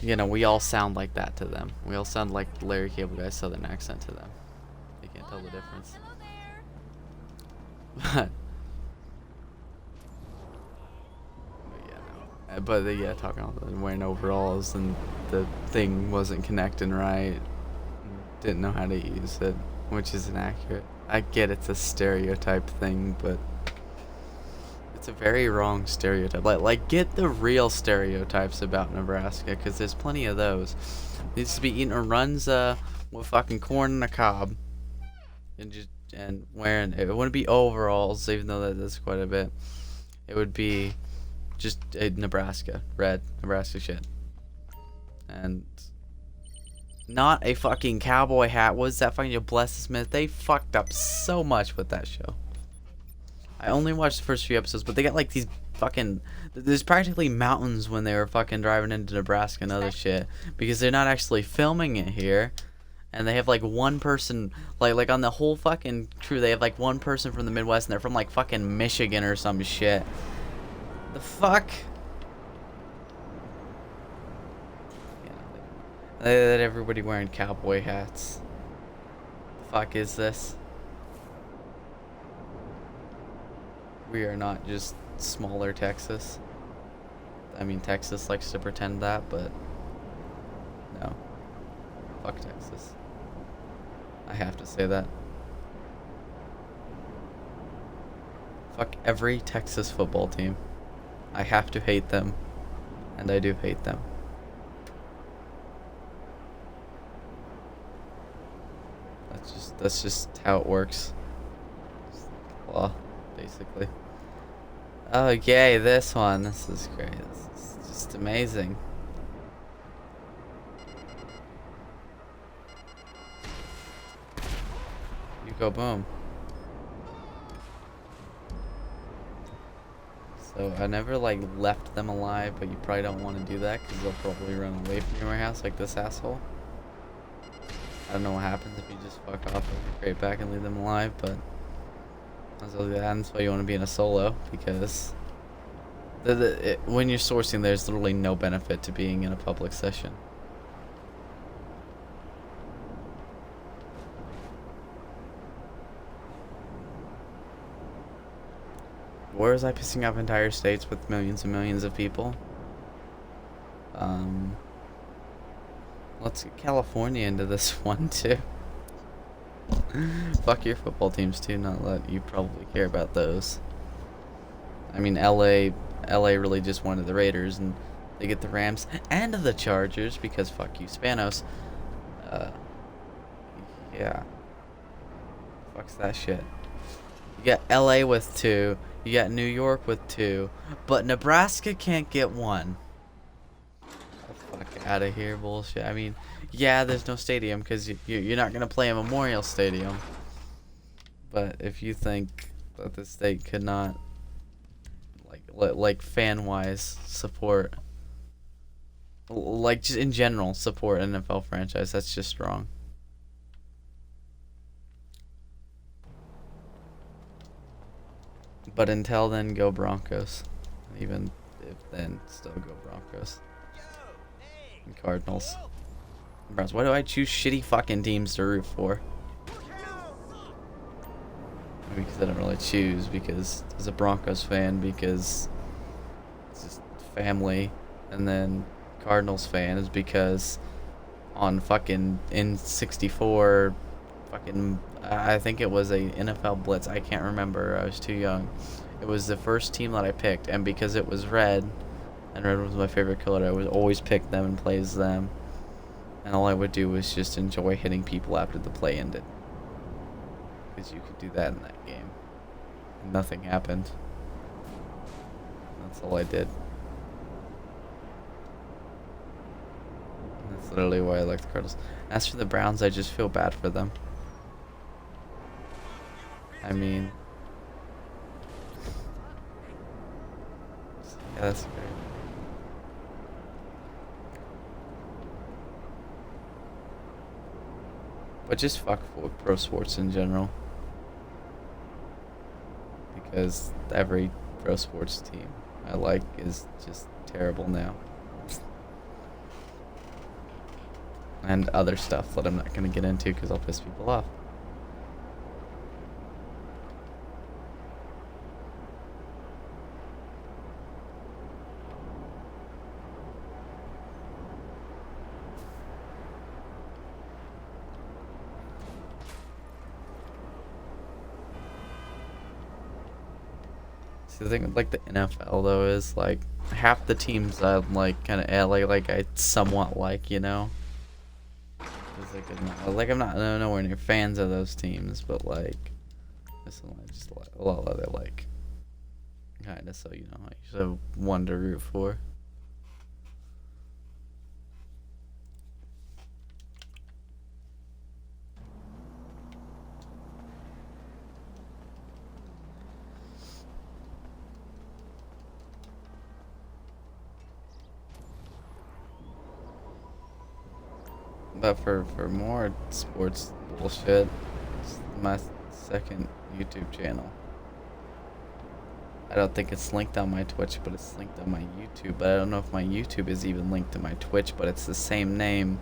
you know, we all sound like that to them. We all sound like Larry Cable Guy's southern accent to them. They can't tell the difference. Yeah, talking about wearing overalls and the thing wasn't connecting right, didn't know how to use it, which is inaccurate. I get it's a stereotype thing, but it's a very wrong stereotype. Like get the real stereotypes about Nebraska, because there's plenty of those. It needs to be eating a runza with fucking corn on the cob, and wearing, it wouldn't be overalls, even though that's quite a bit. It would be just a Nebraska, red Nebraska shit, and not a fucking cowboy hat. Was that fucking Bless Smith? They fucked up so much with that show. I only watched the first few episodes, but they got like these fucking, there's practically mountains when they were fucking driving into Nebraska and other shit, because they're not actually filming it here. And they have like one person, like on the whole fucking crew, they have like one person from the Midwest, and they're from like fucking Michigan or some shit. The fuck? Yeah, that everybody wearing cowboy hats. The fuck is this? We are not just smaller Texas. I mean, Texas likes to pretend that, but no. Fuck Texas. I have to say that. Fuck every Texas football team. I have to hate them. And I do hate them. That's just how it works. Law, basically. Oh yay, this one. This is great. This is just amazing. Go boom. So I never like left them alive, but you probably don't want to do that because they'll probably run away from your warehouse like this asshole. I don't know what happens if you just fuck off and straight back and leave them alive, but that's why you want to be in a solo, because when you're sourcing, there's literally no benefit to being in a public session. Where was I pissing off entire states with millions and millions of people? Let's get California into this one too. Fuck your football teams too, not that you probably care about those. I mean, LA really just wanted the Raiders, and they get the Rams and the Chargers because fuck you, Spanos. Yeah. Fucks that shit. You got LA with 2. You got New York with 2, but Nebraska can't get 1. Oh, fuck out of here, bullshit. I mean, yeah, there's no stadium because you're not gonna play a Memorial Stadium. But if you think that the state could not, like fan-wise, support, like just in general support an NFL franchise, that's just wrong. But until then, go Broncos. Even if then, still go Broncos. And Cardinals. And Browns. Why do I choose shitty fucking teams to root for? Because I don't really choose, because as a Broncos fan, because it's just family, and then Cardinals fan is because on fucking N64, fucking I think it was a NFL Blitz. I can't remember. I was too young. It was the first team that I picked, and because it was red, and red was my favorite color, I would always pick them and play as them. And all I would do was just enjoy hitting people after the play ended. Because you could do that in that game. And nothing happened. That's all I did. And that's literally why I like the Cardinals. As for the Browns, I just feel bad for them. I mean... yeah, that's great. But just fuck with pro sports in general. Because every pro sports team I like is just terrible now. And other stuff that I'm not going to get into because I'll piss people off. See, the thing with like the NFL though is like half the teams I'm like kind of like I somewhat like, you know. It's like I'm not nowhere near fans of those teams, but like this one I just a lot of it like kind of, so you know I just have one to root for. But for more sports bullshit, it's my second YouTube channel. I don't think it's linked on my Twitch, but it's linked on my YouTube. But I don't know if my YouTube is even linked to my Twitch, but it's the same name,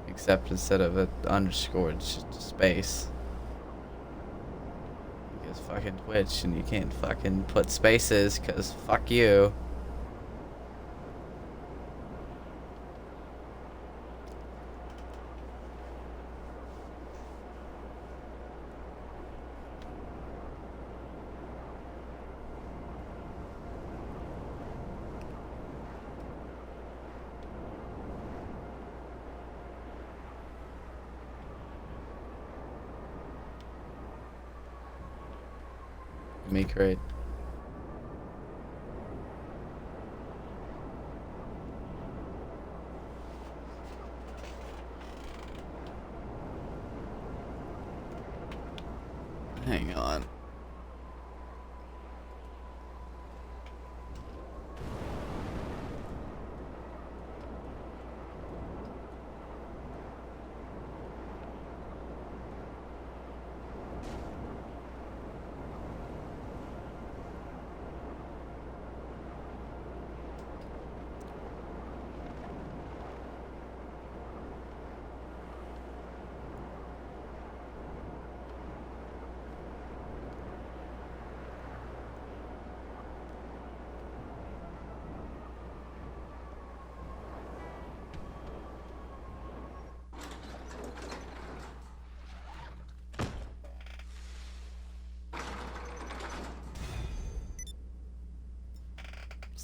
except instead of an underscore, it's just a space. Because fucking Twitch, and you can't fucking put spaces, because fuck you. Me great. Hang on.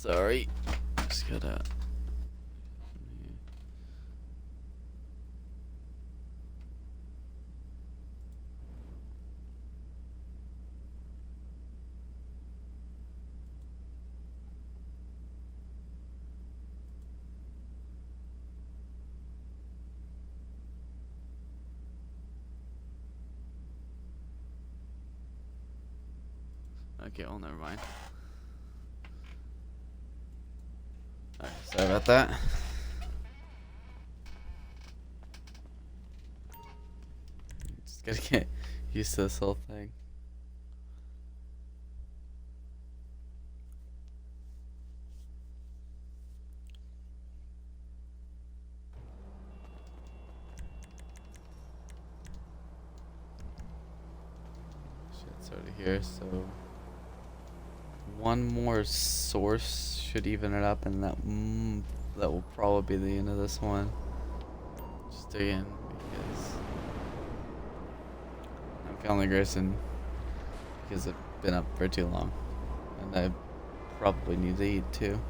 Sorry. Just gotta. Okay, well, never mind. Alright, sorry about that. Just gotta get used to this whole thing. Shit's already here, so one more source should even it up, and that will probably be the end of this one. Just dig in because I'm feeling aggressive because I've been up for too long, and I probably need to eat too.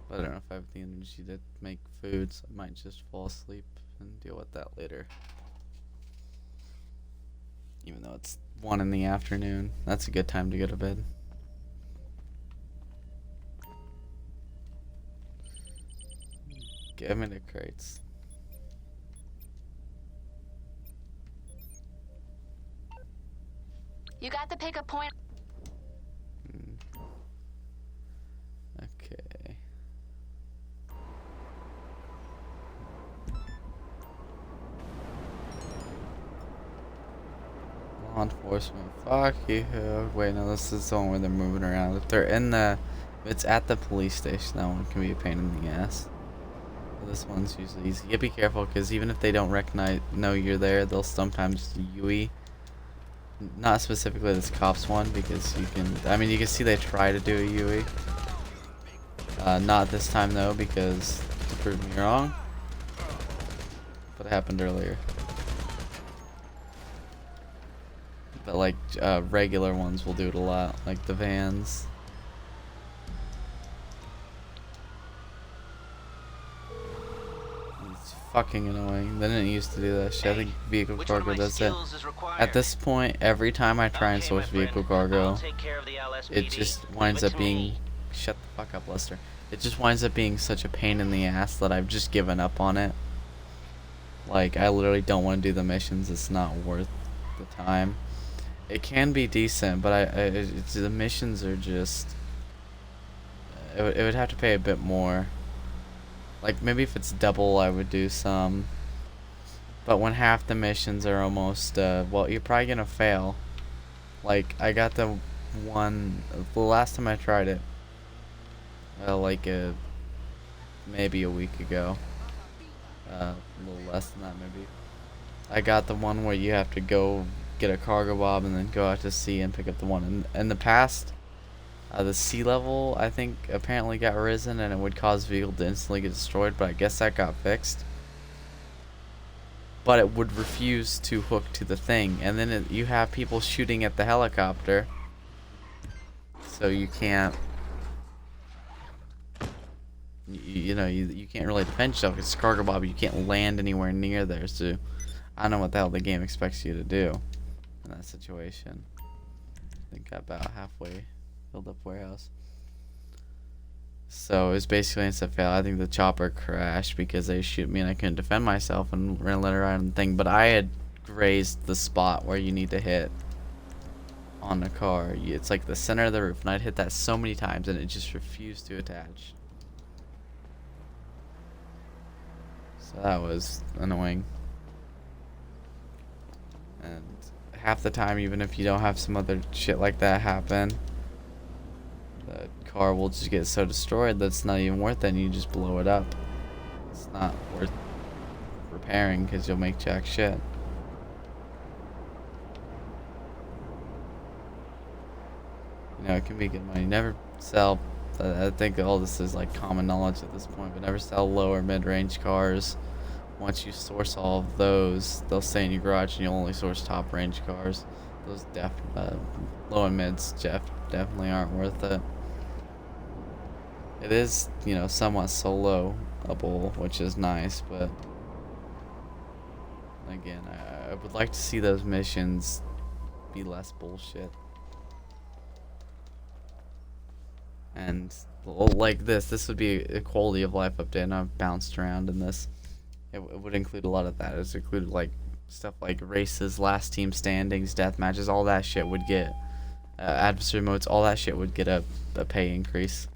But I don't know if I have the energy to make food, so I might just fall asleep and deal with that later. Even though it's 1 in the afternoon, that's a good time to go to bed. Give me the crates. You got the pickup point. Okay. Law enforcement, fuck you. Wait, no, this is the one where they're moving around. If they're in the, if it's at the police station, that one can be a pain in the ass. But this one's usually easy. You be careful, because even if they don't know you're there, they'll sometimes UE. Not specifically this cops one, because you can, I mean, you can see they try to do a UE. Not this time though, because to prove me wrong. But it happened earlier. But like regular ones will do it a lot, like the vans. It's fucking annoying. They didn't used to do that shit. I think vehicle cargo does it. At this point, every time I try and source vehicle cargo, it just winds up being... Shut the fuck up, Lester. It just winds up being such a pain in the ass that I've just given up on it. Like, I literally don't want to do the missions. It's not worth the time. It can be decent, but the missions are just... It would have to pay a bit more. Like, maybe if it's double, I would do some. But when half the missions are almost, well, you're probably gonna fail. Like, I got the one, the last time I tried it, like, maybe a week ago. A little less than that, maybe. I got the one where you have to go get a cargo bob and then go out to sea and pick up the one. In the past, the sea level, I think, apparently got risen and it would cause vehicle to instantly get destroyed, but I guess that got fixed. But it would refuse to hook to the thing, and then you have people shooting at the helicopter, so you can't, you know, you can't really defend yourself. It's cargo bob, you can't land anywhere near there, so I don't know what the hell the game expects you to do in that situation. I think got about halfway filled up warehouse. So it was basically instant fail. I think the chopper crashed because they shoot me and I couldn't defend myself and ran let her out on the thing. But I had grazed the spot where you need to hit on the car. It's like the center of the roof, and I'd hit that so many times and it just refused to attach. So that was annoying. And half the time, even if you don't have some other shit like that happen, the car will just get so destroyed that it's not even worth it and you just blow it up. It's not worth repairing because you'll make jack shit. You know, it can be good money. Never sell, I think all this is like common knowledge at this point, but never sell low or mid-range cars. Once you source all of those, they'll stay in your garage and you'll only source top range cars. Those low and mids definitely aren't worth it. It is, you know, somewhat soloable, which is nice, but again, I would like to see those missions be less bullshit. And like this would be a quality of life update, and I've bounced around in this. It would include a lot of that. It's included like stuff like races, last team standings, death matches, all that shit would get adversary modes, all that shit would get a pay increase.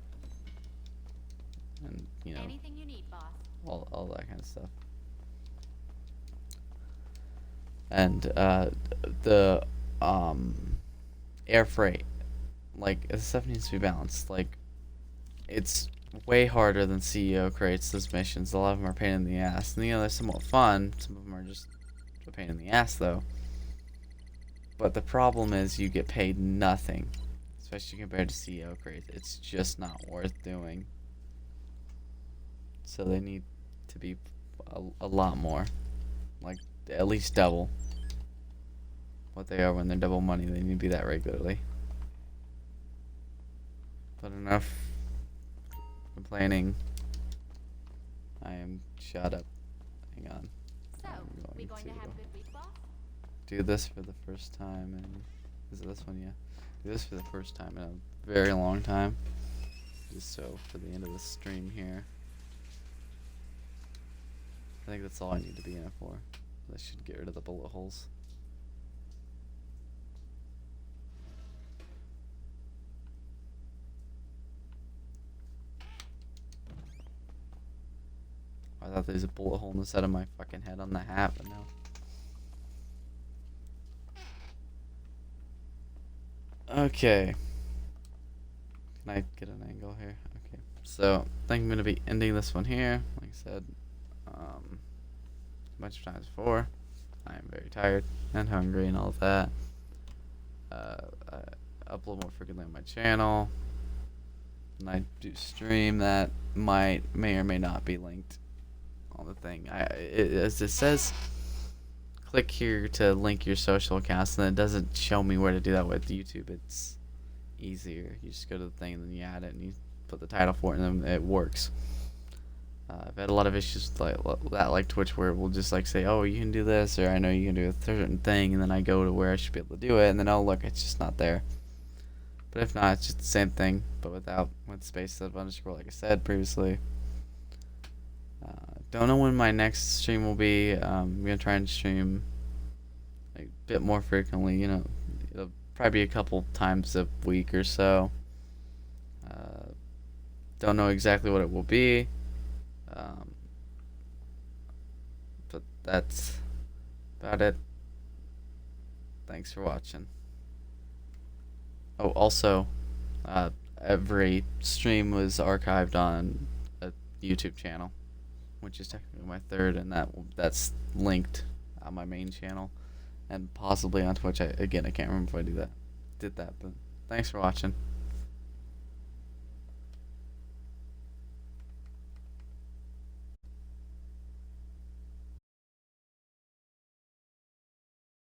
And you know, Anything you need, boss. all that kind of stuff. And the air freight, like, this stuff needs to be balanced. Like, it's way harder than CEO crates, those missions. A lot of them are a pain in the ass. And, you know, they're somewhat fun. Some of them are just a pain in the ass, though. But the problem is you get paid nothing, especially compared to CEO crates. It's just not worth doing. So they need to be a lot more, like at least double what they are when they're double money. They need to be that regularly. But enough complaining. I am shut up. Hang on. So, we going to have a good week, boss? Do this for the first time, and is it this one? Yeah. Do this for the first time in a very long time. Just so for the end of the stream here. I think that's all I need to be in it for. I should get rid of the bullet holes. I thought there was a bullet hole in the side of my fucking head on the hat, but no. Okay. Can I get an angle here? Okay. So, I think I'm going to be ending this one here. Like I said, a bunch of times before. I am very tired and hungry and all of that. I upload more frequently on my channel. And I do stream that may or may not be linked on the thing. As it says, click here to link your social accounts, and it doesn't show me where to do that with YouTube. It's easier. You just go to the thing and then you add it and you put the title for it, and then it works. I've had a lot of issues like that, like Twitch, where it will just like say, oh, you can do this, or I know you can do a certain thing, and then I go to where I should be able to do it, and then oh look, it's just not there. But if not, it's just the same thing, but with space instead of underscore, like I said previously. Don't know when my next stream will be. I'm gonna try and stream like a bit more frequently. You know, it'll probably be a couple times a week or so. Don't know exactly what it will be. But that's about it. Thanks for watching. Oh, also, every stream was archived on a YouTube channel, which is technically my third, and that's linked on my main channel, and possibly on Twitch. Again, I can't remember if I did that, but thanks for watching.